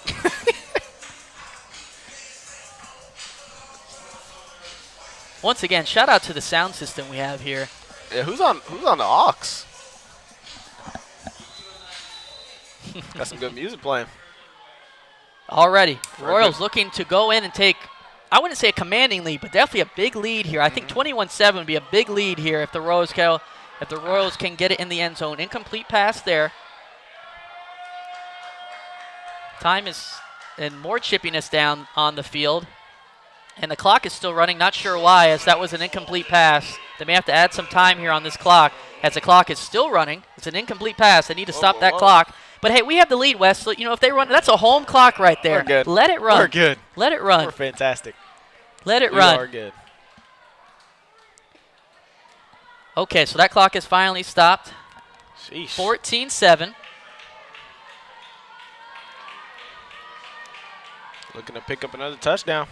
Once again, shout out to the sound system we have here. Yeah, who's on the aux? Got some good music playing. Already, Royals looking to go in and take, I wouldn't say a commanding lead, but definitely a big lead here. I think 21-7 would be a big lead here if the Royals can get it in the end zone. Incomplete pass there. Time is, and more chippiness down on the field. And the clock is still running, not sure why, as that was an incomplete pass. They may have to add some time here on this clock, as the clock is still running. It's an incomplete pass. They need to stop that clock. But, hey, we have the lead, Wes. So, if they run, that's a home clock right there. We're good. Let it run. We're good. Let it run. We're fantastic. Let it run. We are good. Okay, so that clock is finally stopped. Sheesh. 14-7. Looking to pick up another touchdown,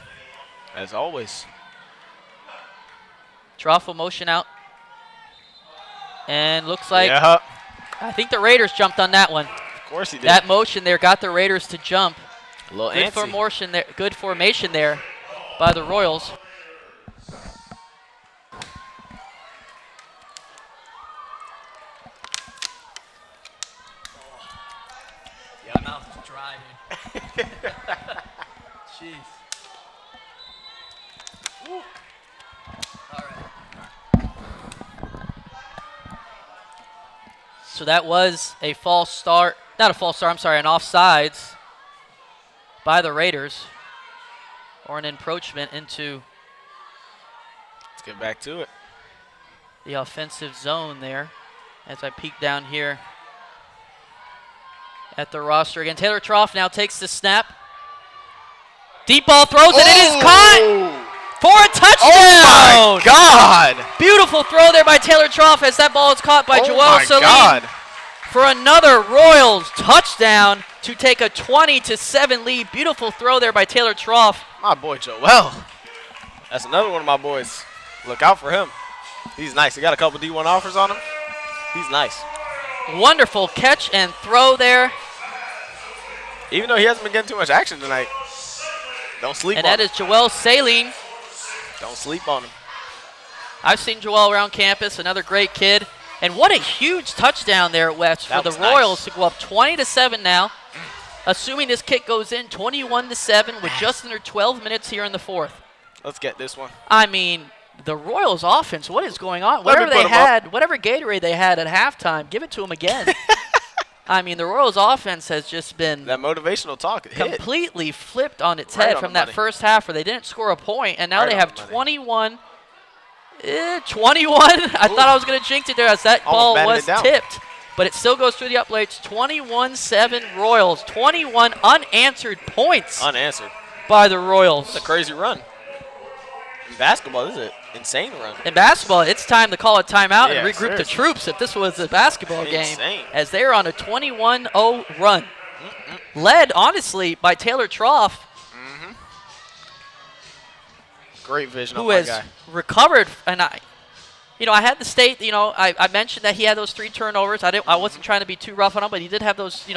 as always. Trough motion out. And looks like, yeah. I think the Raiders jumped on that one. Of course he did. That motion there got the Raiders to jump. A little antsy. Good formation there by the Royals. Yeah, my mouth is dry, dude. Jeez. Woo. All right. So that was a false start. Not a false start, I'm sorry, an offsides by the Raiders. Or an encroachment into Let's get back to it. the offensive zone there. As I peek down here at the roster again. Taylor Trough now takes the snap. Deep ball throws, and it is caught for a touchdown. Oh, my God. Beautiful throw there by Taylor Trough as that ball is caught by Joel Salim. for another Royals touchdown to take a 20-7 lead. Beautiful throw there by Taylor Trough. My boy Joel. That's another one of my boys. Look out for him. He's nice. He got a couple D1 offers on him. He's nice. Wonderful catch and throw there. Even though he hasn't been getting too much action tonight. Don't sleep And on that him. is Joel Saline. Don't sleep on him. I've seen Joel around campus, another great kid. And what a huge touchdown there at West for the Royals to go up 20-7 now. Assuming this kick goes in, 21-7 with just under 12 minutes here in the fourth. Let's get this one. I mean, the Royals offense, what is going on? Whatever they had, whatever Gatorade they had at halftime, give it to them again. I mean, the Royals offense has just been that motivational talk completely flipped on its head from that first half where they didn't score a point, and now they have 21. 21. I thought I was going to jinx it there as that ball was tipped. But it still goes through the uplates. 21-7 Royals. 21 unanswered points. Unanswered. By the Royals. That's a crazy run. In basketball, this is an insane run. In basketball, it's time to call a timeout and regroup the troops if this was a basketball game. As they are on a 21-0 run. Led, honestly, by Taylor Trough. Great vision who has recovered, and I had the state. I mentioned that he had those 3 turnovers. I wasn't trying to be too rough on him, but he did have those 2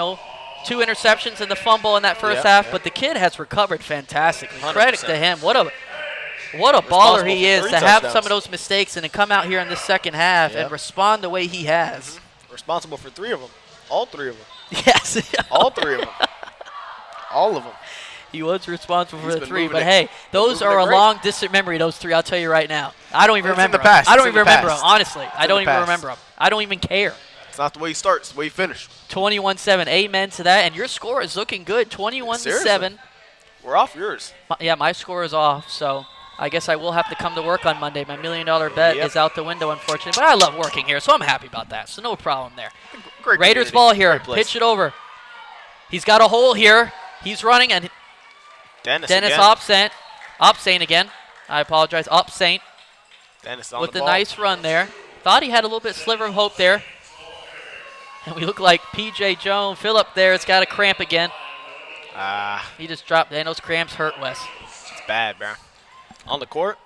interceptions and the fumble in that first half. But the kid has recovered fantastically. 100%. Credit to him. What a baller he is to have some of those mistakes and to come out here in the second half and respond the way he has. Responsible for 3 of them. All 3 of them. Yes. All 3 of them. All of them. He was responsible for the 3, but hey, those are a long distant memory, those 3, I'll tell you right now. I don't even remember them. I don't even remember them, honestly. I don't even remember them. I don't even care. It's not the way you start, it's the way you finish. 21-7, amen to that, and your score is looking good, 21-7. We're off yours. Yeah, my score is off, so I guess I will have to come to work on Monday. My $1 million bet is out the window, unfortunately, but I love working here, so I'm happy about that, so no problem there. Great Raiders ball here, pitch it over. He's got a hole here. He's running, and Dennis Opsaint again. I apologize. Opsaint Dennis on with the a ball. nice run there. Thought he had a little bit sliver of hope there. And we look like P.J. Jones. Phillip there has got a cramp again. He just dropped. And those cramps hurt, Wes. It's bad, bro. On the court,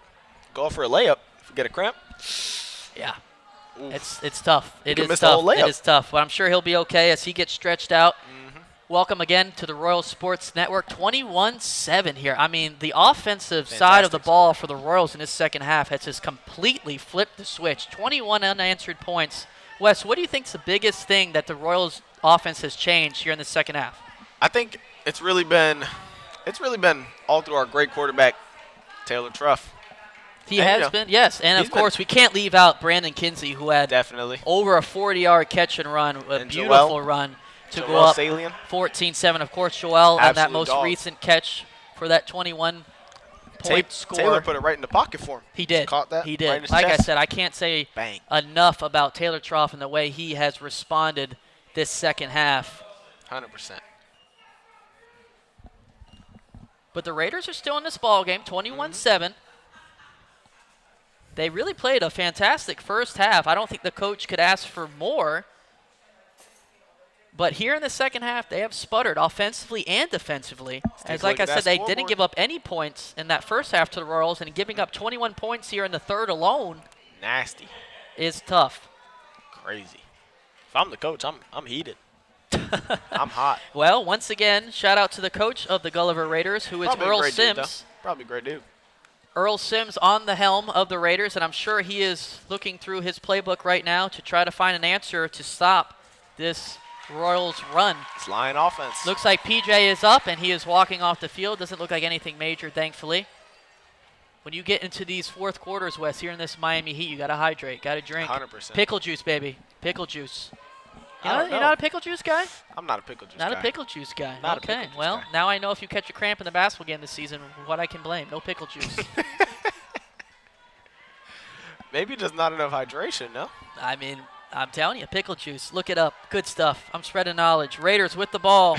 go for a layup. If you get a cramp. Yeah. Oof. It's tough. It is tough. It is tough. But I'm sure he'll be okay as he gets stretched out. Welcome again to the Royal Sports Network. 21-7 here. I mean, the offensive side of the ball for the Royals in this second half has just completely flipped the switch. 21 unanswered points. Wes, what do you think is the biggest thing that the Royals offense has changed here in the second half? I think it's really been all through our great quarterback, Taylor Trough. He has been, yes. And, of course, we can't leave out Brandon Kinsey, who had over a 40-yard catch and run, a beautiful run. To go up 14-7. Of course, Joel on that most recent catch for that 21-point score. Taylor put it right in the pocket for him. He did. Caught that. He did. Right in his like chest. I said, I can't say enough about Taylor Trough and the way he has responded this second half. 100%. But the Raiders are still in this ball game, 21-7. They really played a fantastic first half. I don't think the coach could ask for more. But here in the second half, they have sputtered offensively and defensively. As like I said, they didn't give up any points in that first half to the Royals, and giving up 21 points here in the third alone is tough. Crazy. If I'm the coach, I'm heated. I'm hot. Well, once again, shout out to the coach of the Gulliver Raiders, who is Earl Sims. Probably a great dude. Earl Sims on the helm of the Raiders, and I'm sure he is looking through his playbook right now to try to find an answer to stop this Royals run. It's Lion offense. Looks like PJ is up, and he is walking off the field. Doesn't look like anything major, thankfully. When you get into these fourth quarters, Wes, here in this Miami Heat, you got to hydrate, got to drink. 100%. Pickle juice, baby. Pickle juice. You're not a pickle juice guy? I'm not a pickle juice guy. Not a pickle juice guy. Not okay, a pickle juice well, guy. now I know if you catch a cramp in the basketball game this season, what I can blame. No pickle juice. Maybe just not enough hydration, no? I mean, I'm telling you, pickle juice. Look it up. Good stuff. I'm spreading knowledge. Raiders with the ball.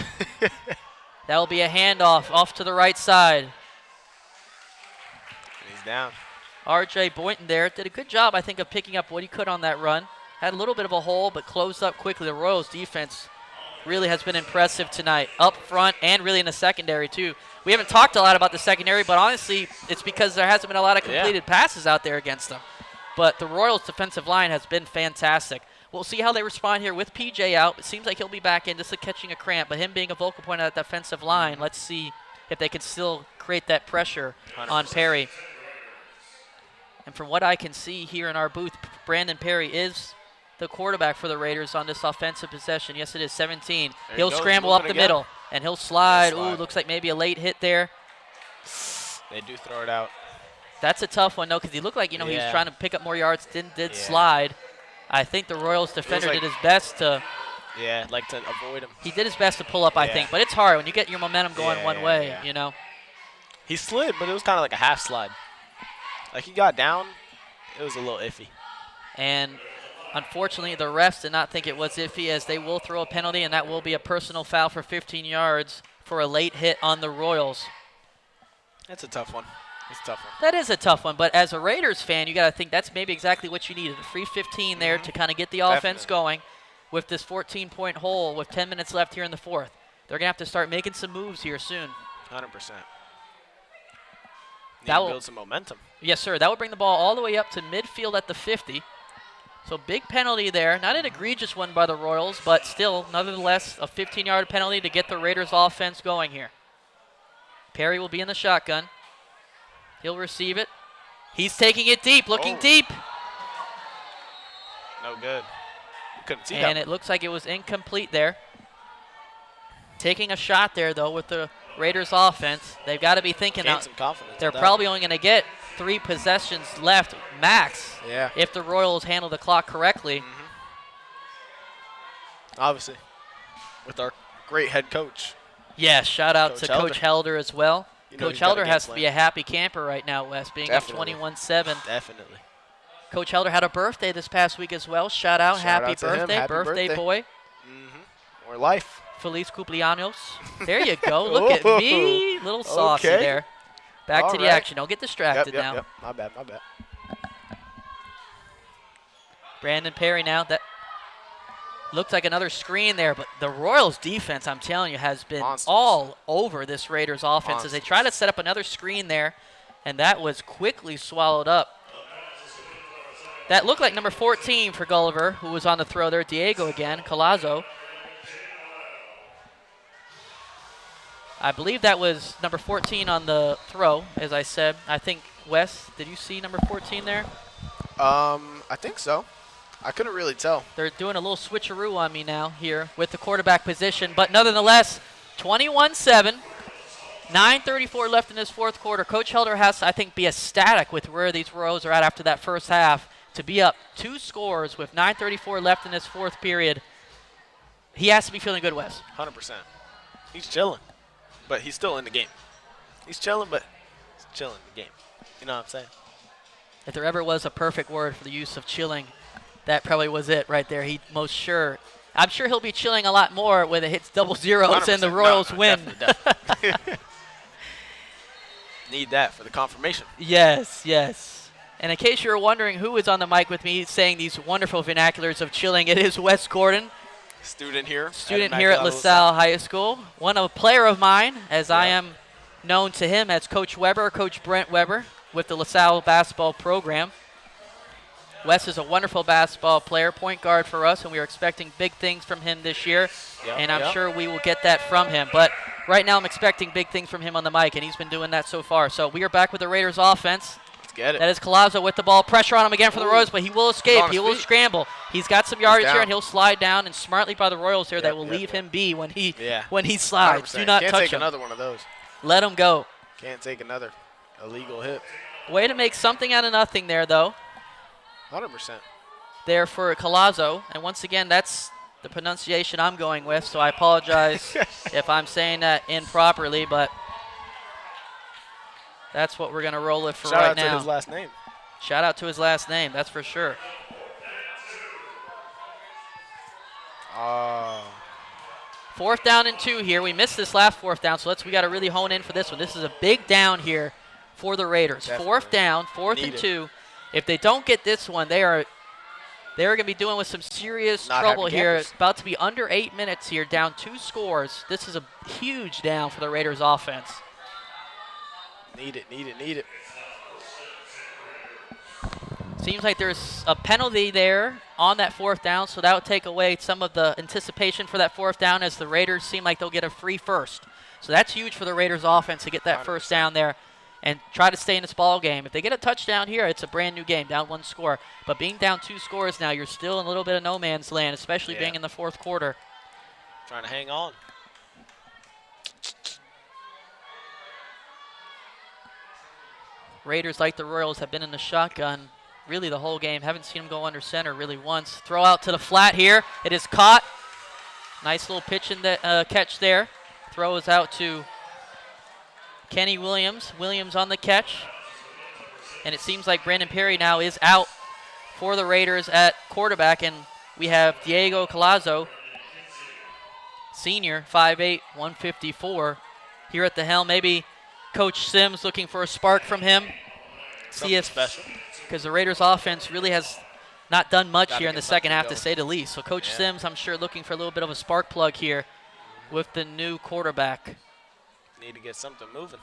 That will be a handoff off to the right side. And he's down. R.J. Boynton there did a good job, I think, of picking up what he could on that run. had a little bit of a hole, but closed up quickly. The Royals defense really has been impressive tonight, up front and really in the secondary too. We haven't talked a lot about the secondary, but honestly, it's because there hasn't been a lot of completed passes out there against them. But the Royals' defensive line has been fantastic. We'll see how they respond here with PJ out. It seems like he'll be back in, just catching a cramp, but him being a focal point of that defensive line, let's see if they can still create that pressure 100%. on Perry. And from what I can see here in our booth, Brandon Perry is the quarterback for the Raiders on this offensive possession. Yes, it is 17. He'll scramble up the middle, and he'll slide. Ooh, looks like maybe a late hit there. They do throw it out. That's a tough one, though, because he looked like, he was trying to pick up more yards, did slide. I think the Royals defender did his best to to avoid him. He did his best to pull up, I think, but it's hard when you get your momentum going one way, you know. He slid, but it was kind of like a half slide. Like he got down, it was a little iffy. And unfortunately, the refs did not think it was iffy, as they will throw a penalty, and that will be a personal foul for 15 yards for a late hit on the Royals. That's a tough one. It's a tough one. That is a tough one, but as a Raiders fan, you got to think that's maybe exactly what you needed. A free 15 there to kind of get the offense going with this 14-point hole with 10 minutes left here in the fourth. They're going to have to start making some moves here soon. 100%. That will build some momentum. Yes, sir. That will bring the ball all the way up to midfield at the 50. So big penalty there. Not an egregious one by the Royals, but still, nonetheless, a 15-yard penalty to get the Raiders offense going here. Perry will be in the shotgun. He'll receive it. He's taking it deep, looking deep. No good. Couldn't see that. And it looks like it was incomplete there. Taking a shot there, though, with the Raiders offense. They've got to be thinking out. Some confidence. They're probably only going to get 3 possessions left max if the Royals handle the clock correctly. Obviously, with our great head coach. Yeah, shout out to Coach Helder as well. Coach Helder has to be a happy camper right now, Wes, being up 21-7. Definitely. Coach Helder had a birthday this past week as well. Shout out, happy birthday, boy. More life. Feliz cumpleaños. There you go. Look at me. Little saucy there. Back to the action. Don't get distracted now. Yep. My bad. Brandon Perry now. That looks like another screen there, but the Royals defense, I'm telling you, has been all over this Raiders offense as they try to set up another screen there, and that was quickly swallowed up. That looked like number 14 for Gulliver, who was on the throw there. Diego again, Collazo. I believe that was number 14 on the throw, as I said. I think, Wes, did you see number 14 there? I think so. I couldn't really tell. They're doing a little switcheroo on me now here with the quarterback position. But nonetheless, 21-7, 9:34 left in this fourth quarter. Coach Helder has to, I think, be ecstatic with where these Royals are at after that first half. To be up 2 scores with 9:34 left in this fourth period, he has to be feeling good, Wes. 100%. He's chilling, but he's still in the game. He's chilling, but he's chilling in the game. You know what I'm saying? If there ever was a perfect word for the use of chilling, that probably was it right there. I'm sure he'll be chilling a lot more when it hits double zeros and the Royals win. Definitely. Need that for the confirmation. Yes. And in case you're wondering who is on the mic with me saying these wonderful vernaculars of chilling, it is Wes Gordon. Student here at LaSalle High School. A player of mine, as I am known to him as Coach Weber, Coach Brent Weber, with the LaSalle basketball program. Wes is a wonderful basketball player, point guard for us, and we are expecting big things from him this year, and I'm sure we will get that from him. But right now I'm expecting big things from him on the mic, and he's been doing that so far. So we are back with the Raiders offense. Let's get it. That is Collazo with the ball. Pressure on him again for the Royals, but he will escape. He will scramble. He's got some yardage here, and he'll slide down, and smartly by the Royals here, that will leave him be when he slides. 100%. Do not Can't touch take him. another one of those. Let him go. Can't take another illegal hit. Way to make something out of nothing there, though. 100%. There for Collazo. And once again, that's the pronunciation I'm going with, so I apologize if I'm saying that improperly, but that's what we're going to roll with for right now. Shout out to his last name. Shout out to his last name, that's for sure. Fourth down and 2 here. We missed this last fourth down, so we got to really hone in for this one. This is a big down here for the Raiders. Definitely. Fourth down, fourth and 2. If they don't get this one, they are They're going to be dealing with some serious Not trouble happy here. campers. It's about to be under 8 minutes here, down 2 scores. This is a huge down for the Raiders offense. Need it. Seems like there's a penalty there on that 4th down, so that would take away some of the anticipation for that 4th down as the Raiders seem like they'll get a free first. So that's huge for the Raiders offense to get that 1st down there and try to stay in this ball game. If they get a touchdown here, it's a brand new game, down 1 score. But being down 2 scores now, you're still in a little bit of no man's land, especially being in the 4th quarter. Trying to hang on. Raiders, like the Royals, have been in the shotgun really the whole game. Haven't seen them go under center really once. Throw out to the flat here. It is caught. Nice little pitch in the catch there. Throw is out to Kenny Williams. Williams on the catch. And it seems like Brandon Perry now is out for the Raiders at quarterback. And we have Diego Collazo, senior, 5'8", 154, here at the helm. Maybe Coach Sims looking for a spark from him. See if special. Because the Raiders offense really has not done much Gotta here in the get second half, something to say the least. So Coach Sims, I'm sure, looking for a little bit of a spark plug here with the new quarterback. Need to get something moving.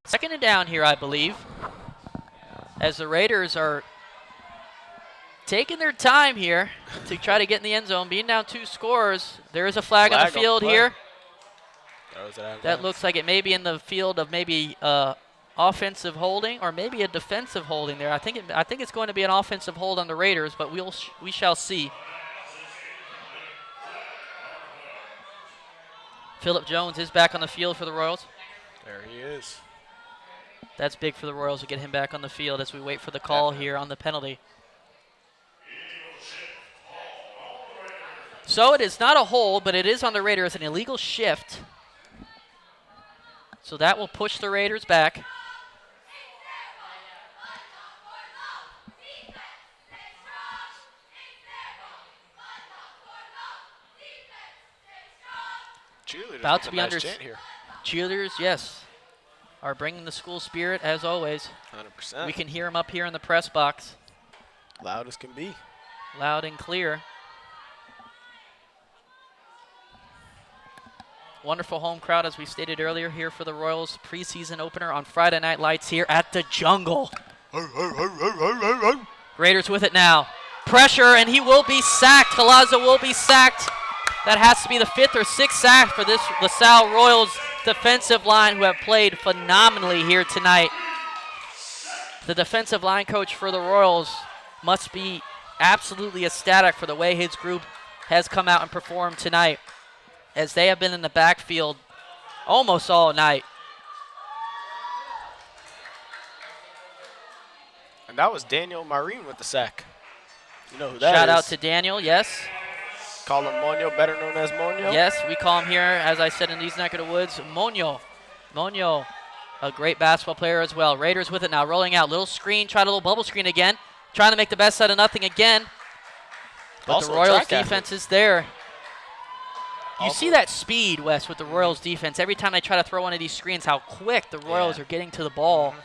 Second and down here, I believe, as the Raiders are taking their time here to try to get in the end zone. Being down 2 scores, there is a flag on the field here. That looks like it may be in the field of maybe offensive holding or maybe a defensive holding there. I think it's going to be an offensive hold on the Raiders, but we shall see. Phillip Jones is back on the field for the Royals. There he is. That's big for the Royals to get him back on the field as we wait for the call here on the penalty. So it is not a hold, but it is on the Raiders, an illegal shift. So that will push the Raiders back. Cheerleaders About to be nice under chant here. cheerleaders, yes, are bringing the school spirit as always. 100%. We can hear them up here in the press box, Loud as can be. loud and clear. Wonderful home crowd, as we stated earlier, here for the Royals preseason opener on Friday Night Lights here at the Jungle. Raiders with it now. Pressure, and he will be sacked. Collazo will be sacked. That has to be the 5th or 6th sack for this LaSalle Royals defensive line, who have played phenomenally here tonight. The defensive line coach for the Royals must be absolutely ecstatic for the way his group has come out and performed tonight, as they have been in the backfield almost all night. And that was Daniel Marine with the sack. You know who that is. Shout out to Daniel, yes. Call him Moño, better known as Moño. Yes, we call him here, as I said in these neck of the woods, Moño. Moño, a great basketball player as well. Raiders with it now, rolling out. Little screen, tried a little bubble screen again. Trying to make the best out of nothing again. But Also the a Royals track defense athlete. is there. You Also- see that speed, Wes, with the Royals defense. Every time they try to throw one of these screens, how quick the Royals are getting to the ball.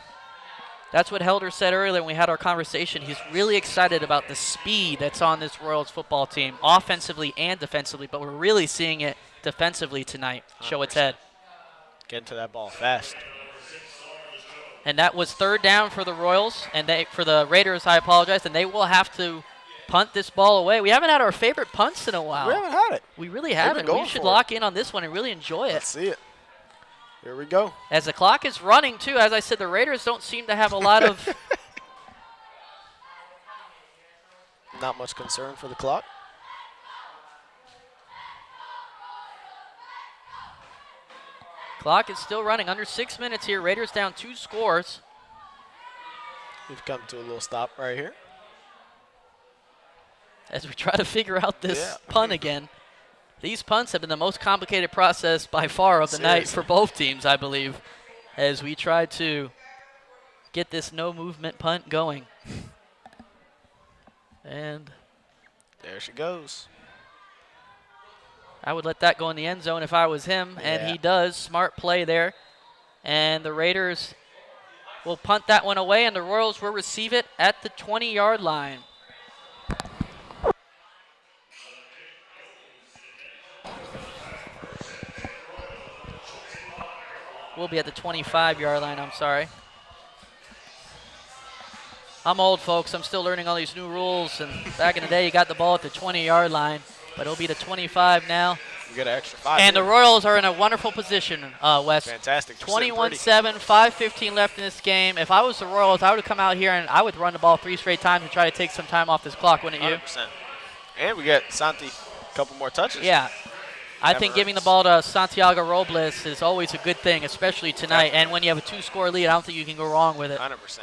That's what Helder said earlier when we had our conversation. He's really excited about the speed that's on this Royals football team, offensively and defensively, but we're really seeing it defensively tonight show its head. Getting to that ball fast. And that was 3rd down for the Royals, and for the Raiders, I apologize, and they will have to punt this ball away. We haven't had our favorite punts in a while. We haven't had it. We really haven't. We going should for it. lock in on this one and really enjoy it. Let's see it. Here we go. As the clock is running, too, as I said, the Raiders don't seem to have a lot of Not much concern for the clock. Clock is still running. Under 6 minutes here. Raiders down 2 scores. We've come to a little stop right here. As we try to figure out this Yeah. punt again. These punts have been the most complicated process by far of the night for both teams, I believe, as we try to get this no-movement punt going. And There she goes. I would let that go in the end zone if I was him, and he does. Smart play there. And the Raiders will punt that one away, and the Royals will receive it at the 20-yard line. We'll be at the 25-yard line, I'm sorry. I'm old, folks. I'm still learning all these new rules, and back in the day, you got the ball at the 20-yard line, but it'll be the 25 now. You get an extra 5. And the Royals are in a wonderful position, Wes. Fantastic. 21-7, 5:15 left in this game. If I was the Royals, I would have come out here and I would run the ball 3 straight times and try to take some time off this clock, wouldn't you? 100%. And we get Santi a couple more touches. Yeah. I think giving the ball to Santiago Robles is always a good thing, especially tonight. And when you have a 2-score lead, I don't think you can go wrong with it. 100%.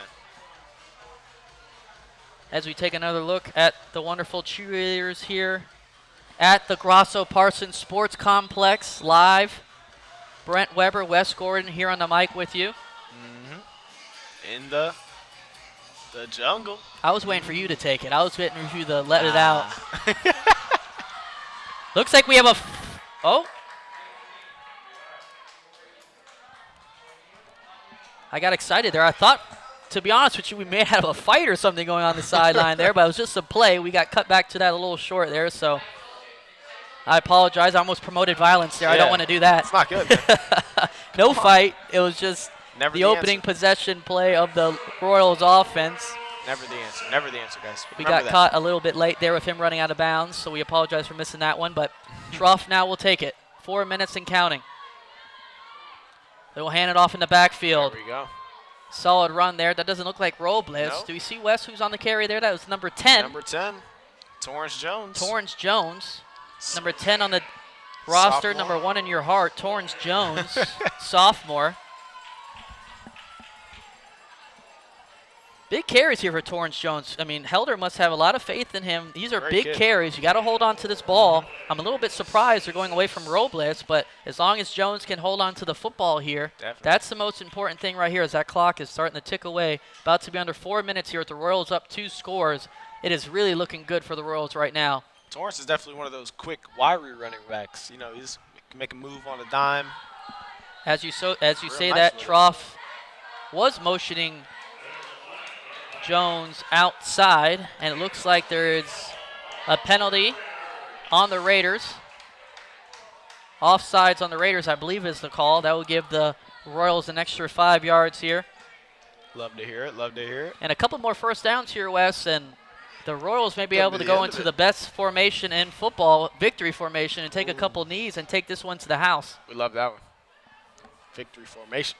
As we take another look at the wonderful cheerleaders here at the Grasso Parsons Sports Complex live. Brent Weber, Wes Gordon here on the mic with you. In the jungle. I was waiting for you to take it. I was waiting for you to let it out. Looks like we have a oh. I got excited there. I thought, to be honest with you, we may have a fight or something going on the sideline there, but it was just a play. We got cut back to that a little short there, so I apologize. I almost promoted violence there. Yeah, I don't want to do that. It's not good, man. No fight. It was just the opening answer. Possession play of the Royals offense. Never the answer. Never the answer, guys. We got caught a little bit late there with him running out of bounds, so we apologize for missing that one. But Trough now will take it. 4 minutes and counting. They will hand it off in the backfield. There we go. Solid run there. That doesn't look like Robles. Nope. Do we see Wes who's on the carry there? That was number 10. Number 10, Torrance Jones. Torrance Jones. Number 10 on the roster. Sophomore. Number 1 in your heart, Torrance Jones, sophomore. Big carries here for Torrance Jones. I mean, Helder must have a lot of faith in him. These are big carries. You got to hold on to this ball. I'm a little bit surprised they're going away from Robles, but as long as Jones can hold on to the football here, that's the most important thing right here as that clock is starting to tick away. About to be under 4 minutes here with the Royals up 2 scores. It is really looking good for the Royals right now. Torrance is definitely one of those quick, wiry running backs. You know, he can make a move on a dime. As you say that, Trough was motioning Jones outside, and it looks like there is a penalty on the Raiders. Offsides on the Raiders, I believe, is the call. That will give the Royals an extra 5 yards here. Love to hear it. Love to hear it. And a couple more first downs here, Wes, and the Royals may be able to go into the best formation in football, victory formation, and take a couple knees and take this one to the house. We love that one. Victory formation.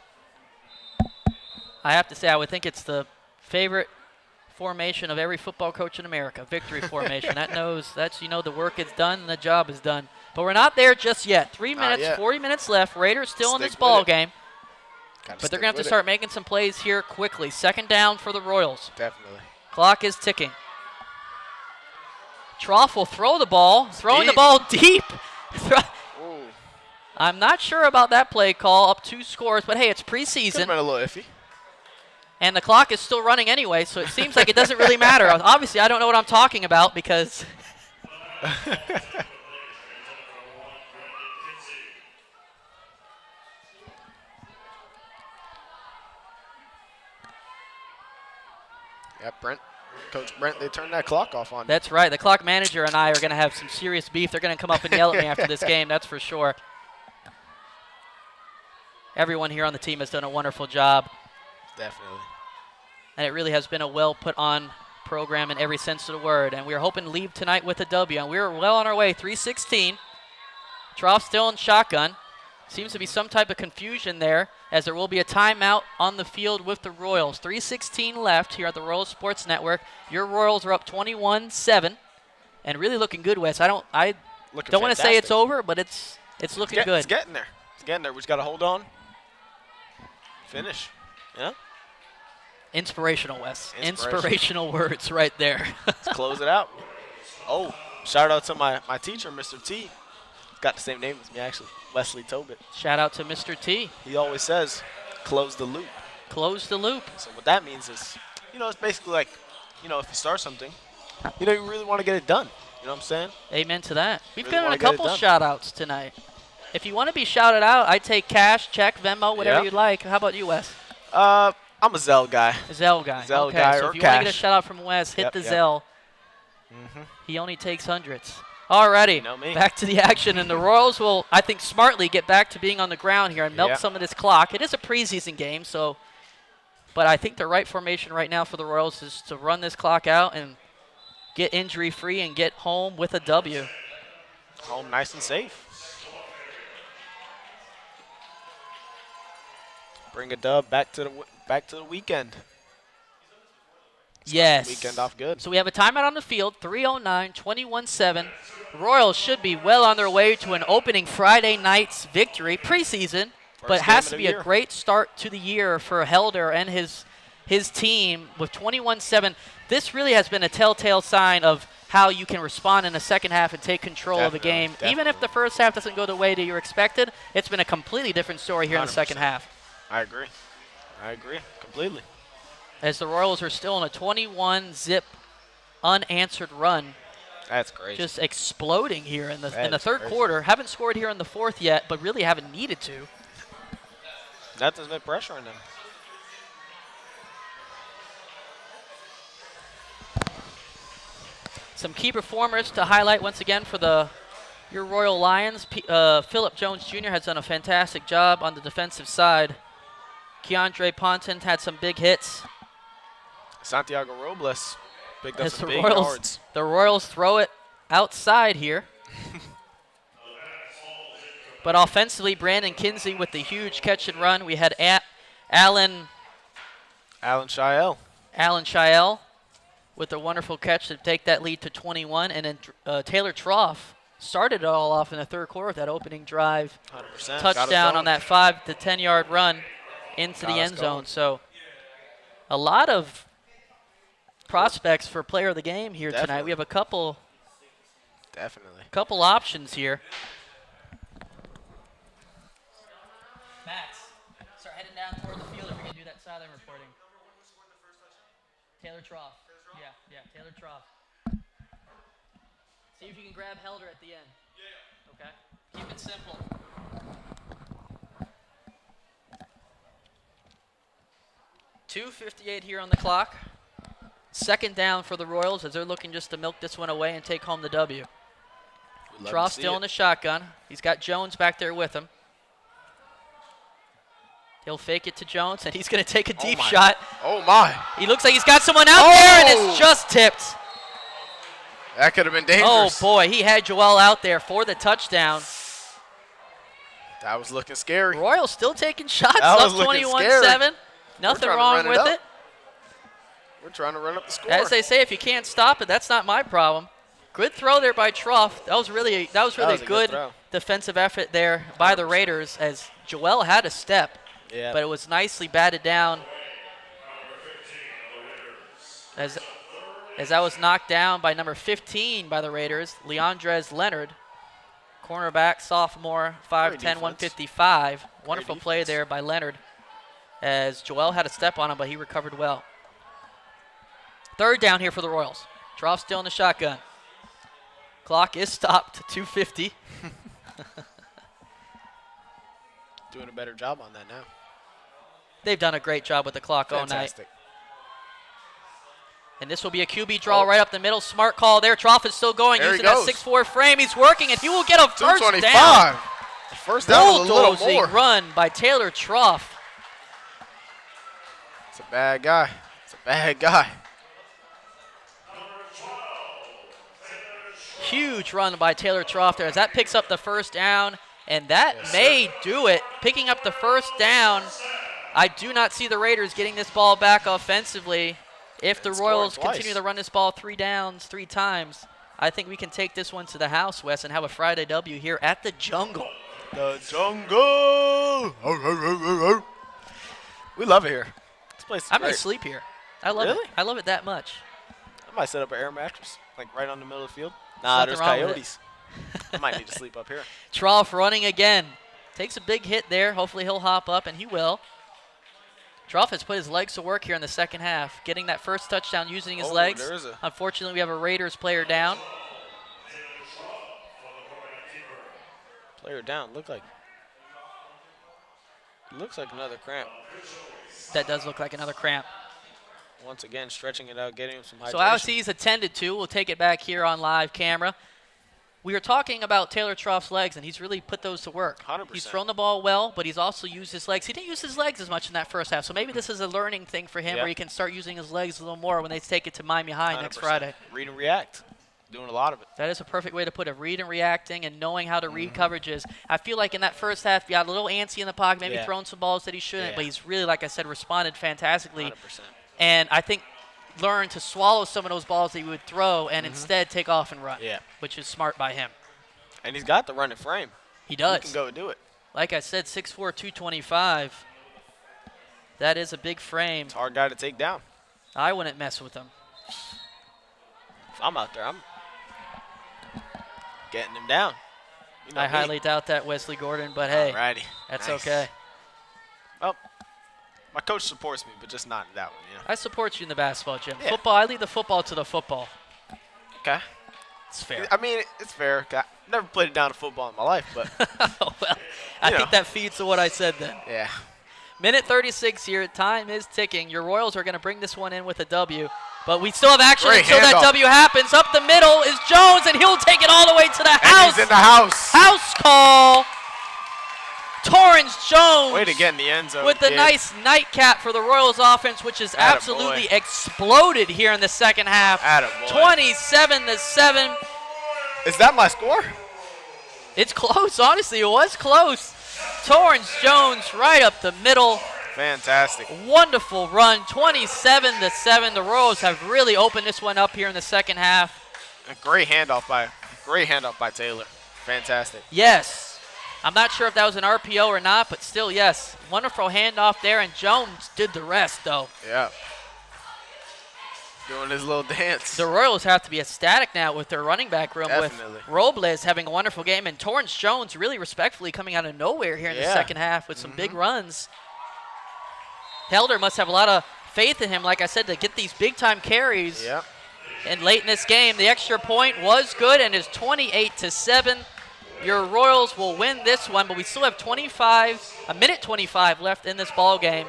I have to say, I would think it's the favorite formation of every football coach in America, victory formation. That's the work is done and the job is done. But we're not there just yet. 3 minutes, 40 minutes left. Raiders still in this ball game. But they're going to have to start making some plays here quickly. Second down for the Royals. Definitely. Clock is ticking. Trough will throw the ball. Throwing the ball deep. I'm not sure about that play call. Up 2 scores, but hey, it's preseason. Could have been a little iffy. And the clock is still running anyway, so it seems like it doesn't really matter. Obviously, I don't know what I'm talking about because yeah, Coach Brent, they turned that clock off on. That's right. The clock manager and I are going to have some serious beef. They're going to come up and yell at me after this game, that's for sure. Everyone here on the team has done a wonderful job. Definitely. And it really has been a well-put-on program in every sense of the word. And we're hoping to leave tonight with a W. And we're well on our way, 3:16. Trough still in shotgun. Seems to be some type of confusion there, as there will be a timeout on the field with the Royals. 3:16 left here at the Royals Sports Network. Your Royals are up 21-7, and really looking good, Wes. I don't want to say it's over, but it's looking good. It's getting there. It's getting there. We just got to hold on. Finish. Yeah. Inspirational, Wes. Inspirational words right there. Let's close it out. Oh, shout out to my teacher, Mr. T. He's got the same name as me, actually. Wesley Tobit. Shout out to Mr. T. He always says, close the loop. Close the loop. So what that means is, it's basically like, if you start something, you really want to get it done. You know what I'm saying? Amen to that. We've Really gotten a wanna get it couple done. shout-outs tonight. If you want to be shouted out, I take cash, check, Venmo, whatever Yeah. you'd like. How about you, Wes? I I'm a Zell guy. Zell guy. Zell okay, guy so or if you want to get a cash. shout out from Wes, hit Yep, the yep. Zell. Mm-hmm. He only takes hundreds. Alrighty, You know me. back to the action, and the Royals will, I think, smartly get back to being on the ground here and milk Yeah. some of this clock. It is a preseason game, so, but I think the right formation right now for the Royals is to run this clock out and get injury-free and get home with a W. Home nice and safe. Bring a dub back to the weekend. Yes. Weekend off good. So we have a timeout on the field, 3:09, 21-7. Royals should be well on their way to an opening Friday night's victory, preseason, but game has of to the be year. a great start to the year for Helder and his team with 21-7. This really has been a telltale sign of how you can respond in the second half and take control of a game. Definitely, Even if the first half doesn't go the way that you expected, it's been a completely different story here in the second 100%. half. I agree completely. As the Royals are still on a 21-zip unanswered run. That's crazy. Just exploding here in the That is third crazy. quarter. Haven't scored here in the fourth yet, but really haven't needed to. Nothing's been pressuring them. Some key performers to highlight once again for your Royal Lions. Philip Jones Jr. has done a fantastic job on the defensive side. Keandre Ponton had some big hits. Santiago Robles picked up As some the big Royals, yards. the Royals throw it outside here. But offensively, Brandon Kinsey with the huge catch and run. We had Alan Shael. Shael with a wonderful catch to take that lead to 21. And then Taylor Trough started it all off in the third quarter with that opening drive. 100%. Touchdown on that 5 to 10 yard run into the end zone. So a lot of prospects for player of the game here tonight. Definitely. We have a couple Definitely. options here. Max, start heading down toward the field if you're going to do that sideline reporting. Taylor Trough. Yeah, Taylor Trough. See if you can grab Helder at the end. Yeah. Okay. Keep it simple. .258 here on the clock. Second down for the Royals as they're looking just to milk this one away and take home the W. Trough still in the shotgun. He's got Jones back there with him. He'll fake it to Jones, and he's going to take a deep shot. Oh, my. He looks like he's got someone out there, and it's just tipped. That could have been Oh, dangerous. boy, he had Joel out there for the touchdown. That was looking scary. Royals still taking shots, That up was looking 21-7. Nothing trying to wrong run it with up. it. We're trying to run up the score. As they say, if you can't stop it, that's not my problem. Good throw there by Trough. That was really a good throw. defensive effort there by the Raiders as Joel had a step. Yeah. But it was nicely batted down as that was knocked down by number 15 by the Raiders, Leandrez Leonard, cornerback, sophomore, 5'10", 155. Wonderful play there by Leonard as Joel had a step on him, but he recovered well. Third down here for the Royals. Trough still in the shotgun. Clock is stopped, 2:50. Doing a better job on that now. They've done a great job with the clock all night. Fantastic. And this will be a QB draw right up the middle. Smart call there. Trough is still going, There he using that goes. 6'4" frame. He's working, and he will get a first 225. down. The first down was a little Bulldozing more. run by Taylor Trough. It's a bad guy. It's a bad guy. Huge run by Taylor Trough there as that picks up the first down, and that may do it. Picking up the first down. I do not see the Raiders getting this ball back offensively. If the Royals continue to run this ball 3 downs 3 times, I think we can take this one to the house, Wes, and have a Friday W here at the Jungle. The Jungle. We love it here. This place is I'm going great. to sleep here. I love Really? it. I love it that much. I might set up an air mattress, like right on the middle of the field. Nothing There's wrong with coyotes. I might need to sleep up here. Trough running again. Takes a big hit there. Hopefully he'll hop up, and he will. Trough has put his legs to work here in the second half, getting that first touchdown using his legs. There is a Unfortunately, we have a Raiders player down. player down. Look like Looks like another cramp. That does look like another cramp. Once again, stretching it out, getting him some hydration. So as he's attended to, we'll take it back here on live camera. We were talking about Taylor Troff's legs, and he's really put those to work. 100%. He's thrown the ball well, but he's also used his legs. He didn't use his legs as much in that first half, so maybe this is a learning thing for him where he can start using his legs a little more when they take it to Miami High 100%. next Friday. Read and react. Doing a lot of it. That is a perfect way to put it, read and reacting and knowing how to read coverages. I feel like in that first half, he got a little antsy in the pocket, maybe throwing some balls that he shouldn't, but he's really, like I said, responded fantastically. 100%. And I think learned to swallow some of those balls that he would throw and instead take off and run, which is smart by him. And he's got the running frame. He does. He can go do it. Like I said, 6'4", 225. That is a big frame. It's a hard guy to take down. I wouldn't mess with him. If I'm out there, I'm getting him down. You know I me. highly doubt that, Wesley Gordon, but hey, Alrighty. that's Nice. okay. Oh, my coach supports me, but just not in that one, you know. I support you in the basketball gym. Yeah. Football, I lead the football to the football. Okay. It's fair. I mean, it's fair. I never played it down to football in my life, but Well, I You think know. that feeds to what I said then. yeah. Minute 36 here. Time is ticking. Your Royals are going to bring this one in with a W. But we still have action Great until that handoff. W happens. Up the middle is Jones, and he'll take it all the way to the And house. he's in the house. House call. Torrance Jones Way to get in the end zone, with the kid. nice nightcap for the Royals offense, which has Atta absolutely boy. exploded here in the second half. Atta boy. 27-7. Is that my score? It's close, honestly. It was close. Torrance Jones right up the middle. Fantastic. Wonderful run, 27-7. The Royals have really opened this one up here in the second half. A great handoff by Taylor. Fantastic. Yes. I'm not sure if that was an RPO or not, but still, yes. Wonderful handoff there, and Jones did the rest, though. Yeah. Doing his little dance. The Royals have to be ecstatic now with their running back room, Definitely. with Robles having a wonderful game, and Torrance Jones really respectfully coming out of nowhere here in the second half with some big runs. Helder must have a lot of faith in him, like I said, to get these big-time carries. Yeah. And late in this game, the extra point was good and is 28-7. Your Royals will win this one, but we still have a minute 25 left in this ball game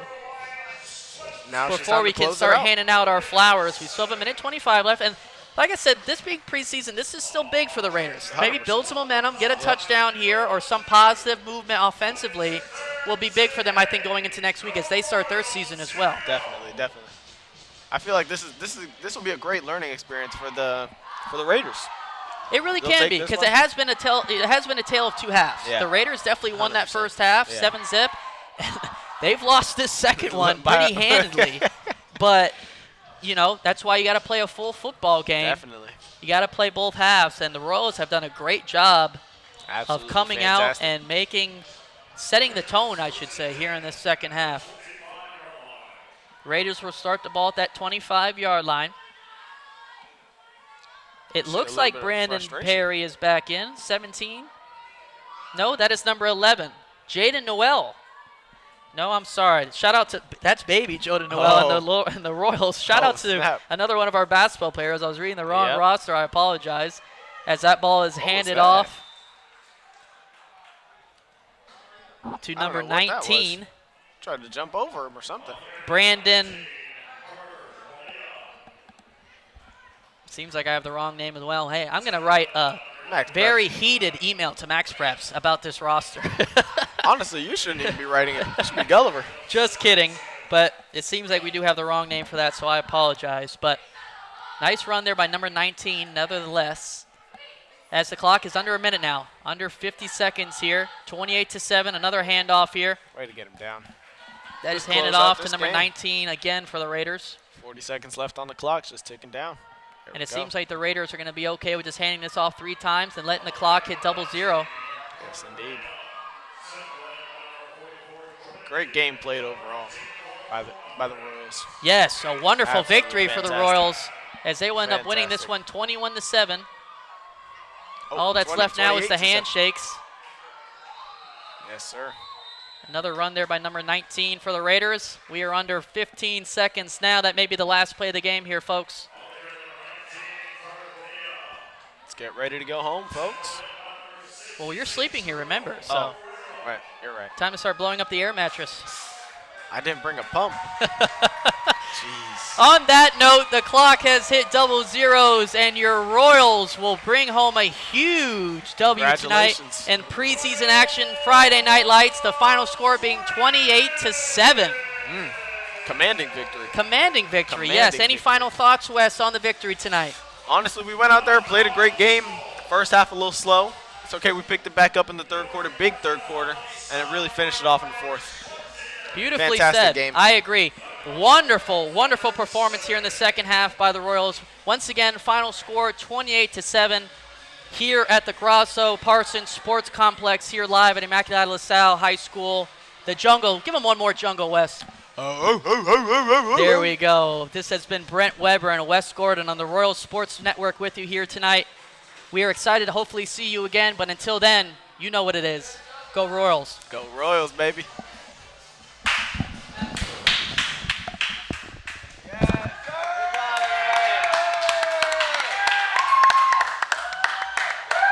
Now it's just before time we to can close it start out. handing out our flowers. We still have a minute 25 left, and like I said, this big preseason, this is still big for the Raiders. Maybe 100%. build some momentum, get a touchdown here, or some positive movement offensively will be big for them, I think, going into next week as they start their season as well. Definitely. I feel like this will be a great learning experience for the Raiders. It really They'll can take be this because one. it has been a tale of two halves. Yeah. The Raiders definitely won that 100%. first half, Yeah. 7-zip. They've lost this second one By- pretty handedly. But, you know, that's why you got to play a full football game. Definitely. You got to play both halves, and the Royals have done a great job Absolutely of coming fantastic. out and setting the tone, I should say, here in this second half. Raiders will start the ball at that 25-yard line. It See a looks little like bit of Brandon frustration. Perry is back in, 17. No, that is number 11, Jaden Noel. No, I'm sorry. Shout out to that's baby Jaden Noel and the Royals. Shout out to snap. another one of our basketball players. I was reading the wrong Yep. roster. I apologize. As that ball is handed snap. off to I don't number know what that was. 19, Tried to jump over him or something. Brandon. Seems like I have the wrong name as well. Hey, I'm going to write a Max very heated email to Max Preps about this roster. Honestly, you shouldn't even be writing it. It should be Gulliver. Just kidding. But it seems like we do have the wrong name for that, so I apologize. But nice run there by number 19, nevertheless. As the clock is under a minute now. Under 50 seconds here. 28-7, another handoff here. Way to get him down. That is Just handed close out off to this number game. 19 again for the Raiders. 40 seconds left on the clock, just ticking down. There And we it go. seems like the Raiders are going to be okay with just handing this off 3 times and letting the clock hit 00. Yes, indeed. Great game played overall by the Royals. Yes, a wonderful Absolutely victory for the fantastic. Royals as they will end up winning this Fantastic. one 21-7. Oh, All that's 20 left now is the 28-7. handshakes. Yes, sir. Another run there by number 19 for the Raiders. We are under 15 seconds now. That may be the last play of the game here, folks. Let's get ready to go home, folks. Well, you're sleeping here, remember. So Oh. Right, you're right. Time to start blowing up the air mattress. I didn't bring a pump. Jeez. On that note, the clock has hit double zeros, and your Royals will bring home a huge W tonight Congratulations. in preseason action. Friday Night Lights, the final score being 28-7. Commanding victory. Commanding victory, Commanding yes. Any victory. final thoughts, Wes, on the victory tonight? Honestly, we went out there, played a great game. First half a little slow. It's okay, we picked it back up in the third quarter, big third quarter, and it really finished it off in the fourth. Beautifully Fantastic said. game. I agree. Wonderful, wonderful performance here in the second half by the Royals. Once again, final score 28-7 here at the Grasso Parsons Sports Complex here live at Immaculata LaSalle High School. The jungle. Give them one more jungle, Wes. There we go. This has been Brent Weber and Wes Gordon on the Royal Sports Network with you here tonight. We are excited to hopefully see you again, but until then, you know what it is. Go Royals. Go Royals, baby.